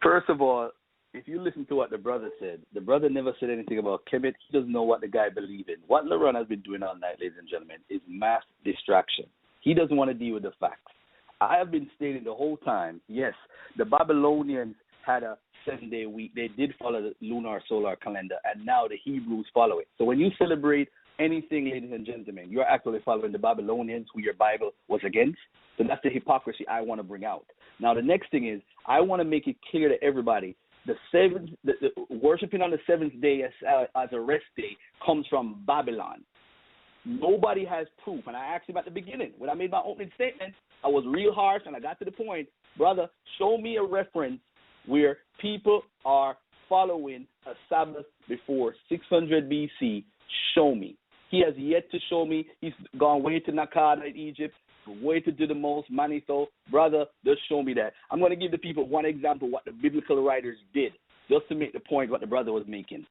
First of all, if you listen to what the brother said, the brother never said anything about Kemet. He doesn't know what the guy believes in. What LaRon has been doing all night, ladies and gentlemen, is mass distraction. He doesn't want to deal with the facts. I have been stating the whole time, yes, the Babylonians had a 7-day week. They did follow the lunar solar calendar, and now the Hebrews follow it. So when you celebrate anything, ladies and gentlemen, you're actually following the Babylonians, who your Bible was against. So that's the hypocrisy I want to bring out. Now, the next thing is, I want to make it clear to everybody, the worshiping on the 7th day as a rest day comes from Babylon. Nobody has proof. And I asked him at the beginning, when I made my opening statement, I was real harsh and I got to the point. Brother, show me a reference where people are following a Sabbath before 600 BC. Show me. He has yet to show me. He's gone way to Nakada in Egypt, way to do the most, Manitho. Brother, just show me that. I'm going to give the people one example what the biblical writers did, just to make the point what the brother was making.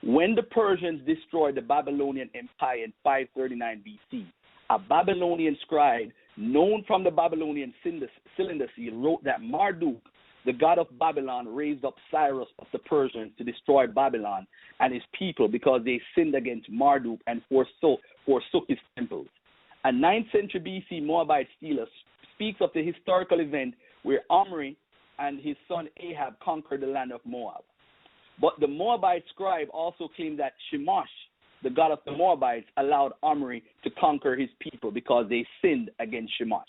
When the Persians destroyed the Babylonian Empire in 539 BC, a Babylonian scribe known from the Babylonian cylinder seal wrote that Marduk, the god of Babylon, raised up Cyrus of the Persians to destroy Babylon and his people because they sinned against Marduk and forsook his temples. A 9th century BC Moabite scholar speaks of the historical event where Omri and his son Ahab conquered the land of Moab. But the Moabite scribe also claimed that Shamash, the god of the Moabites, allowed Omri to conquer his people because they sinned against Shamash.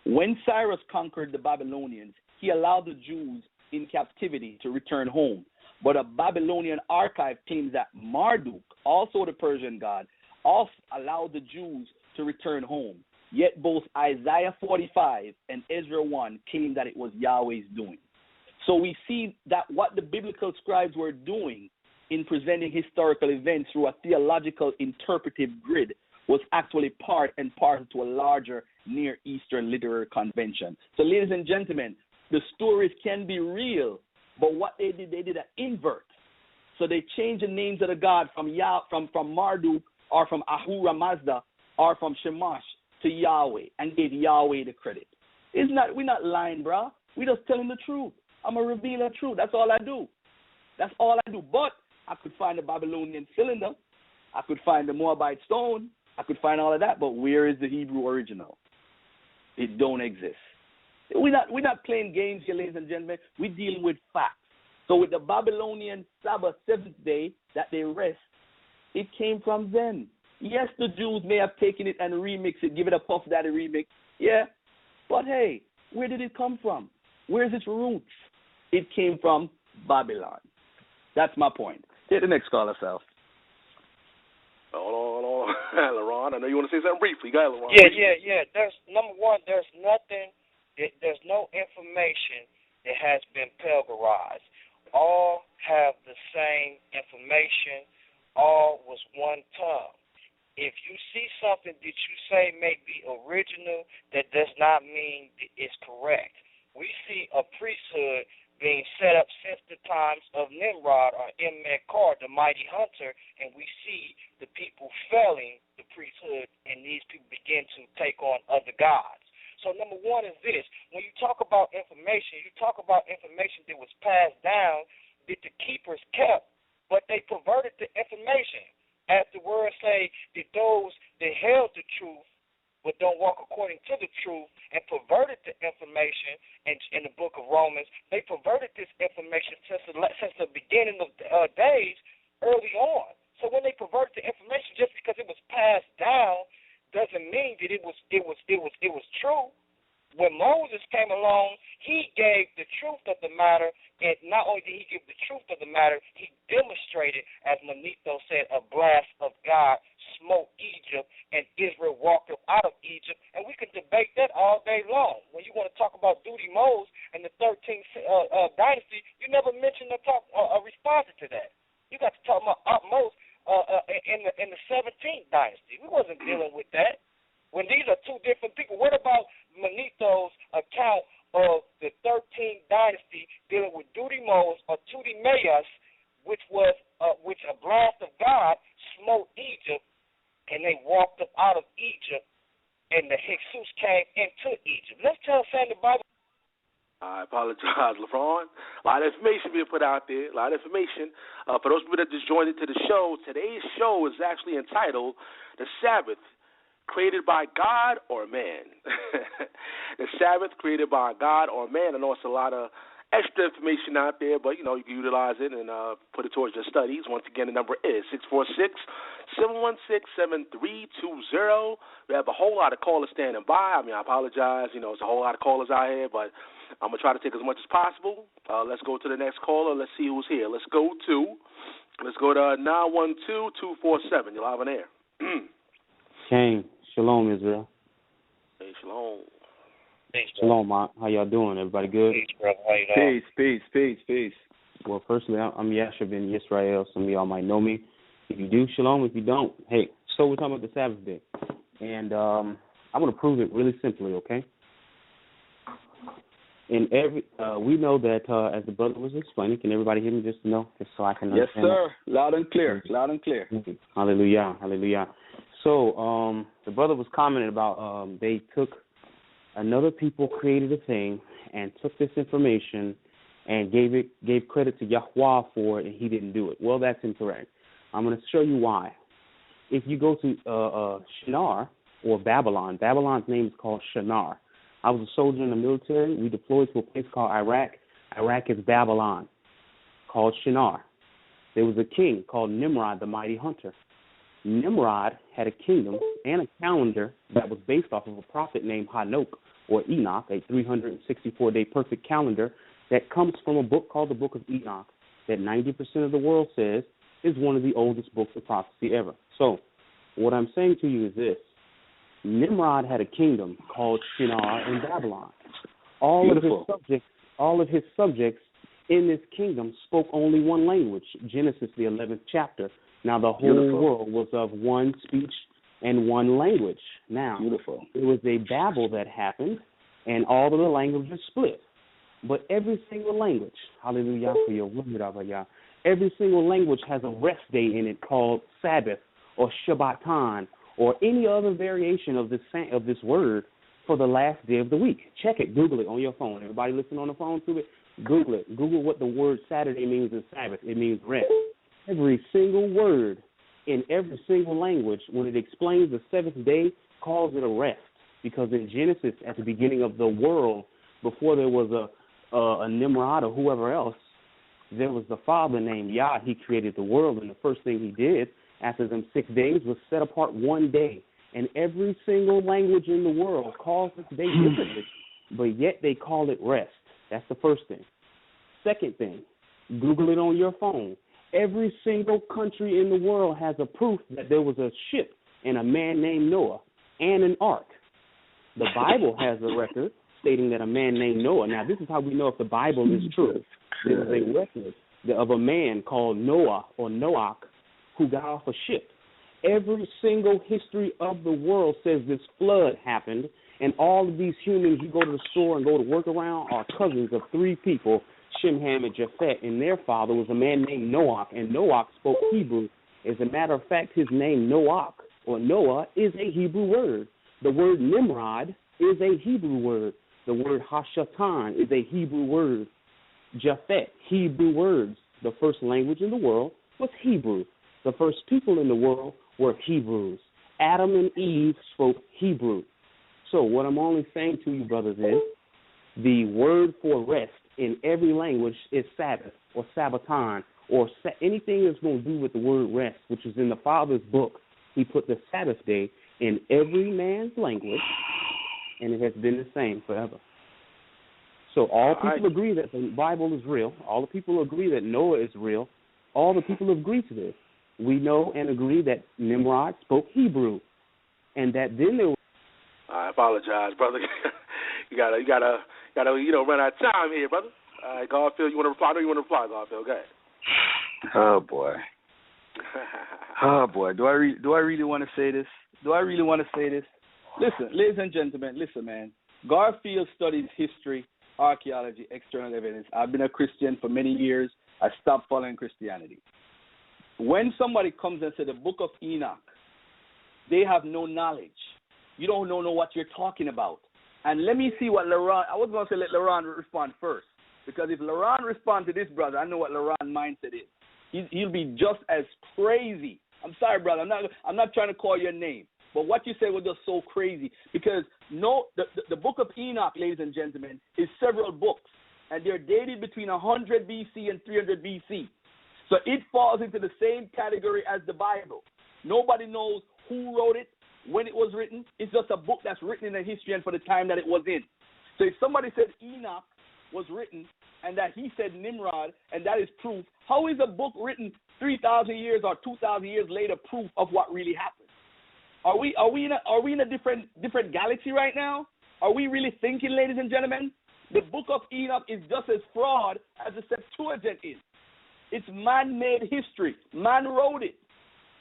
When Cyrus conquered the Babylonians, he allowed the Jews in captivity to return home. But a Babylonian archive claims that Marduk, also the Persian god, also allowed the Jews to return home. Yet both Isaiah 45 and Ezra 1 claim that it was Yahweh's doing. So we see that what the biblical scribes were doing in presenting historical events through a theological interpretive grid was actually part and parcel to a larger Near Eastern literary convention. So, ladies and gentlemen, the stories can be real, but what they did an invert. So they changed the names of the god from Marduk or from Ahura Mazda or from Shamash to Yahweh and gave Yahweh the credit. We're not lying, bro. We're just telling the truth. I'm a revealer of truth. That's all I do. That's all I do. But I could find the Babylonian cylinder. I could find the Moabite stone. I could find all of that. But where is the Hebrew original? It don't exist. We're not playing games here, ladies and gentlemen. We're dealing with facts. So with the Babylonian Sabbath, 7th day, that they rest, it came from them. Yes, the Jews may have taken it and remixed it, give it a Puff Daddy remix. Yeah. But hey, where did it come from? Where's its roots? It came from Babylon. That's my point. Take the next caller, Sal. Hold on. LaRon, I know you want to say something briefly. Go ahead, LaRon. Yeah. There's number one, there's no information that has been pilgrimized. All have the same information. All was one tongue. if you see something that you say may be original, that does not mean that it's correct. We see a priesthood being set up since the times of Nimrod or Emmetkar, the mighty hunter, and we see the people failing the priesthood, and these people begin to take on other gods. So number one is this: when you talk about information, you talk about information that was passed down that the keepers kept, but they perverted the information. As the word say, that those that held the truth but don't walk according to the truth and perverted the information in the book of Romans, they perverted this information since the beginning of days early on. So when they perverted the information, just because it was passed down doesn't mean that it was true. When Moses came along, he gave the truth of the matter, and not only did he give the truth of the matter, he demonstrated, as Manito said, a blast of God smote Egypt, and Israel walked up out of Egypt, and we can debate that all day long. When you want to talk about Duty Mose and the 13th dynasty, you never mention a response to that. You got to talk about Mose in the 17th dynasty. We wasn't dealing with that. When these are two different people, what about Manito's account of the 13th dynasty dealing with Duty Mose or Tuti Mayas, which a blast of God smote Egypt, and they walked up out of Egypt, and the Jesus came into Egypt. Let's tell Sam the Bible. I apologize, LaRon. A lot of information being put out there, a lot of information. For those people that just joined into the show, today's show is actually entitled The Sabbath, Created by God or Man. The Sabbath, created by God or man. I know it's a lot of extra information out there, but, you can utilize it and put it towards your studies. Once again, the number is 646-716-7320. We have a whole lot of callers standing by. I apologize. It's a whole lot of callers out here, but I'm going to try to take as much as possible. Let's go to the next caller. Let's see who's here. Let's go to 912-247. You're live on air. King, shalom, Israel. Hey, shalom. Shalom, how y'all doing? Everybody good? Peace, brother. How you doing? Peace. Well, firstly, I'm Yasha ben Yisrael. Some of y'all might know me. If you do, shalom. If you don't, hey. So we're talking about the Sabbath day. And I'm going to prove it really simply, okay? We know that, as the brother was explaining, can everybody hear me just to know, just so I can understand? Yes, sir. Loud and clear. Hallelujah. So the brother was commenting about they took another people created a thing and took this information and gave credit to Yahweh for it, and he didn't do it. Well, that's incorrect. I'm going to show you why. If you go to Shinar or Babylon's name is called Shinar. I was a soldier in the military. We deployed to a place called Iraq. Iraq is Babylon, called Shinar. There was a king called Nimrod, the mighty hunter. Nimrod had a kingdom and a calendar that was based off of a prophet named Hanok or Enoch, a 364-day perfect calendar that comes from a book called the Book of Enoch that 90% of the world says is one of the oldest books of prophecy ever. So what I'm saying to you is this. Nimrod had a kingdom called Shinar in Babylon. All of his subjects in this kingdom spoke only one language, Genesis, the 11th chapter. Now, the whole world was of one speech and one language. Now, it was a Babel that happened, and all of the languages split. But every single language, hallelujah for your word, Abba, every single language has a rest day in it called Sabbath or Shabbatan or any other variation of this word for the last day of the week. Check it. Google it on your phone. Everybody listening on the phone to it, Google it. Google what the word Saturday means in Sabbath. It means rest. Every single word in every single language, when it explains the seventh day, calls it a rest. Because in Genesis, at the beginning of the world, before there was a Nimrod or whoever else, there was the Father named Yah. He created the world, and the first thing he did after them 6 days was set apart one day. And every single language in the world calls this day differently, but yet they call it rest. That's the first thing. Second thing, Google it on your phone. Every single country in the world has a proof that there was a ship and a man named Noah and an ark. The Bible has a record stating that a man named Noah. Now, this is how we know if the Bible is true. There is a record of a man called Noah or Noach who got off a ship. Every single history of the world says this flood happened, and all of these humans you go to the store and go to work around are cousins of three people, Shem, Ham, and Japheth, and their father was a man named Noach, and Noach spoke Hebrew. As a matter of fact, his name Noach, or Noah, is a Hebrew word. The word Nimrod is a Hebrew word. The word Hashatan is a Hebrew word. Japheth, Hebrew words. The first language in the world was Hebrew. The first people in the world were Hebrews. Adam and Eve spoke Hebrew. So what I'm only saying to you, brothers, is the word for rest in every language is Sabbath or Sabbaton or anything that's going to do with the word rest, which is in the Father's book. He put the Sabbath day in every man's language, and it has been the same forever. So all people agree that the Bible is real. All the people agree that Noah is real. All the people agree to this. We know and agree that Nimrod spoke Hebrew, and that then there was. I apologize, brother. you gotta run out of time here, brother. All right, Garfield, you want to reply? I know you want to reply, Garfield. Go ahead. Oh boy. Oh boy. Do I really want to say this? Listen, ladies and gentlemen, listen, man. Garfield studies history, archaeology, external evidence. I've been a Christian for many years. I stopped following Christianity. When somebody comes and says the book of Enoch, they have no knowledge. You don't know what you're talking about. And let me see what LaRon, I was going to say let LaRon respond first. Because if LaRon responds to this, brother, I know what LaRon's mindset is. He'll be just as crazy. I'm sorry, brother. I'm not trying to call your name. But what you said was just so crazy. Because the book of Enoch, ladies and gentlemen, is several books. And they're dated between 100 BC and 300 BC. So it falls into the same category as the Bible. Nobody knows who wrote it, when it was written. It's just a book that's written in the history and for the time that it was in. So if somebody said Enoch was written and that he said Nimrod and that is proof, how is a book written 3,000 years or 2,000 years later proof of what really happened? Are we in a different galaxy right now? Are we really thinking, ladies and gentlemen? The book of Enoch is just as fraud as the Septuagint is. It's man-made history. Man wrote it.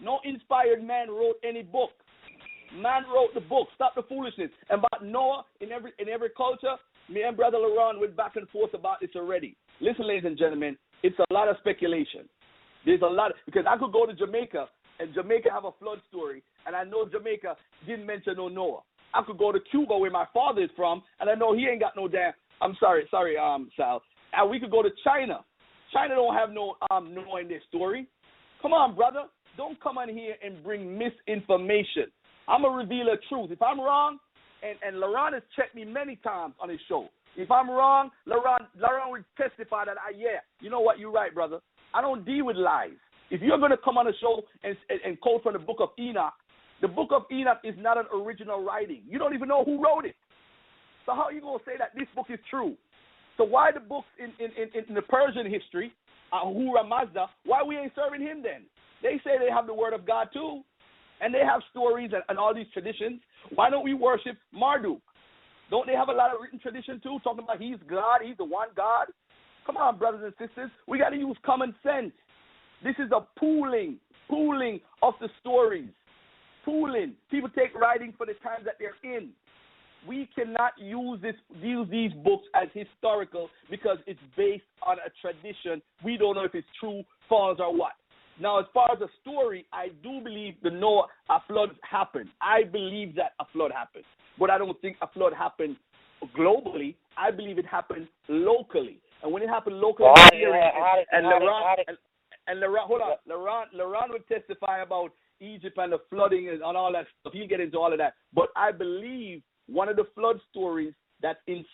No inspired man wrote any book. Man wrote the book. Stop the foolishness. And about Noah, in every culture, me and Brother LaRon went back and forth about this already. Listen, ladies and gentlemen, it's a lot of speculation. There's a lot, because I could go to Jamaica, and Jamaica have a flood story, and I know Jamaica didn't mention no Noah. I could go to Cuba, where my father is from, and I know he ain't got no damn, sorry, Sal. And we could go to China. China don't have no Noah in their story. Come on, brother. Don't come on here and bring misinformation. I'm going to reveal the truth. If I'm wrong, and LaRon has checked me many times on his show. If I'm wrong, LaRon would testify that, you know what, you're right, brother. I don't deal with lies. If you're going to come on a show and quote from the book of Enoch is not an original writing. You don't even know who wrote it. So how are you going to say that this book is true? So why the books in the Persian history, Ahura Mazda, why we ain't serving him then? They say they have the word of God too. And they have stories and all these traditions. Why don't we worship Marduk? Don't they have a lot of written tradition too, talking about he's God, he's the one God? Come on, brothers and sisters. We got to use common sense. This is a pooling of the stories. Pooling. People take writing for the times that they're in. We cannot use these books as historical because it's based on a tradition. We don't know if it's true, false, or what. Now, as far as the story, I do believe a flood happened. I believe that a flood happened. But I don't think a flood happened globally. I believe it happened locally. And when it happened locally, LaRon would testify about Egypt and the flooding and all that stuff. He'll get into all of that. But I believe one of the flood stories that's in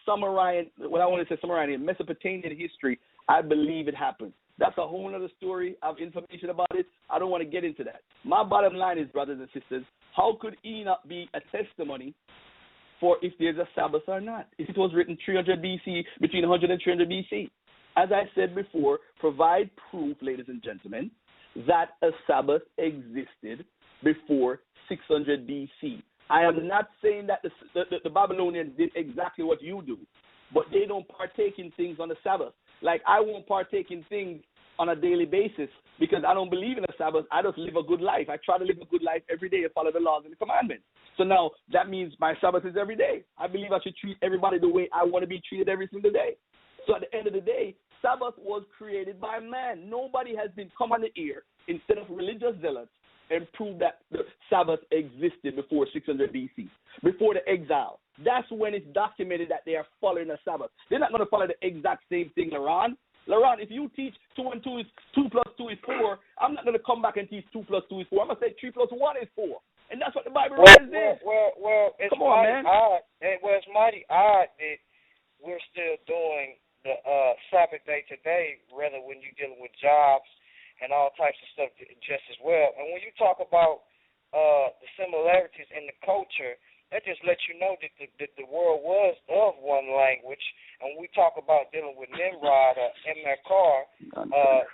Mesopotamian history, I believe it happened. That's a whole other story. I have information about it. I don't want to get into that. My bottom line is, brothers and sisters, how could Enoch be a testimony for if there's a Sabbath or not? If it was written 300 BC, between 100 and 300 BC. As I said before, provide proof, ladies and gentlemen, that a Sabbath existed before 600 BC. I am not saying that the Babylonians did exactly what you do, but they don't partake in things on the Sabbath. Like I won't partake in things on a daily basis because I don't believe in a Sabbath. I just live a good life. I try to live a good life every day and follow the laws and the commandments. So now that means my Sabbath is every day. I believe I should treat everybody the way I want to be treated every single day. So at the end of the day, Sabbath was created by man. Nobody has been come on the ear instead of religious zealots and prove that the Sabbath existed before 600 BC, before the exile. That's when it's documented that they are following the Sabbath. They're not going to follow the exact same thing, LaRon. LaRon, if you teach 2 and 2 is 2 plus 2 is 4, I'm not going to come back and teach 2 plus 2 is 4. I'm going to say 3 plus 1 is 4. And that's what the Bible says. Well, it's come on, man. Odd. Well, it's mighty odd that we're still doing the Sabbath day today, rather when you're dealing with jobs and all types of stuff just as well. And when you talk about the similarities in the culture, that just lets you know that the world was of one language. And when we talk about dealing with Nimrod in that car,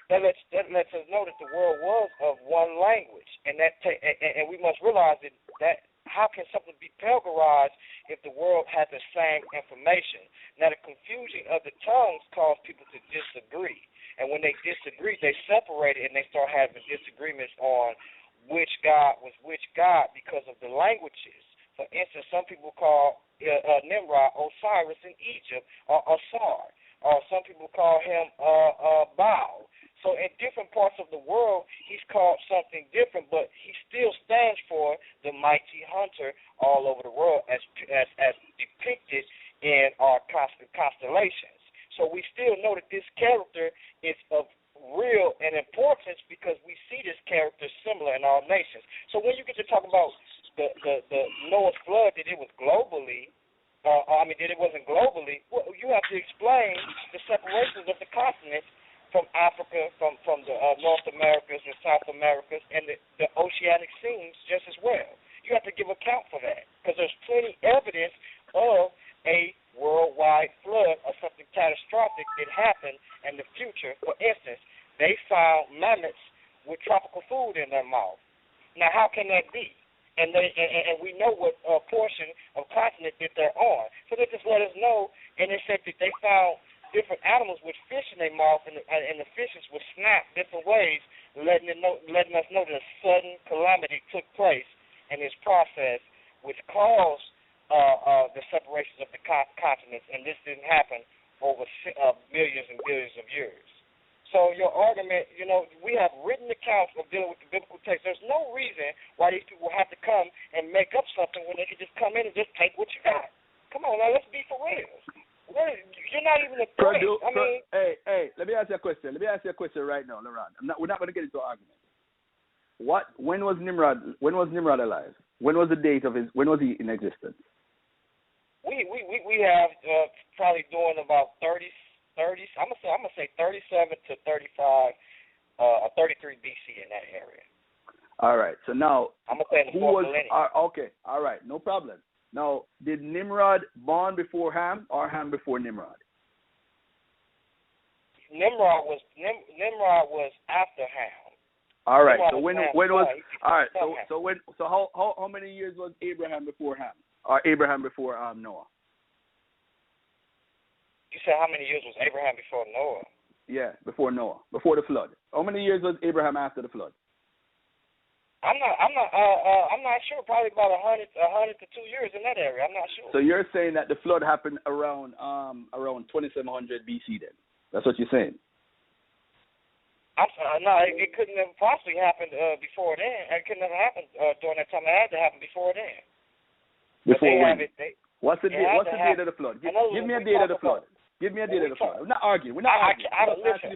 that lets us know that the world was of one language. And and we must realize that how can something be pilgrimized if the world had the same information? Now, the confusion of the tongues caused people to disagree. And when they disagree, they separated and they start having disagreements on which God was which God because of the languages. For instance, some people call Nimrod Osiris in Egypt or Asar, or some people call him Baal. So in different parts of the world, he's called something different, but he still stands for the mighty hunter all over the world as depicted in our constellations. So we still know that this character is of real and importance because we see this character similar in all nations. So when you get to talk about the Noah's flood, that it was globally, that it wasn't globally, well, you have to explain the separations of the continents from Africa, from the North Americas and South Americas, and the oceanic seas just as well. You have to give account for that because there's plenty evidence of a worldwide flood or something catastrophic that happened in the future. For instance, they found mammoths with tropical food in their mouth. Now, how can that be? And we know what portion of continent that they're on. So they just let us know, and they said that they found different animals with fish in their mouth, and the fishes would snap different ways, letting us know that a sudden calamity took place in this process, which caused the separations of the continents, and this didn't happen over millions and billions of years. So your argument, we have written accounts of dealing with the biblical text. There's no reason why these people have to come and make up something when they can just come in and just take what you got. Come on, now, let's be for real. You're not even a threat. Hey, let me ask you a question. Let me ask you a question right now, LaRon. We're not going to get into an argument. When was Nimrod alive? When was the date of his? When was he in existence? We have probably doing about 30. I'm gonna say 37 to 35, 33 BC in that area. All right. So now, I'm gonna say who was? Okay. All right. No problem. Now, did Nimrod born before Ham or Ham before Nimrod? Nimrod was after Ham. All right. Nimrod so when was? All right. So how many years was Abraham before Ham or Abraham before Noah? You said how many years was Abraham before Noah? Yeah, before Noah, before the flood. How many years was Abraham after the flood? I'm not sure. Probably about 100 to 2 years in that area. I'm not sure. So you're saying that the flood happened around 2700 BC then? That's what you're saying? No, it couldn't have possibly happened before then. It couldn't have happened during that time. It had to happen before then. Before when? What's the date of the flood? Give me a date of the flood. Give me a date of the flood. We're not arguing. We're not arguing. Listen,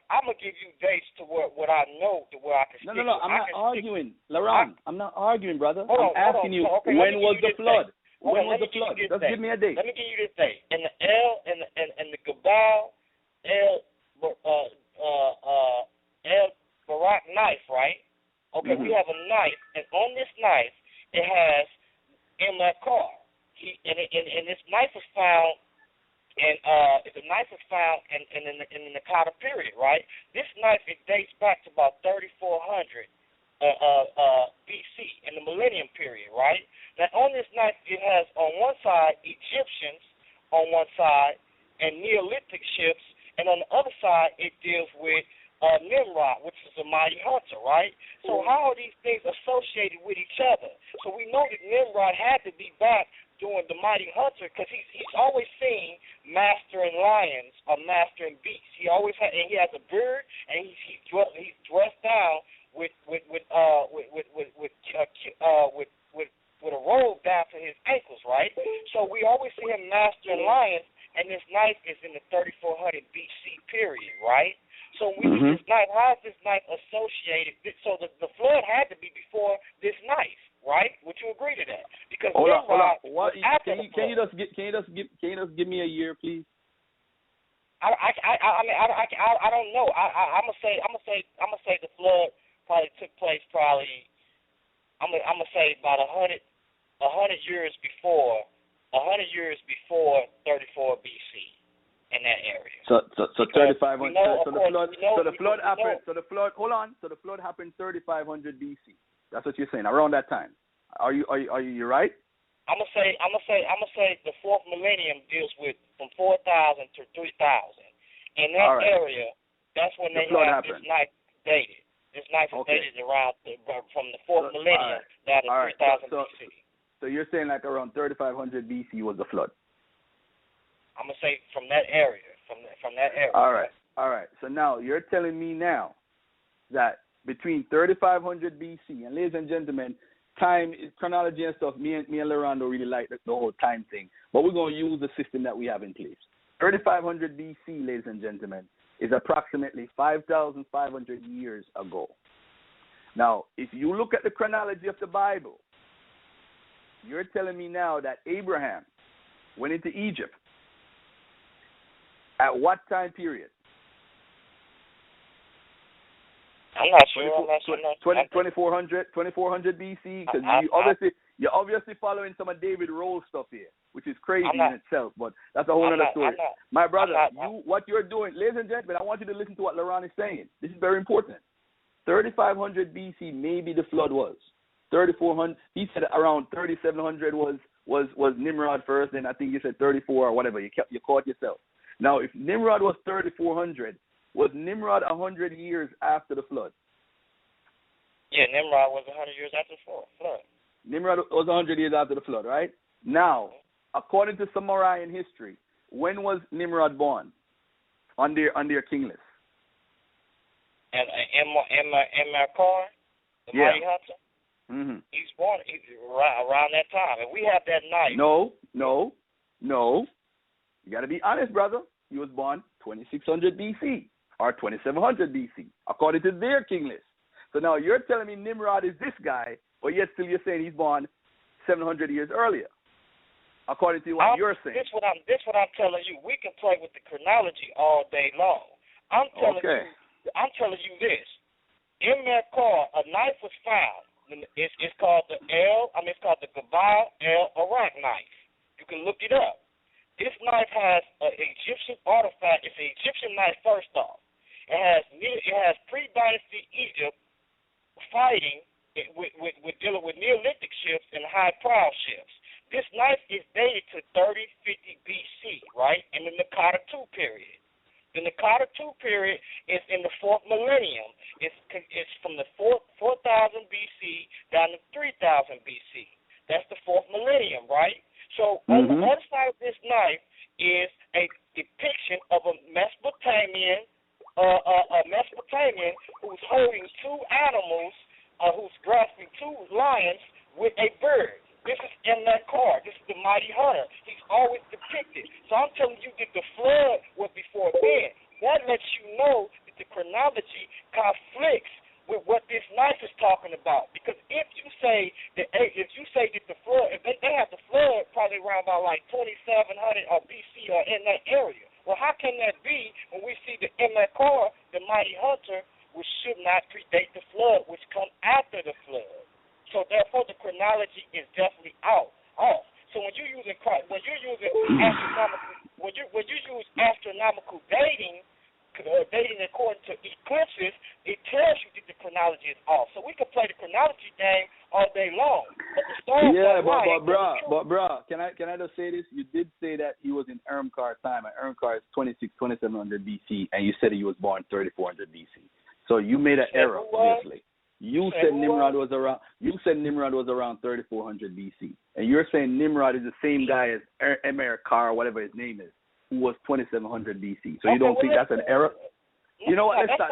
I'm going to give you dates to what I know, to where I can stick. No, I'm not arguing. LaRon, I'm not arguing, brother. I'm asking you, when was the flood? When was the flood? Just give me a date. Let me give you this date. In the the Gabal, El Barak knife, right? Okay, we have a knife, and on this knife, it has in that car. And this knife was found. And the knife was found in the Nakata period, right? This knife, it dates back to about 3400 BC, in the Millennium period, right? Now, on this knife, it has on one side Egyptians on one side and Neolithic ships, and on the other side it deals with Nimrod, which is a mighty hunter, right? So how are these things associated with each other? So we know that Nimrod had to be back doing the mighty hunter because he's always seen mastering lions or mastering beasts. He always had, and he has a beard, and he's dressed down with a robe down to his ankles, right? So we always see him mastering lions, and this knife is in the 3400 BC period, right? So we see this knife. How is this knife associated? So the flood had to be before this knife, right? Would you agree to that? Because hold on. Can you just give me a year, please? I don't know. I'm gonna say the flood probably took place I'm gonna say about 100 years before 34 BC. In that area. So 3500. So the flood happened. So the flood happened 3500 BC. That's what you're saying. Around that time. Are you right? I'm gonna say the fourth millennium deals with from 4000 to 3000. In that area, that's when they have this knife dated. This knife is dated around from the fourth millennium down to 3000 BC. So you're saying like around 3500 BC was the flood. I'm gonna say from that area, from that area. All right. So now you're telling me now that between 3500 BC and ladies and gentlemen, time chronology and stuff. Me and LaRon don't really like the whole time thing, but we're gonna use the system that we have in place. 3500 BC, ladies and gentlemen, is approximately 5,500 years ago. Now, if you look at the chronology of the Bible, you're telling me now that Abraham went into Egypt. At what time period? I'm not sure. 2400 BC, because you're obviously following some of David Roll's stuff here, which is crazy in itself, but that's a whole other story. My brother, what you're doing, ladies and gentlemen, I want you to listen to what LaRon is saying. This is very important. 3500 BC, maybe the flood was. 3400. He said around 3700 was Nimrod first, then I think you said 34 or whatever. You caught yourself. Now, if Nimrod was 3400, was Nimrod 100 years after the flood? Yeah, Nimrod was 100 years after the flood. Nimrod was 100 years after the flood, right? Now, according to Samarian history, when was Nimrod born on their king list? And Makar, the mighty hunter? Mm-hmm. He's born around that time. And we have that knife. No. You got to be honest, brother. He was born 2600 BC or 2700 BC, according to their king list. So now you're telling me Nimrod is this guy, but yet still you're saying he's born 700 years earlier, according to what you're saying. This what I'm telling you. We can play with the chronology all day long. I'm telling you this. In that car, a knife was found. It's called the Gabal El Arak knife. You can look it up. This knife has an Egyptian artifact. It's an Egyptian knife, first off. It has pre-dynasty Egypt fighting with dealing with Neolithic ships and high-prow ships. This knife is dated to 3050 BC, right, in the Nakata II period. The Nakata II period is in the fourth millennium. It's from the 4000 BC down to 3000 BC. That's the fourth millennium, right? So on the other side of this knife is a depiction of a Mesopotamian who's holding two animals, who's grasping two lions with a bird. This is in that card. This is the mighty hunter. He's always depicted. So I'm telling you that the flood was before then. That lets you know that the chronology conflicts with what this knife is talking about. Because if you say that the flood, if they have the flood probably around about like 2700 or BC or in that area. Well, how can that be when we see that in that car, the mighty hunter, which should not predate the flood, which come after the flood? So therefore, the chronology is definitely off. So when you're using astronomical dating according to eclipses, it tells you that the chronology is off. So we could play the chronology game all day long. But the stars but bruh, can I just say this? You did say that he was in Ermcar time, and Ermcar is 2700 BC, and you said he was born 3400 BC. So you made an error, obviously. You said Nimrod was around 3400 BC, and you're saying Nimrod is the same guy as Ermcar, whatever his name is, who was 2700 BC. So you don't think that's an error? You know what? Let's stop.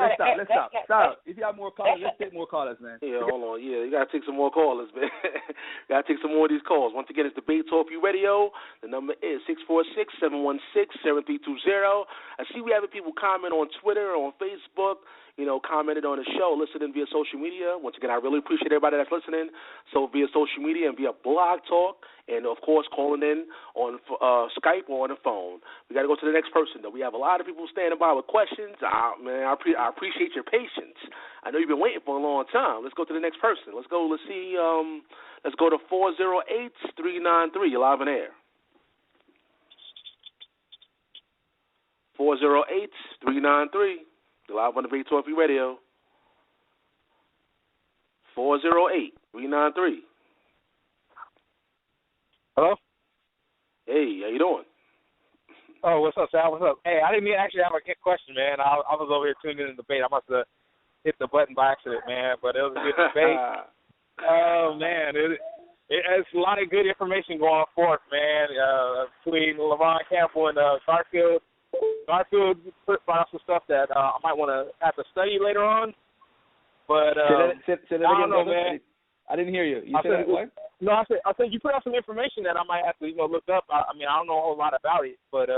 If you have more callers, let's take more callers, man. Yeah, hold on. Yeah, you got to take some more callers, man. Got to take some more of these calls. Once again, it's Debate Talk You Radio. The number is 646-716-7320. I see we having people comment on Twitter, on Facebook, commented on the show, listening via social media. Once again, I really appreciate everybody that's listening. So via social media and via Blog Talk, and, of course, calling in on Skype or on the phone. We got to go to the next person, though. We have a lot of people standing by with questions. Man, I appreciate your patience. I know you've been waiting for a long time. Let's go to the next person. Let's go to 408-393. You're live on air. 408-393. You're live on the Big Talk Radio. 408-393. Hello? Hey, how you doing? Oh, what's up, Sal? What's up? Hey, I didn't mean to actually have a question, man. I was over here tuning in the debate. I must have hit the button by accident, man. But it was a good debate. Oh, man. It's a lot of good information going forth, man, between LaRon, Campbell, and Garfield. Garfield put out some stuff that I might want to have to study later on. But say that I again, don't know, man. I didn't hear you. You said what? No, I said you put out some information that I might have to look up. I mean, I don't know a whole lot about it, but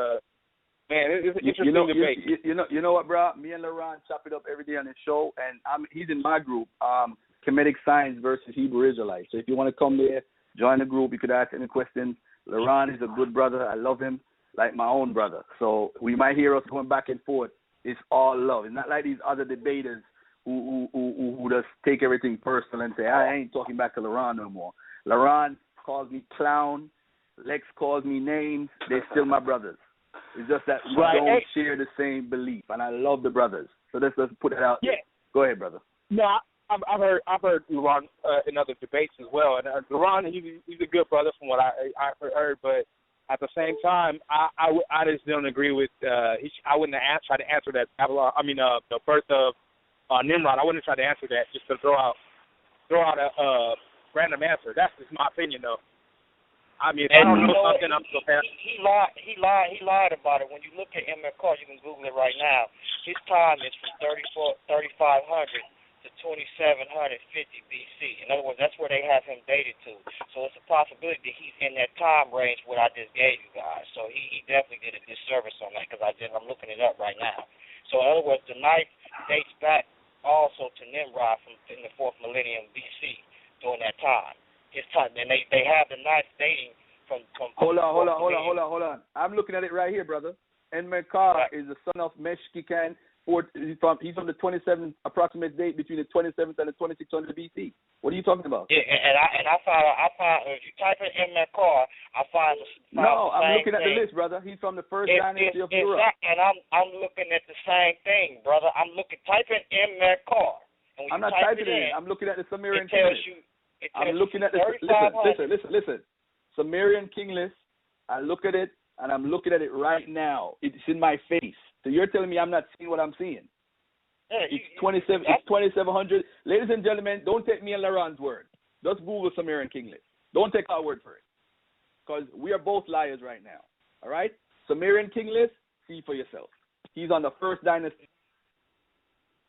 man, it's an interesting debate. You know what, bro? Me and LaRon chop it up every day on his show, and he's in my group, Comedic Science versus Hebrew Israelites. So if you want to come there, join the group. You could ask any questions. LaRon is a good brother. I love him like my own brother. So we might hear us going back and forth. It's all love. It's not like these other debaters who just take everything personal and say, I ain't talking back to LaRon no more. LaRon calls me clown. Lex calls me names. They're still my brothers. It's just that we don't share the same belief, and I love the brothers. So let's put it out there. Go ahead, brother. No, I've heard LaRon in other debates as well, and LaRon he's a good brother from what I heard, but at the same time, I just don't agree with. I wouldn't have tried to answer that. The birth of Nimrod. I wouldn't have tried to answer that just to throw out a random answer. That's just my opinion, though. I mean, if I don't know something, I'm so fast. He lied about it. When you look at McCall, you can Google it right now. His time is from 3500 to 2750 BC. In other words, that's where they have him dated to. So it's a possibility that he's in that time range what I just gave you guys. So he definitely did a disservice on that because I'm looking it up right now. So in other words, the knife dates back also to Nimrod in the 4th millennium BC during that time. His time, and they have the knife dating from. Hold on. I'm looking at it right here, brother. And Mekar is the son of Meshkikan. He's from the 27th approximate date between the 27th and the 2600 BC. What are you talking about? Yeah, and I found if you type in Mekar, I find the I'm looking at the list, brother. He's from the first dynasty of Europe. And I'm looking at the same thing, brother. Type in Mekar. I'm not typing it in. I'm looking at the Sumerian king list. I'm looking at the listen. Sumerian king list. I look at it, and I'm looking at it right now. It's in my face. So you're telling me I'm not seeing what I'm seeing? Yeah, it's 2700. Ladies and gentlemen, don't take me and LaRon's word. Just Google Sumerian king list. Don't take our word for it, because we are both liars right now. All right? Sumerian king list. See for yourself. He's on the first dynasty.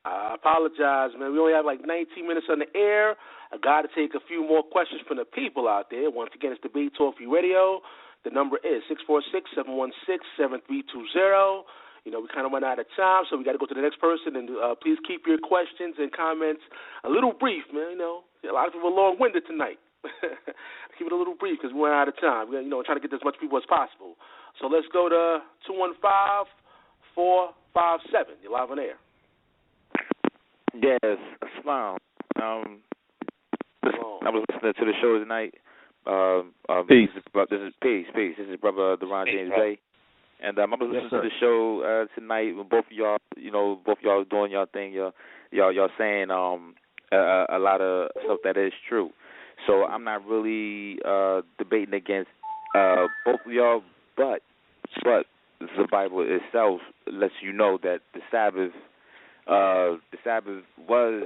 I apologize, man. We only have like 19 minutes on the air. I got to take a few more questions from the people out there. Once again, it's Debate Talk Radio. The number is 646-716-7320. We kind of went out of time, so we got to go to the next person. And please keep your questions and comments a little brief, man. A lot of people are long-winded tonight. Keep it a little brief because we went out of time. We're trying to get as much people as possible. So let's go to 215-457. You're live on air. Yes, Islam. I was listening to the show tonight. Peace. This is peace. This is brother LaRon James Bay, and I was listening to the show tonight when both of y'all, doing y'all thing. y'all saying a lot of stuff that is true. So I'm not really debating against both of y'all, but the Bible itself lets you know that the Sabbath was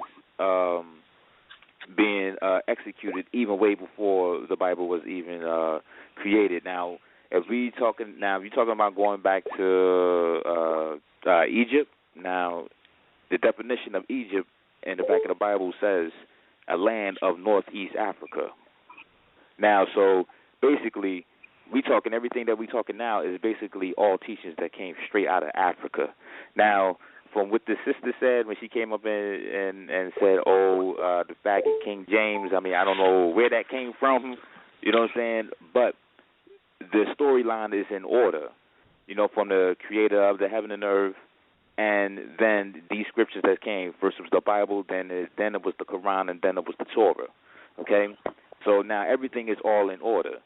being executed even way before the Bible was even created. Now, if you're talking about going back to Egypt, now the definition of Egypt in the back of the Bible says a land of northeast Africa. Now, so basically, we talking everything that we talking now is basically all teachings that came straight out of Africa. Now, from what the sister said when she came up and said, the fact that King James, I mean, I don't know where that came from, you know what I'm saying? But the storyline is in order, you know, from the creator of the heaven and earth, and then these scriptures that came. First was the Bible, then it was the Quran, and then it was the Torah, okay? So now everything is all in order.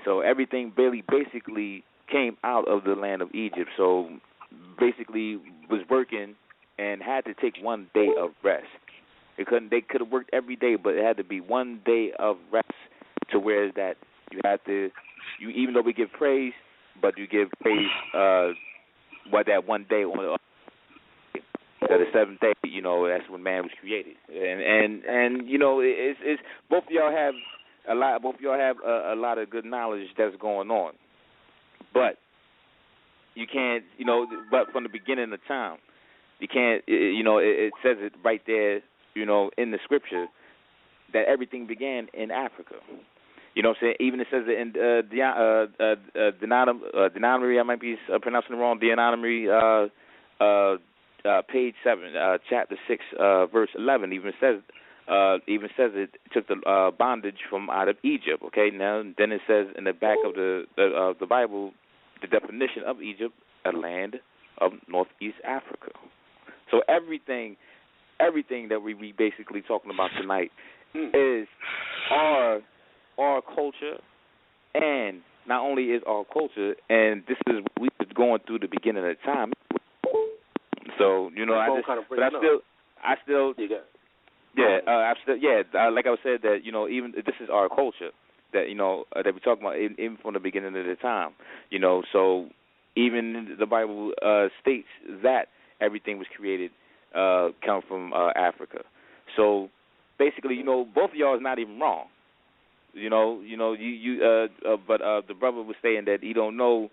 So everything basically came out of the land of Egypt. So basically was working and had to take 1 day of rest. They could have worked every day, but it had to be 1 day of rest, to where that you had to, even though we give praise, but you give praise that 1 day on the seventh day, you know, that's when man was created. And you know, it's both of y'all have a lot of good knowledge that's going on. But you can't, you know, but from the beginning of time, you can't, you know, it says it right there, you know, in the scripture that everything began in Africa. You know what I'm saying? Even it says it in Deuteronomy, I might be pronouncing it wrong, Deuteronomy page 7, chapter 6, verse 11, even says it took the bondage from out of Egypt. Okay, now then it says in the back of the Bible, the definition of Egypt, a land of northeast Africa. So everything that we basically talking about tonight is our culture, and not only is our culture, and this is what we was going through the beginning of the time. So you know, like I was saying that, you know, even this is our culture that, you know, that we're talking about even from the beginning of the time, you know. So even the Bible states that everything was created come from Africa. So basically, you know, both of y'all is not even wrong. But the brother was saying that he don't know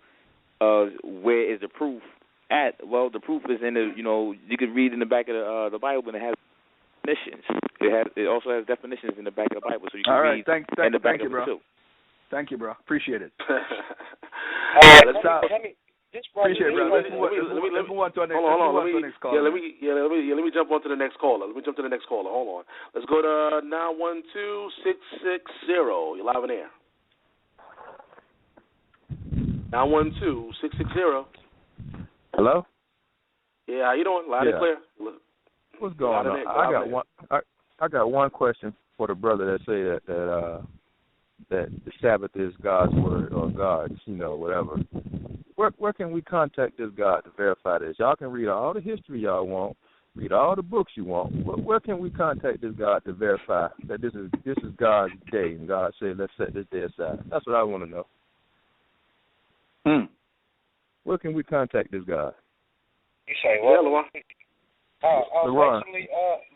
where is the proof at. Well, the proof is in the, you know, you can read in the back of the Bible, and it has definitions. It also has definitions in the back of the Bible, so you can read in the back of it too. Thank you, bro. Appreciate it. Appreciate it, bro. Let's move on to our next caller. Let me jump on to the next caller. Hold on. Let's go to 912-660. You're live in air. 912-660. Hello? Yeah, how you doing? Loud and clear. What's going on? I got one question for the brother that say that the Sabbath is God's word, or God's, you know, whatever. Where can we contact this God to verify this? Y'all can read all the history y'all want, read all the books you want. Where can we contact this God to verify that this is God's day, and God said, let's set this day aside? That's what I want to know. Where can we contact this God? You say what? LaRon.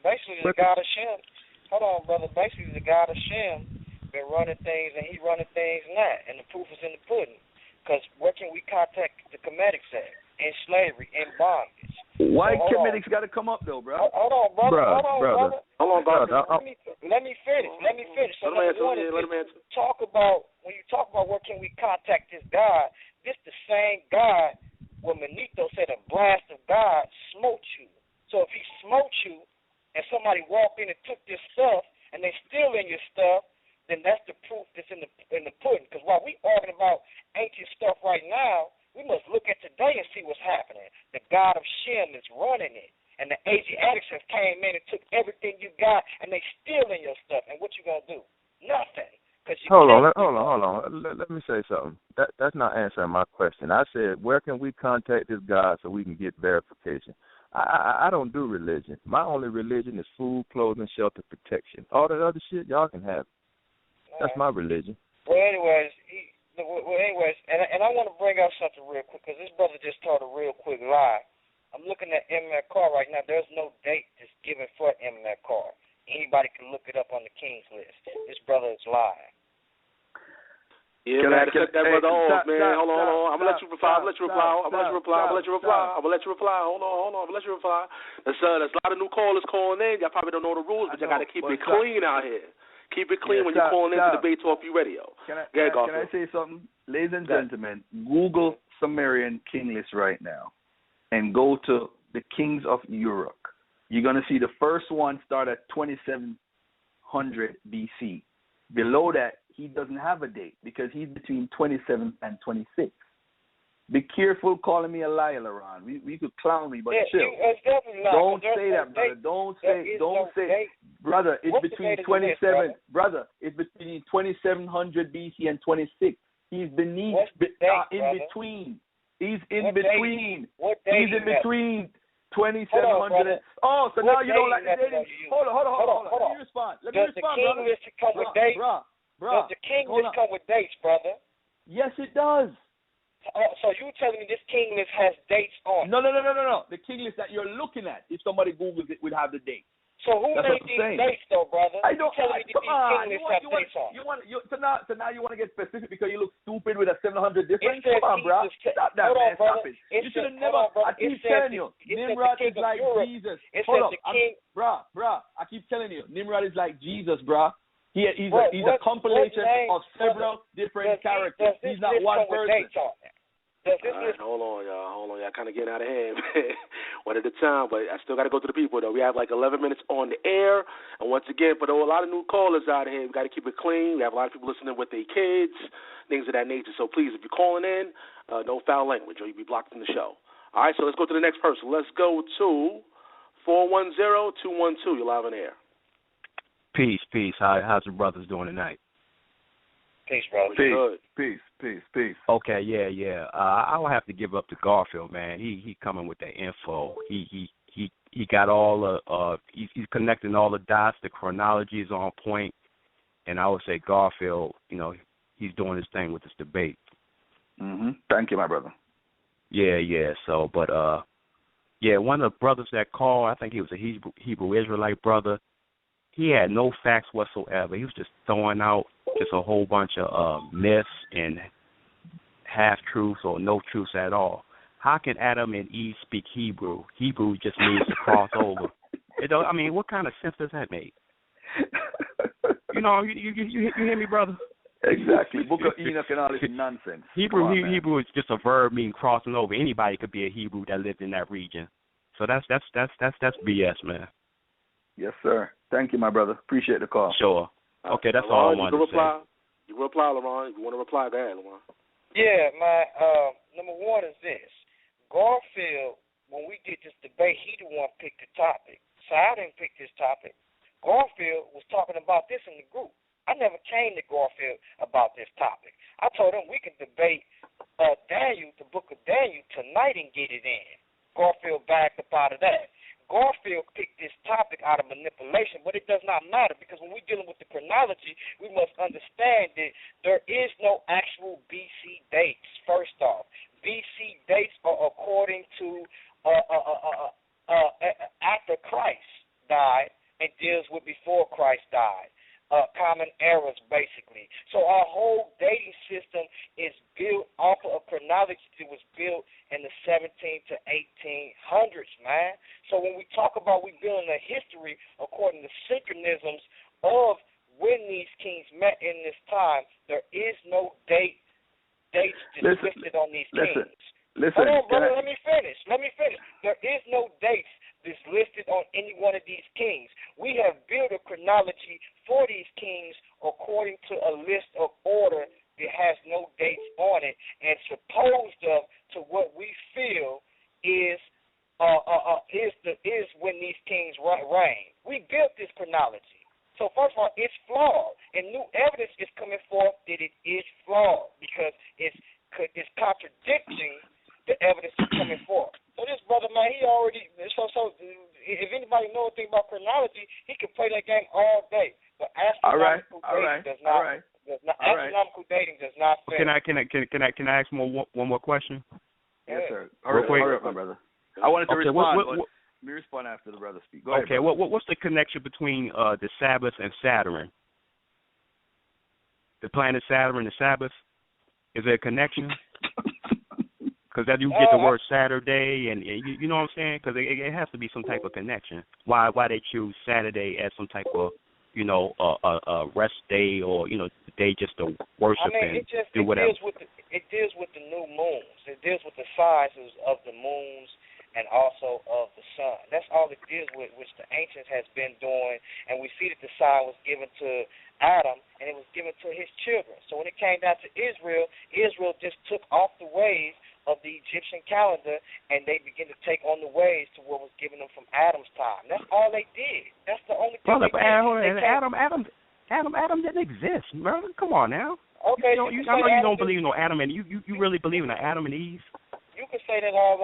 Basically the God of Shem. Hold on, brother. Basically the God of Shem been running things, and he running things not, and the proof is in the pudding. Because where can we contact the Comedics at? In slavery, in bondage. Why Comedics got to come up though, bro? Hold on, brother. Brother. Let me finish. So when you talk about where can we contact this God, this the same God where Manito said a blast of God smote you. So if he smote you and somebody walked in and took this stuff and they steal in your stuff, then that's the proof that's in the pudding. Because while we arguing about ancient stuff right now, we must look at today and see what's happening. The God of Shem is running it. And the Asiatics have came in and took everything you got, and they stealing your stuff. And what you going to do? Nothing. Hold on. Let me say something. That's not answering my question. I said, where can we contact this God so we can get verification? I don't do religion. My only religion is food, clothing, shelter, protection. All that other shit, y'all can have it. That's my religion. Well, anyways, and I want to bring out something real quick because this brother just told a real quick lie. I'm looking at Emmett Carr right now. There's no date that's given for Emmett Carr. Anybody can look it up on the King's List. This brother is lying. Yeah, man, to cut that brother off, man. Hold on. I'm going to let you reply. I'm going to let you reply. Hold on. There's a lot of new callers calling in. Y'all probably don't know the rules, but y'all got to keep it clean out here. Keep it clean when you're calling into Debate Talk For You Radio. Can I say something? Ladies and gentlemen, Google Sumerian king list right now and go to the kings of Uruk. You're going to see the first one start at 2700 BC. Below that, he doesn't have a date because he's between 27 and 26. Be careful calling me a liar, LaRon. We could clown me, but chill. Don't say that, brother. Don't say. Brother, it's between 27. Brother, it's between 2700 BC and 26. He's beneath, in between. He's in between. He's in between 2700. Oh, so now you don't like the dating. Hold on. Let me respond. Does the king list come with dates? Does the king list come with dates, brother? Yes, it does. So you telling me this king list has dates on it? No. The king list that you're looking at, if somebody Googles it, would have the date. So who made these dates, though, brother? I don't. Come on. So now you want to get specific because you look stupid with a 700 difference? Come on, bro. Stop that, man. Stop it. You should have never. I keep telling you, Nimrod is like Jesus. Hold up, bro. I keep telling you, Nimrod is like Jesus, bro. He's a compilation of several different characters. He's not one person. All right, hold on, y'all. Kind of getting out of hand, man. One at a time, but I still got to go to the people, though. We have like 11 minutes on the air. And once again, for a lot of new callers out here, we got to keep it clean. We have a lot of people listening with their kids, things of that nature. So please, if you're calling in, no foul language or you'll be blocked from the show. All right, so let's go to the next person. Let's go to 410-212. You're live on air. Peace. How's the brothers doing tonight? Peace, brother. Peace. Okay, yeah. I will have to give up to Garfield, man. He coming with that info. He got all the he's connecting all the dots. The chronology is on point, and I would say Garfield, he's doing his thing with this debate. Thank you, my brother. Yeah. So, but one of the brothers that called, I think he was a Hebrew Israelite brother. He had no facts whatsoever. He was just throwing out just a whole bunch of myths and half-truths or no truths at all. How can Adam and Eve speak Hebrew? Hebrew just means to cross over. What kind of sense does that make? You hear me, brother? Exactly. Book of Enoch and all this nonsense. Hebrew is just a verb meaning crossing over. Anybody could be a Hebrew that lived in that region. So that's BS, man. Yes, sir. Thank you, my brother. Appreciate the call. Sure. Okay, that's all I wanted to say. You can reply, LaRon. If you want to reply, go ahead, LaRon. Yeah, number one is this. Garfield, when we did this debate, he the one picked the topic. So I didn't pick this topic. Garfield was talking about this in the group. I never came to Garfield about this topic. I told him we could debate Daniel, the book of Daniel, tonight and get it in. Garfield backed up out of that. Garfield picked this topic out of manipulation, but it does not matter because when we're dealing with the chronology, we must understand that there is no actual BC dates, first off. BC dates are according to after Christ died and deals with before Christ died. Common errors, basically. So our whole dating system is built off of a chronology that was built in the 17 to 1800s, man. So when we talk about we building a history according to synchronisms of when these kings met in this time, there is no dates listed on these kings. Hold on, brother, let me finish. There is no dates that's listed on any one of these kings. We have built a chronology for these kings according to a list of order that has no dates on it and supposed to what we feel is when these kings reign. We built this chronology. So first of all, it's flawed, and new evidence is coming forth that it is flawed because it's contradicting the evidence is coming forth. So this brother, man, stating does not fit. Can I ask one more question? Yes, sir. Hurry up, my brother. I wanted to respond, but let me respond after the brother speaks. Go ahead. Okay, what's the connection between the Sabbath and Saturn? The planet Saturn and the Sabbath? Is there a connection? Because that you get the word Saturday, and you know what I'm saying? Because it has to be some type of connection. Why they choose Saturday as some type of, a rest day, or, day just to worship and do whatever. It deals with the new moons. It deals with the sizes of the moons and also of the sun. That's all it deals with, which the ancients has been doing. And we see that the sign was given to Adam, and it was given to his children. So when it came down to Israel, Israel just took off the ways of the Egyptian calendar, and they began to take on the ways to what was given them from Adam's time. That's all they did. That's the only thing they did. Adam didn't exist, brother. Come on now. Okay, I know you don't believe in Adam, and you really believe in Adam and Eve. You can say that all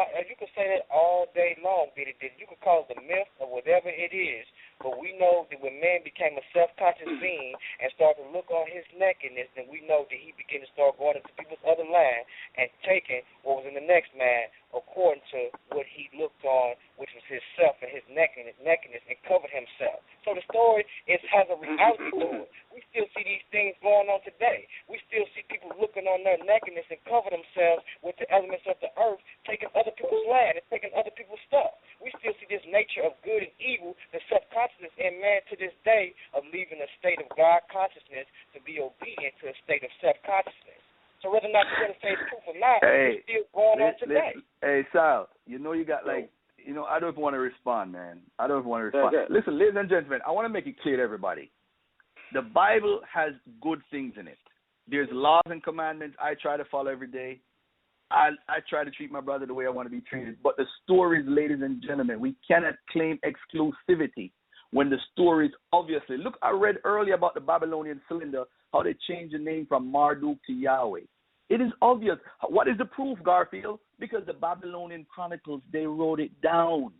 day long, Billy. You can call it the myth or whatever it is, but we know that when man became a self-conscious being and started to look on his nakedness, then we know that he began to start going into people's other land and taking what was in the next man according to what he looked on, which was his self and his nakedness, and covered himself. So the story has a reality to it. We still see these things going on today. We still see people looking on their nakedness and cover themselves with the elements of the earth, taking other people's land and taking other people's stuff. We still see this nature of good and evil, the self-consciousness in man to this day of leaving a state of God consciousness to be obedient to a state of self-consciousness. So whether or not you're going to say it's truth or not, it's still going on today. Hey, Sal, you got I don't even want to respond, man. I don't even want to respond. Yeah. Listen, ladies and gentlemen, I want to make it clear to everybody. The Bible has good things in it. There's laws and commandments I try to follow every day. I try to treat my brother the way I want to be treated. But the stories, ladies and gentlemen, we cannot claim exclusivity when the stories obviously. Look, I read earlier about the Babylonian cylinder, how they changed the name from Marduk to Yahweh. It is obvious. What is the proof, Garfield? Because the Babylonian chronicles, they wrote it down.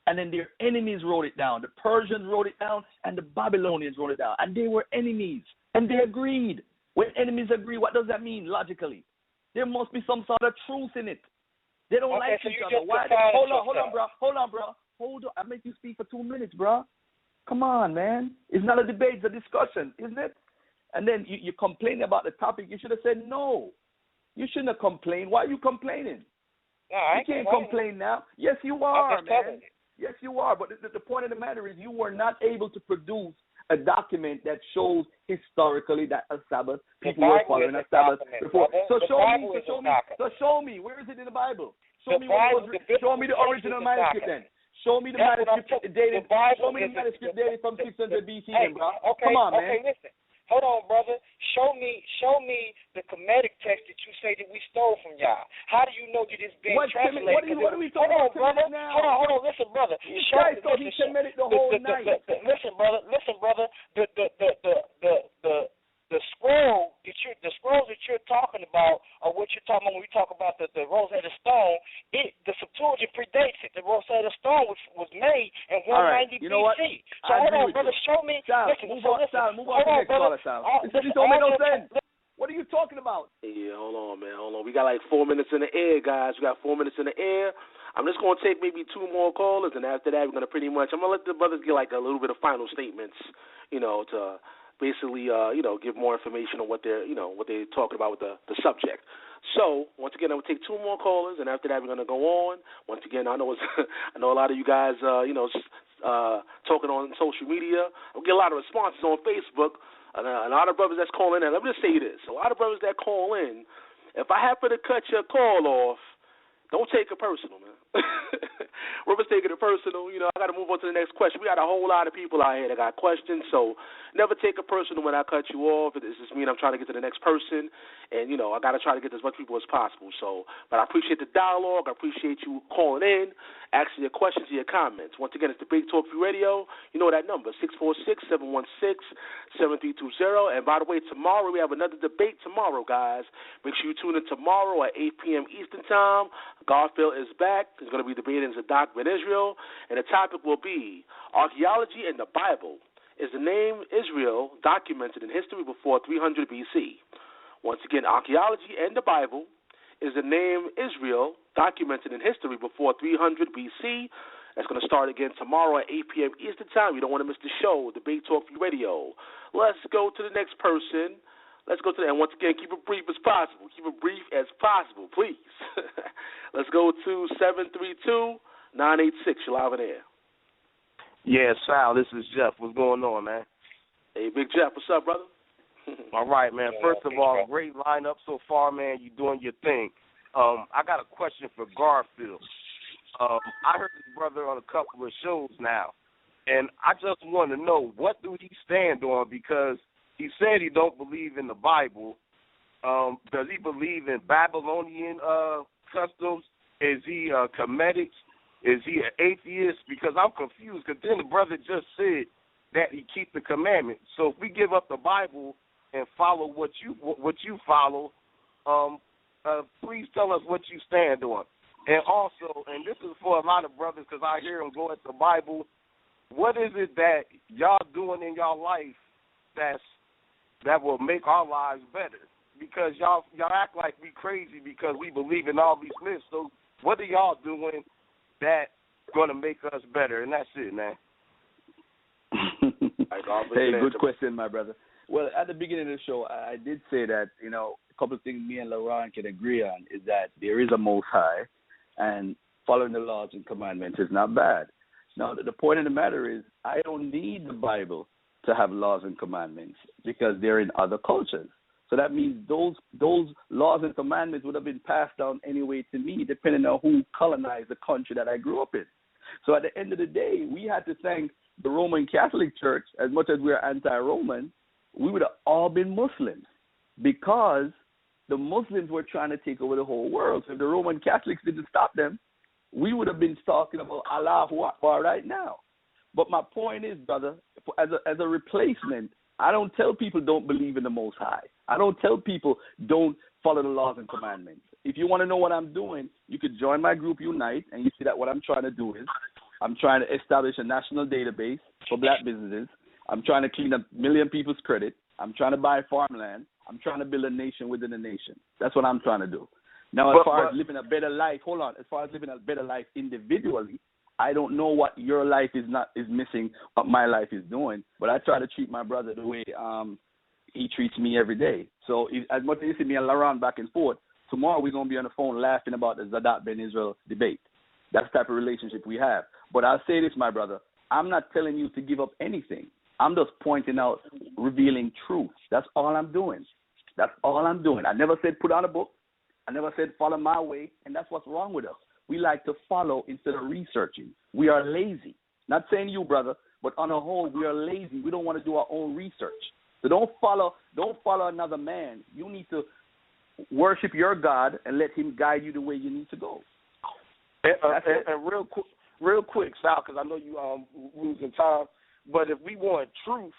And then their enemies wrote it down. The Persians wrote it down, and the Babylonians wrote it down. And they were enemies, and they agreed. When enemies agree, what does that mean logically? There must be some sort of truth in it. They don't like each other. Why? Hold on, bro. Hold on. I make you speak for 2 minutes, bro. Come on, man. It's not a debate. It's a discussion, isn't it? And then you complain about the topic. You should have said no. You shouldn't have complained. Why are you complaining? No, I you can't complain now. Yes, you are, man. Yes, you are. But the point of the matter is you were not able to produce a document that shows historically that a Sabbath, people were following a Sabbath before. So show me. Where is it in the Bible? Show me the original manuscript then. Show me the manuscript dated. Show me the manuscript dated from 600 BC, bro. Come on, man. Okay, listen. Hold on, brother. Show me the Kemetic text that you say that we stole from y'all. How do you know that it's being translated? What are we talking about, brother? Now? Hold on. Listen, brother. He's Kemetic the whole night. Listen, brother. The scrolls that you're talking about, or what you're talking about when we talk about the Rosetta Stone, the Septuagint predates it. The Rosetta Stone was made in 190 you know what? BC. So hold on, brother. Show me. Move on to the next caller, Sal. This don't make no sense. What are you talking about? Yeah, hold on, man. Hold on. We got like 4 minutes in the air, guys. We got 4 minutes in the air. I'm just going to take maybe 2 more callers, and after that, we're going to I'm going to let the brothers get like a little bit of final statements, to basically, give more information on what they're talking about with the subject. So, once again, I'm going to take 2 more callers, and after that, we're going to go on. Once again, I know a lot of you guys, talking on social media. I'll get a lot of responses on Facebook. A lot of brothers that's calling in. Let me just say this. A lot of brothers that call in, if I happen to cut your call off, don't take it personal, man. Robert's taking it personal. I got to move on to the next question. We got a whole lot of people out here that got questions, so never take it personal when I cut you off. It just means I'm trying to get to the next person, and, I got to try to get to as much people as possible. So, but I appreciate the dialogue. I appreciate you calling in, asking your questions and your comments. Once again, it's the Big Talk Free Radio. You know that number, 646-716-7320. And by the way, tomorrow we have another debate tomorrow, guys. Make sure you tune in tomorrow at 8 p.m. Eastern Time. Garfield is back. He's going to be debating Zadok ben Israel. And the topic will be archaeology in the Bible. Is the name Israel documented in history before 300 BC? again, archaeology and the Bible is the name Israel documented in history before 300 BC. That's going to start again tomorrow at 8 p.m. Eastern Time. You don't want to miss the show, Debate Talk Radio. Let's go to the next person. And once again, keep it brief as possible. Keep it brief as possible, please. Let's go to 732-986. You're live in air. Yeah, Sal, this is Jeff. What's going on, man? Hey, Big Jeff. What's up, brother? All right, man. First of all, great lineup so far, man. You're doing your thing. I got a question for Garfield. I heard his brother on a couple of shows now, and I just want to know, what do he stand on? Because he said he don't believe in the Bible. Does he believe in Babylonian customs? Is he a Kemetic? Is he an atheist? Because I'm confused, because then the brother just said that he keep the commandments. So if we give up the Bible and follow what you follow, please tell us what you stand on. And also, and this is for a lot of brothers, because I hear them go at the Bible, what is it that y'all doing in y'all life that will make our lives better? Because y'all act like we crazy because we believe in all these myths. So what are y'all doing that's going to make us better? And that's it, man. Hey, good question, my brother. Well, at the beginning of the show, I did say that, a couple of things me and LaRon can agree on is that there is a Most High, and following the laws and commandments is not bad. Now, the point of the matter is I don't need the Bible to have laws and commandments because they're in other cultures. So that means those laws and commandments would have been passed down anyway to me, depending on who colonized the country that I grew up in. So at the end of the day, we had to thank the Roman Catholic Church. As much as we're anti-Roman, we would have all been Muslims because the Muslims were trying to take over the whole world. So if the Roman Catholics didn't stop them, we would have been talking about Allahu Akbar right now. But my point is, brother, as a replacement, I don't tell people don't believe in the Most High. I don't tell people don't follow the laws and commandments. If you want to know what I'm doing, you could join my group Unite, and you see that what I'm trying to do is I'm trying to establish a national database for black businesses. I'm trying to clean up million people's credit. I'm trying to buy farmland. I'm trying to build a nation within a nation. That's what I'm trying to do. Now, as far as living a better life, as far as living a better life individually, I don't know what your life is missing, what my life is doing, but I try to treat my brother the way he treats me every day. So as much as you see me and LaRon back and forth, tomorrow we're going to be on the phone laughing about the Shabbat ben Israel debate. That's the type of relationship we have. But I'll say this, my brother, I'm not telling you to give up anything. I'm just pointing out, revealing truth. That's all I'm doing. That's all I'm doing. I never said put on a book. I never said follow my way, and that's what's wrong with us. We like to follow instead of researching. We are lazy. Not saying you, brother, but on a whole, we are lazy. We don't want to do our own research. So don't follow another man. You need to worship your God and let him guide you the way you need to go. And real quick, Sal, because I know you losing time, but if we want truth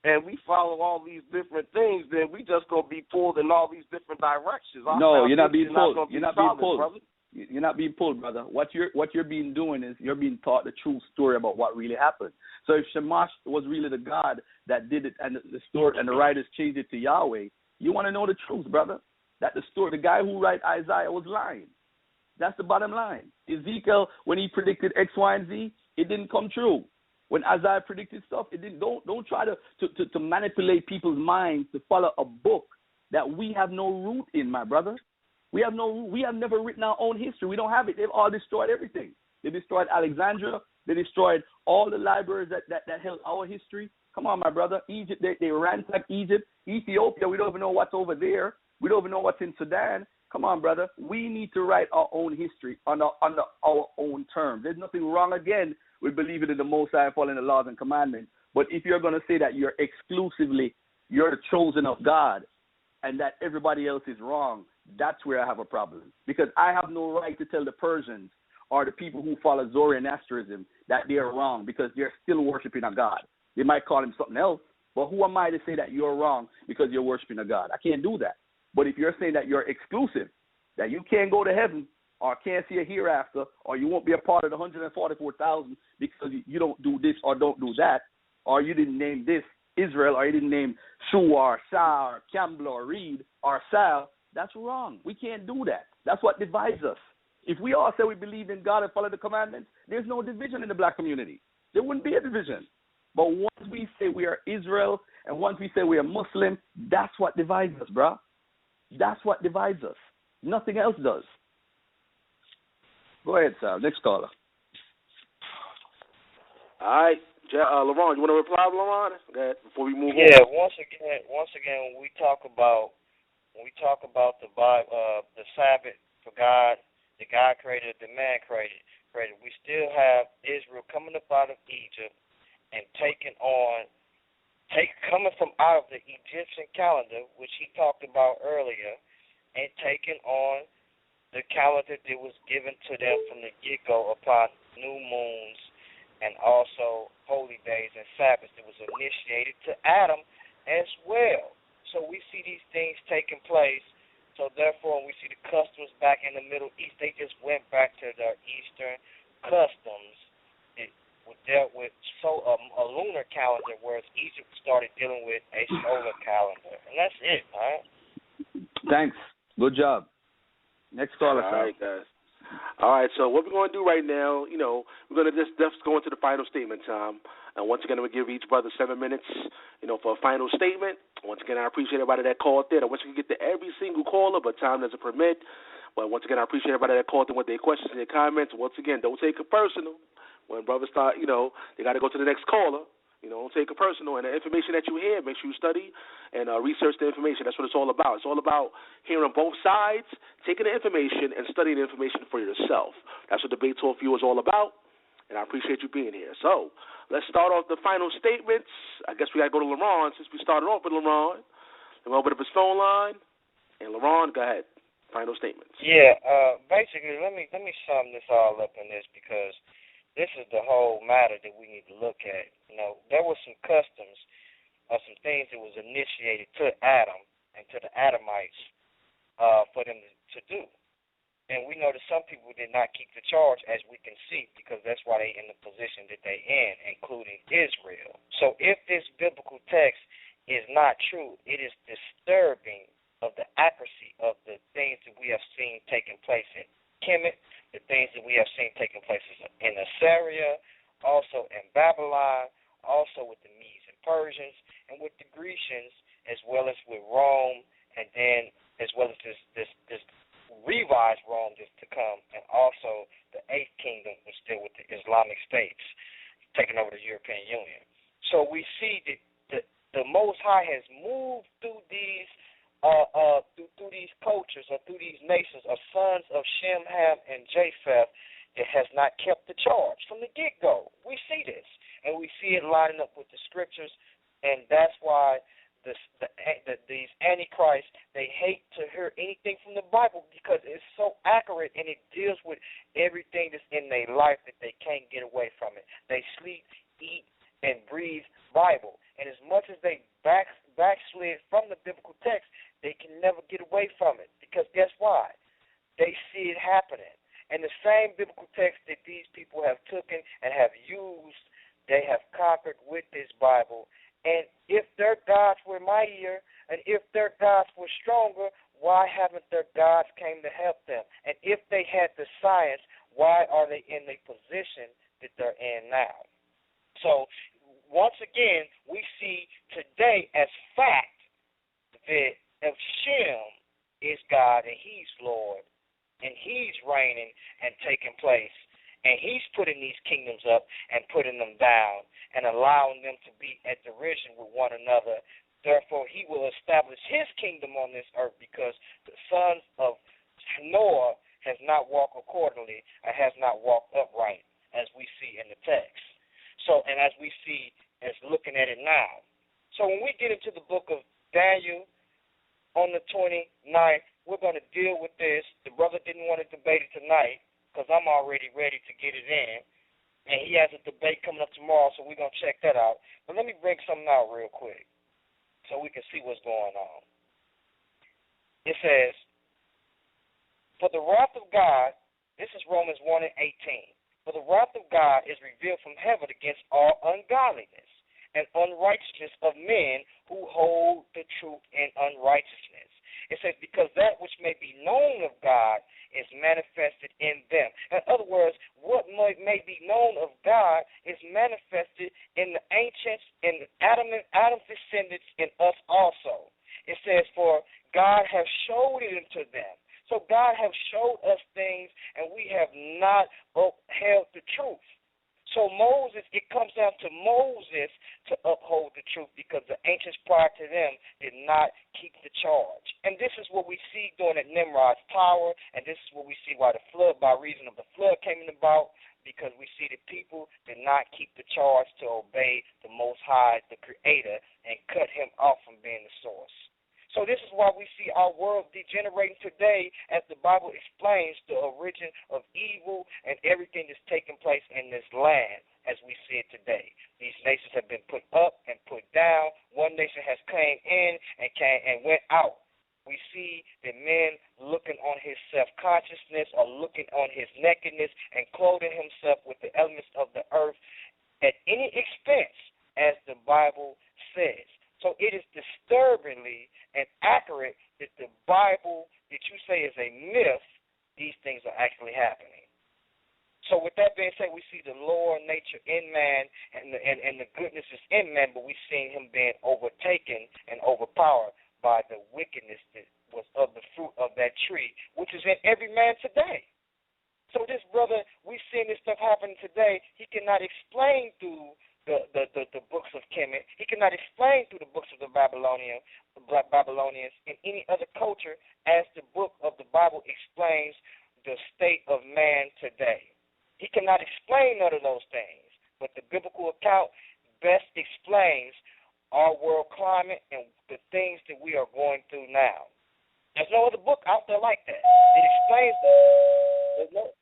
and we follow all these different things, then we just going to be pulled in all these different directions. No, you're not being pulled. You're not being pulled. Brother. You're not being pulled, brother. What you're being doing is you're being taught the true story about what really happened. So if Shamash was really the God that did it, and the story and the writers changed it to Yahweh, you want to know the truth, brother. That the guy who wrote Isaiah was lying. That's the bottom line. Ezekiel, when he predicted X, Y, and Z, it didn't come true. When Isaiah predicted stuff, it didn't. Don't try to manipulate people's minds to follow a book that we have no root in, my brother. We have never written our own history. We don't have it. They've all destroyed everything. They destroyed Alexandria. They destroyed all the libraries that held our history. Come on, my brother. Egypt, they ransacked Egypt. Ethiopia, we don't even know what's over there. We don't even know what's in Sudan. Come on, brother. We need to write our own history under our own terms. There's nothing wrong, again, with believing in the Most High, following the laws and commandments. But if you're going to say that you're the chosen of God and that everybody else is wrong, that's where I have a problem. Because I have no right to tell the Persians or the people who follow Zoroastrianism that they're wrong because they're still worshiping a God. They might call him something else, but who am I to say that you're wrong because you're worshiping a God? I can't do that. But if you're saying that you're exclusive, that you can't go to heaven or can't see a hereafter, or you won't be a part of the 144,000 because you don't do this or don't do that, or you didn't name this Israel, or he didn't name Sue or Shah or Campbell or Reid or Sal, that's wrong. We can't do that. That's what divides us. If we all say we believe in God and follow the commandments, there's no division in the black community. There wouldn't be a division. But once we say we are Israel and once we say we are Muslim, that's what divides us, bro. That's what divides us. Nothing else does. Go ahead, Sal. Next caller. All right. LaRon, you want to reply, LaRon? Go ahead, before we move on. Yeah, once again, when we talk about the Bible, the Sabbath for God, that God created, that man created, we still have Israel coming up out of Egypt and coming from out of the Egyptian calendar, which he talked about earlier, and taking on the calendar that was given to them from the get-go upon new moons and also holy days and Sabbaths that was initiated to Adam as well. So we see these things taking place. So therefore, when we see the customs back in the Middle East, they just went back to their Eastern customs. It was dealt with a lunar calendar, whereas Egypt started dealing with a solar calendar. And that's it, man. Thanks. Good job. Next caller. All right, guys. All right, so what we're going to do right now, we're going to just go into the final statement time. And once again, I'm going to give each brother 7 minutes, for a final statement. Once again, I appreciate everybody that called in. I wish we could get to every single caller, but time doesn't permit. But once again, I appreciate everybody that called in with their questions and their comments. Once again, don't take it personal. When brothers start, they got to go to the next caller. Don't take it personal. And the information that you hear, make sure you study and research the information. That's what it's all about. It's all about hearing both sides, taking the information, and studying the information for yourself. That's what Debate Talk for You is all about, and I appreciate you being here. So let's start off the final statements. I guess we got to go to LaRon since we started off with LaRon. And we'll open up his phone line. And LaRon, go ahead. Final statements. Yeah, basically, let me sum this all up in this because this is the whole matter that we need to look at. There were some customs or some things that was initiated to Adam and to the Adamites for them to do. And we know that some people did not keep the charge, as we can see, because that's why they're in the position that they're in, including Israel. So if this biblical text is not true, it is disturbing of the accuracy of the things that we have seen taking place in Kemet, the things that we have seen taking place in Assyria, also in Babylon, also with the Medes and Persians, and with the Grecians, as well as with Rome, and then as well as this revised Rome that's to come, and also the Eighth Kingdom, which still with the Islamic states, taking over the European Union. So we see that the Most High has moved through these through these cultures or through these nations of sons of Shem, Ham, and Japheth that has not kept the charge from the get-go. We see this, and we see it lining up with the scriptures, and that's why these antichrists, they hate to hear anything from the Bible because it's so accurate and it deals with everything that's in their life that they can't get away from it. They sleep, eat, and breathe Bible, and as much as they backslid from the biblical text, they can never get away from it because guess why? They see it happening. And the same biblical text that these people have taken and have used, they have conquered with this Bible. And if their gods were mightier and if their gods were stronger, why haven't their gods came to help them? And if they had the science, why are they in the position that they're in now? So once again, we see today as fact that if Shem is God and he's Lord and he's reigning and taking place and he's putting these kingdoms up and putting them down and allowing them to be at derision with one another, therefore he will establish his kingdom on this earth because the sons of Noah has not walked accordingly and has not walked upright as we see in the text. So, and as we see as looking at it now. So when we get into the book of Daniel, on the 29th, we're going to deal with this. The brother didn't want to debate it tonight because I'm already ready to get it in. And he has a debate coming up tomorrow, so we're going to check that out. But let me bring something out real quick so we can see what's going on. It says, for the wrath of God, this is Romans 1:18. For the wrath of God is revealed from heaven against all ungodliness and unrighteousness of men who hold the truth in unrighteousness. It says, because that which may be known of God is manifested in them. In other words, what may be known of God is manifested in the ancients, in Adam's descendants, in us also. It says, for God has showed it unto them. So God has showed us things, and we have not upheld the truth. So Moses, it comes down to Moses to uphold the truth, because the ancients prior to them did not keep the charge. And this is what we see during Nimrod's power, and this is what we see why the flood, by reason of the flood, came about, because we see the people did not keep the charge to obey the Most High, the Creator, and cut him off from being the source. So this is why we see our world degenerating today, as the Bible explains the origin of evil and everything that's taking place in this land as we see it today. These nations have been put up and put down. One nation has came in and went out. We see the men looking on his self-consciousness or looking on his nakedness and clothing himself with the elements of the earth at any expense, as the Bible says. So it is disturbingly and accurate that the Bible that you say is a myth, these things are actually happening. So with that being said, we see the lower nature in man and the goodness is in man, but we've seen him being overtaken and overpowered by the wickedness that was of the fruit of that tree, which is in every man today. So this brother, we've seen this stuff happen today. He cannot explain through the books of Kemet. He cannot explain through the books of the Babylonians in any other culture as the book of the Bible explains the state of man today. He cannot explain none of those things, but the biblical account best explains our world climate and the things that we are going through now. There's no other book out there like that. It explains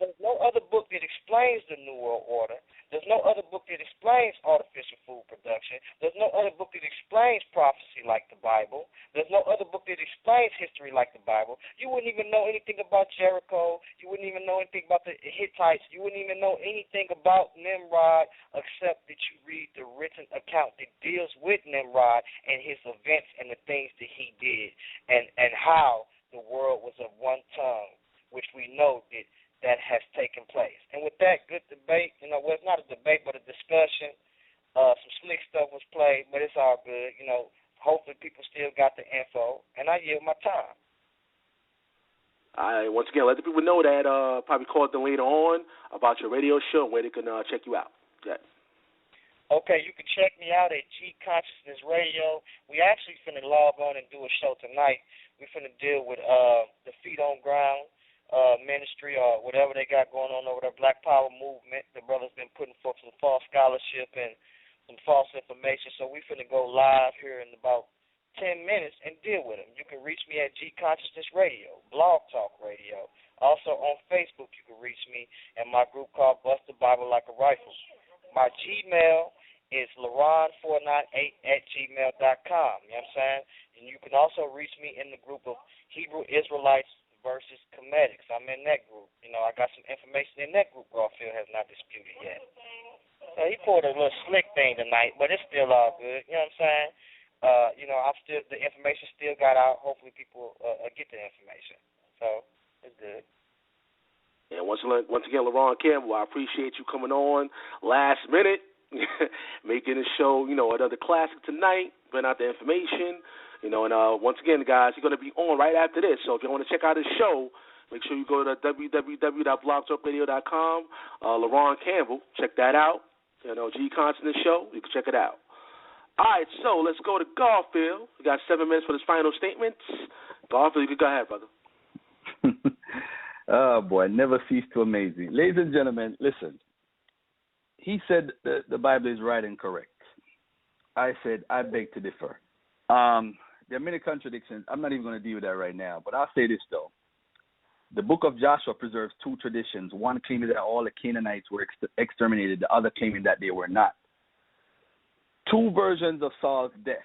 there's no other book that explains the New World Order. There's no other book that explains artificial food production. There's no other book that explains prophecy like the Bible. There's no other book that explains history like the Bible. You wouldn't even know anything about Jericho. You wouldn't even know anything about the Hittites. You wouldn't even know anything about Nimrod except that you read the written account that deals with Nimrod and his events and the things that he did and how the world was of one tongue, which we know that has taken place. And with that, good debate. Well, it's not a debate, but a discussion. Some slick stuff was played, but it's all good. Hopefully people still got the info, and I yield my time. All right, once again, let the people know that probably call them later on about your radio show and where they can check you out. Yeah. Okay, you can check me out at G.Konsciousness Radio. We actually finna log on and do a show tonight. We finna deal with the Feet on Ground ministry or whatever they got going on over there, Black Power movement. The brother's been putting forth some false scholarship and some false information, so we finna go live here in about 10 minutes and deal with them. You can reach me at G.Konsciousness Radio, Blog Talk Radio. Also on Facebook, you can reach me in my group called Bust the Bible Like a Rifle. My Gmail is LaRon498@gmail.com. You know what I'm saying? And you can also reach me in the group of Hebrew Israelites versus Comedics. I'm in that group. I got some information in that group Garfield has not disputed yet. So he pulled a little slick thing tonight, but it's still all good. You know what I'm saying? The information still got out. Hopefully people get the information. So it's good. Yeah, once again, LaRon Campbell, I appreciate you coming on last minute, making the show, another classic tonight, bringing out the information. And once again, guys, you're going to be on right after this. So if you want to check out his show, make sure you go to www.blogtalkradio.com. LaRon Campbell, check that out. G.Konsciousness show, you can check it out. All right, so let's go to Garfield. We got 7 minutes for his final statements. Garfield, you can go ahead, brother. Oh, boy, never cease to amaze me. Ladies and gentlemen, listen. He said the Bible is right and correct. I said, I beg to differ. There are many contradictions. I'm not even going to deal with that right now, but I'll say this, though. The book of Joshua preserves two traditions, one claiming that all the Canaanites were exterminated, the other claiming that they were not. Two versions of Saul's death.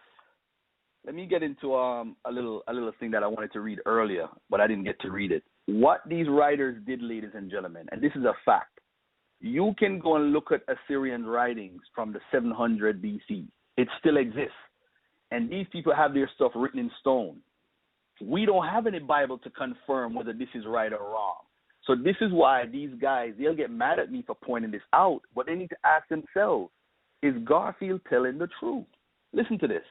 Let me get into a little thing that I wanted to read earlier, but I didn't get to read it. What these writers did, ladies and gentlemen, and this is a fact. You can go and look at Assyrian writings from the 700 BC. It still exists. And these people have their stuff written in stone. We don't have any Bible to confirm whether this is right or wrong. So this is why these guys, they'll get mad at me for pointing this out, but they need to ask themselves, is Garfield telling the truth? Listen to this.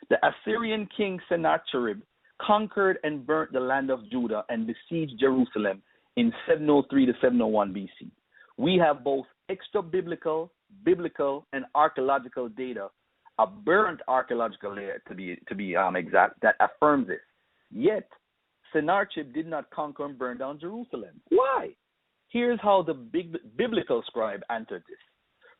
The Assyrian king Sennacherib conquered and burnt the land of Judah and besieged Jerusalem in 703 to 701 BC. We have both extra-biblical, biblical, and archaeological data, a burnt archaeological data to be exact, that affirms this. Yet, Sennacherib did not conquer and burn down Jerusalem. Why? Here's how the biblical scribe answered this.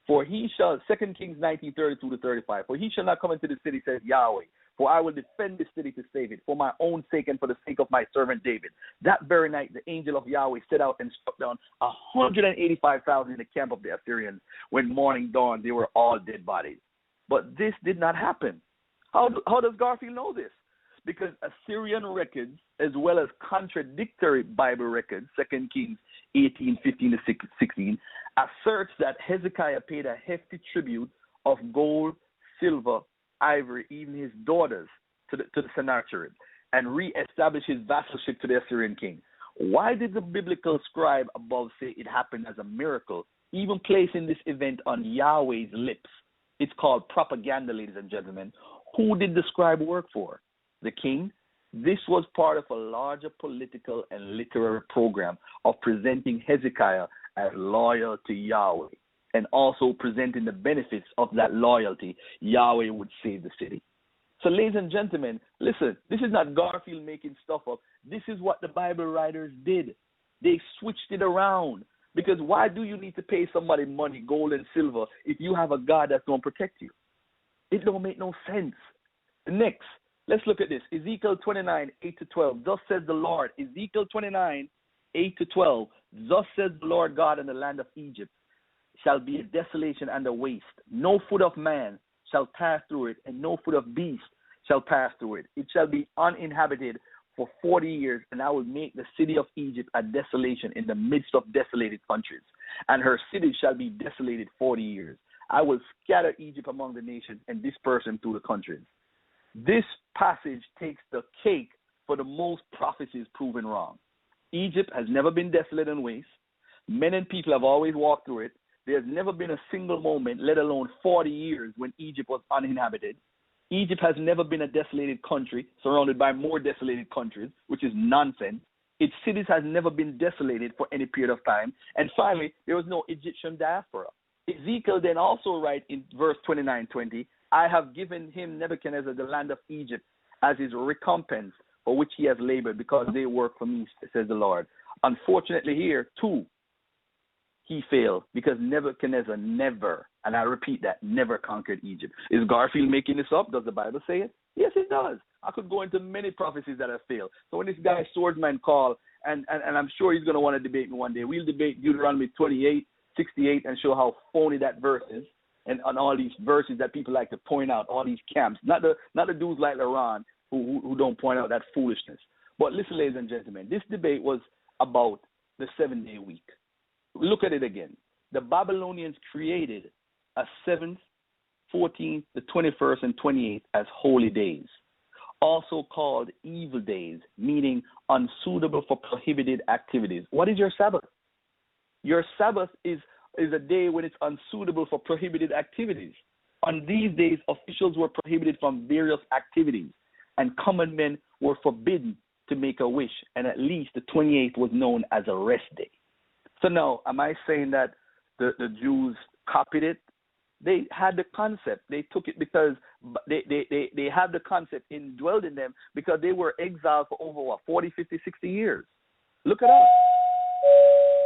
For he shall, 2 Kings 19:32 to 35, for he shall not come into the city, says Yahweh, for I will defend the city to save it, for my own sake and for the sake of my servant David. That very night, the angel of Yahweh set out and struck down 185,000 in the camp of the Assyrians. When morning dawned, they were all dead bodies. But this did not happen. How does Garfield know this? Because Assyrian records, as well as contradictory Bible records, 2 Kings 18:15 to 16, asserts that Hezekiah paid a hefty tribute of gold, silver, ivory, even his daughters to the Sennacherib, and reestablished his vassalship to the Assyrian king. Why did the biblical scribe above say it happened as a miracle, even placing this event on Yahweh's lips? It's called propaganda, ladies and gentlemen. Who did the scribe work for? The king? This was part of a larger political and literary program of presenting Hezekiah as loyal to Yahweh, and also presenting the benefits of that loyalty. Yahweh would save the city. So, ladies and gentlemen, listen, this is not Garfield making stuff up. This is what the Bible writers did. They switched it around. Because why do you need to pay somebody money, gold and silver, if you have a God that's going to protect you? It don't make no sense. Next, let's look at this. Ezekiel 29:8 to 12. Thus says the Lord. Ezekiel 29:8 to 12. Thus says the Lord God, in the land of Egypt shall be a desolation and a waste. No foot of man shall pass through it, and no foot of beast shall pass through it. It shall be uninhabited for 40 years, and I will make the city of Egypt a desolation in the midst of desolated countries, and her cities shall be desolated 40 years. I will scatter Egypt among the nations and disperse them through the countries. This passage takes the cake for the most prophecies proven wrong. Egypt has never been desolate and waste. Men and people have always walked through it. There's never been a single moment, let alone 40 years, when Egypt was uninhabited. Egypt has never been a desolated country surrounded by more desolated countries, which is nonsense. Its cities has never been desolated for any period of time. And finally, there was no Egyptian diaspora. Ezekiel then also writes in verse 29:20, I have given him, Nebuchadnezzar, the land of Egypt as his recompense for which he has labored, because they work for me, says the Lord. Unfortunately here, too, he failed, because Nebuchadnezzar never, and I repeat that, never conquered Egypt. Is Garfield making this up? Does the Bible say it? Yes, it does. I could go into many prophecies that have failed. So when this guy Swordsman called, and I'm sure he's going to want to debate me one day, we'll debate Deuteronomy 28:68 and show how phony that verse is, and on all these verses that people like to point out, all these camps, not the dudes like LaRon who don't point out that foolishness. But listen, ladies and gentlemen, this debate was about the 7-day week. Look at it again. The Babylonians created a 7th, 14th, the 21st, and 28th as holy days, also called evil days, meaning unsuitable for prohibited activities. What is your Sabbath? Your Sabbath is a day when it's unsuitable for prohibited activities. On these days, officials were prohibited from various activities, and common men were forbidden to make a wish, and at least the 28th was known as a rest day. So now, am I saying that the Jews copied it? They had the concept. They took it because they had the concept indwelled in them because they were exiled for over 40, 50, 60 years. Look it up.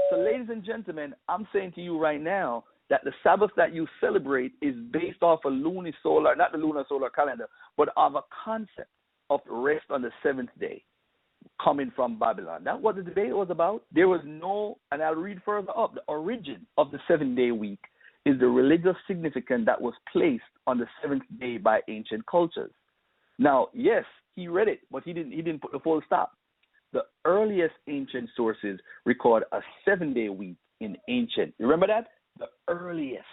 So, ladies and gentlemen, I'm saying to you right now that the Sabbath that you celebrate is based off a lunisolar, not the lunar solar calendar, but of a concept of rest on the 7th day coming from Babylon. That's what the debate was about. There was no, and I'll read further up, the origin of the 7-day week is the religious significance that was placed on the 7th day by ancient cultures. Now, yes, he read it, but he didn't put the full stop. The earliest ancient sources record a 7-day week in ancient. You remember that? The earliest.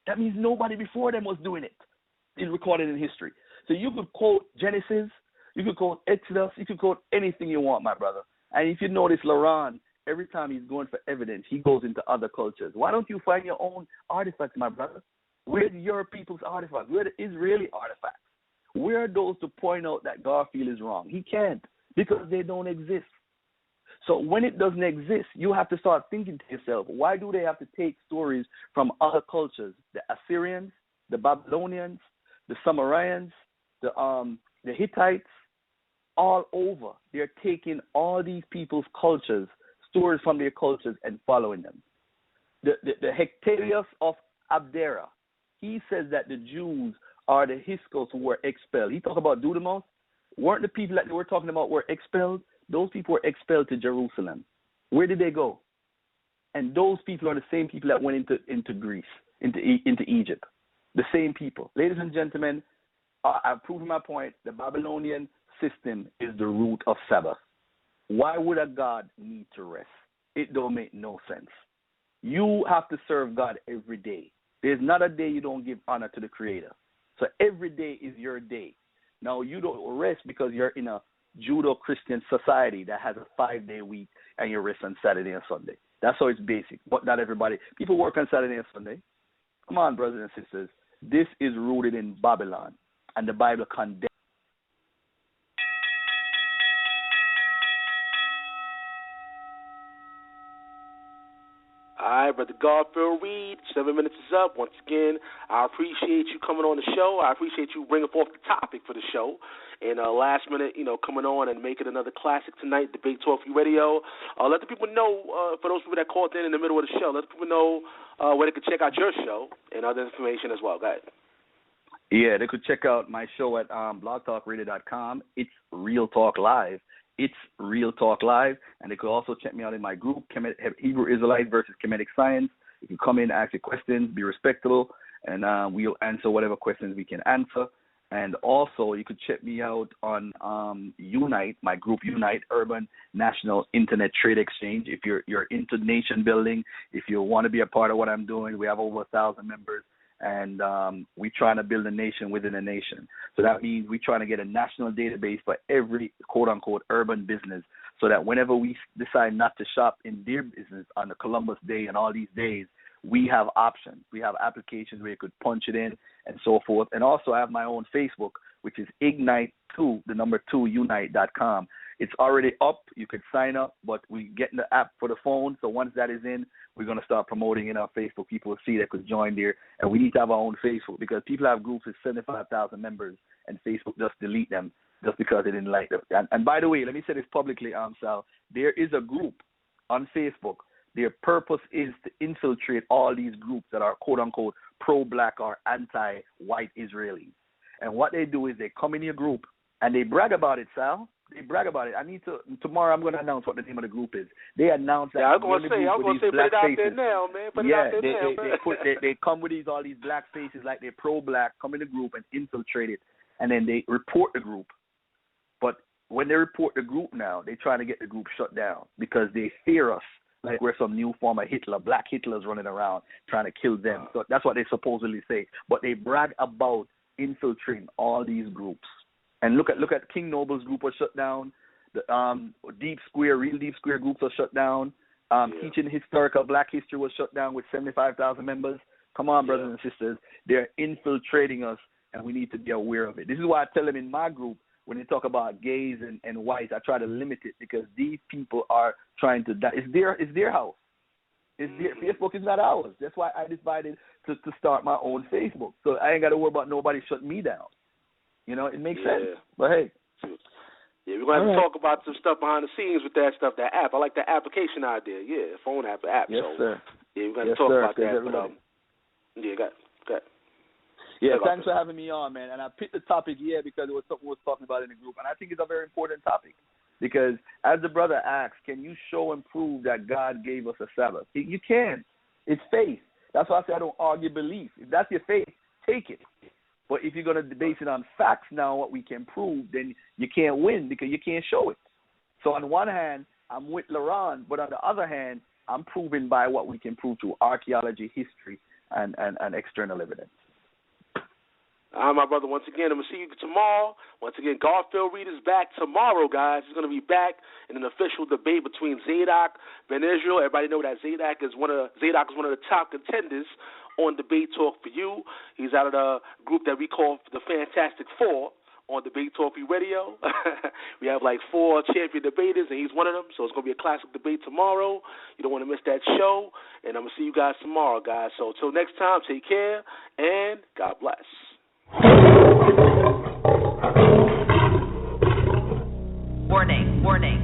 That means nobody before them was doing it. is recorded in history. So you could quote Genesis, you could quote Exodus, you could quote anything you want, my brother. And if you notice, LaRon, every time he's going for evidence, he goes into other cultures. Why don't you find your own artifacts, my brother? Where's your people's artifacts? Where are the Israeli artifacts? Where are those to point out that Garfield is wrong? He can't, because they don't exist. So when it doesn't exist, you have to start thinking to yourself, why do they have to take stories from other cultures? The Assyrians, the Babylonians, the Sumerians, the Hittites, all over. They're taking all these people's cultures, stories from their cultures, and following them. The Hectareus of Abdera, he says that the Jews are the Hyksos who were expelled. He talked about Dudamos. Weren't the people that they were talking about were expelled? Those people were expelled to Jerusalem. Where did they go? And those people are the same people that went into Greece, into Egypt. The same people. Ladies and gentlemen, I've proven my point. The Babylonian system is the root of Sabbath. Why would a God need to rest? It don't make no sense. You have to serve God every day. There's not a day you don't give honor to the Creator. So every day is your day. Now, you don't rest because you're in a Judeo-Christian society that has a 5-day week and you rest on Saturday and Sunday. That's how it's basic. But not everybody. People work on Saturday and Sunday. Come on, brothers and sisters. This is rooted in Babylon, and the Bible condemns. All right, Brother Garfield Reid, 7 minutes is up. Once again, I appreciate you coming on the show. I appreciate you bringing forth the topic for the show. And last minute, coming on and making another classic tonight, Debate Talk for You Radio. Let the people know, for those people that called in the middle of the show, let the people know where they can check out your show and other information as well. Go ahead. Yeah, they could check out my show at blogtalkradio.com. It's Real Talk Live. It's Real Talk Live. And they could also check me out in my group, Hebrew Israelite versus Kemetic Science. You can come in, ask your questions, be respectful, and we'll answer whatever questions we can answer. And also, you could check me out on Unite, my group Unite, Urban National Internet Trade Exchange. If you're into nation building, if you want to be a part of what I'm doing, we have over 1,000 members. And we're trying to build a nation within a nation. So that means we're trying to get a national database for every quote-unquote urban business so that whenever we decide not to shop in their business on the Columbus Day and all these days, we have options. We have applications where you could punch it in and so forth. And also I have my own Facebook, which is Ignite2Unite.com. It's already up. You could sign up, but we're getting the app for the phone. So once that is in, we're going to start promoting in our Facebook. People will see that could join there. And we need to have our own Facebook because people have groups with 75,000 members, and Facebook just delete them just because they didn't like them. And by the way, let me say this publicly, Sal. There is a group on Facebook. Their purpose is to infiltrate all these groups that are, quote-unquote, pro-black or anti-white Israelis. And what they do is they come in your group, and they brag about it, Sal. They brag about it. Tomorrow I'm going to announce what the name of the group is. They announce that. Yeah, I'm going to say, put it out there now, man. Put it out there now. They come with all these black faces like they're pro-black, come in the group and infiltrate it, and then they report the group. But when they report the group now, they're trying to get the group shut down because they fear us like we're some new form of Hitler. Black Hitler's running around trying to kill them. So that's what they supposedly say. But they brag about infiltrating all these groups. And look at King Noble's group was shut down. The Real Deep Square groups are shut down. Teaching historical black history was shut down with 75,000 members. Come on, brothers and sisters. They're infiltrating us, and we need to be aware of it. This is why I tell them in my group, when they talk about gays and whites, I try to limit it because these people are trying to die. It's their house. Facebook is not ours. That's why I decided to start my own Facebook. So I ain't got to worry about nobody shutting me down. It makes sense. But hey. Yeah, we're going to have to talk about some stuff behind the scenes with that stuff, that app. I like the application idea. Yeah, phone app. Yes, so, sir. Yeah, we're going to talk about that. But, got it. Yeah, thanks for having me on, man. And I picked the topic, because it was something we was talking about in the group. And I think it's a very important topic because, as the brother asked, can you show and prove that God gave us a Sabbath? You can. It's faith. That's why I say I don't argue belief. If that's your faith, take it. But if you're going to base it on facts now, what we can prove, then you can't win because you can't show it. So on one hand, I'm with LaRon, but on the other hand, I'm proving by what we can prove through archaeology, history, and external evidence. All right, my brother. Once again, I'm going to see you tomorrow. Once again, Garfield Reid is back tomorrow, guys. He's going to be back in an official debate between Zadok and Israel. Everybody know that Zadok is one of the top contenders on Debate Talk for You. He's out of the group that we call the Fantastic Four on Debate Talk for You Radio. We have like 4 champion debaters, and he's one of them. So it's going to be a classic debate tomorrow. You don't want to miss that show. And I'm going to see you guys tomorrow, guys. So until next time, take care, and God bless. Warning, warning.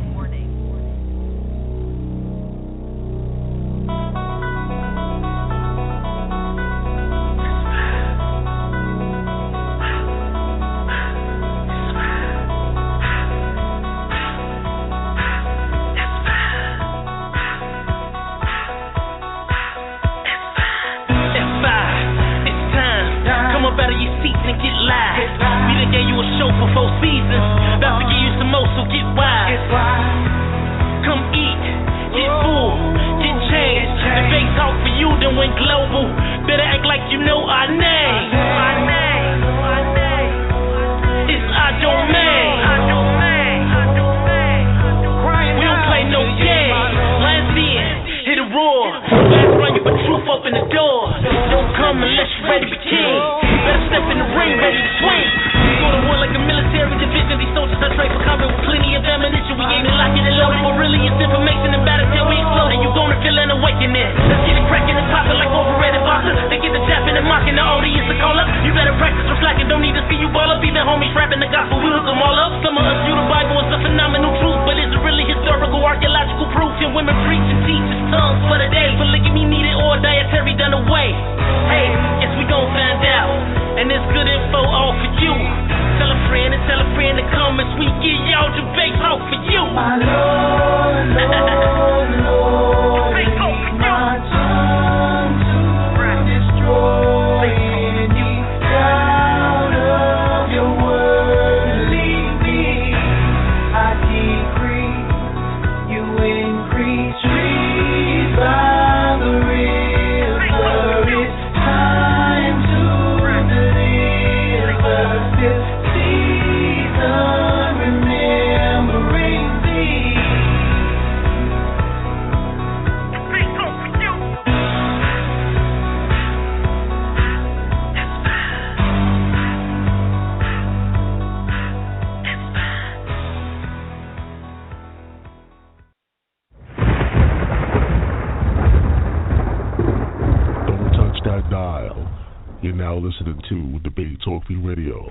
You're now listening to Debate Talk for You Radio.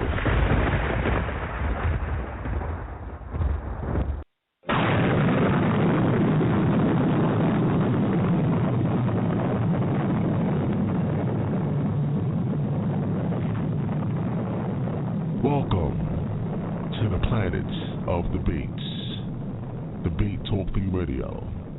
Welcome to the planets of debates. Debate Talk for You Radio.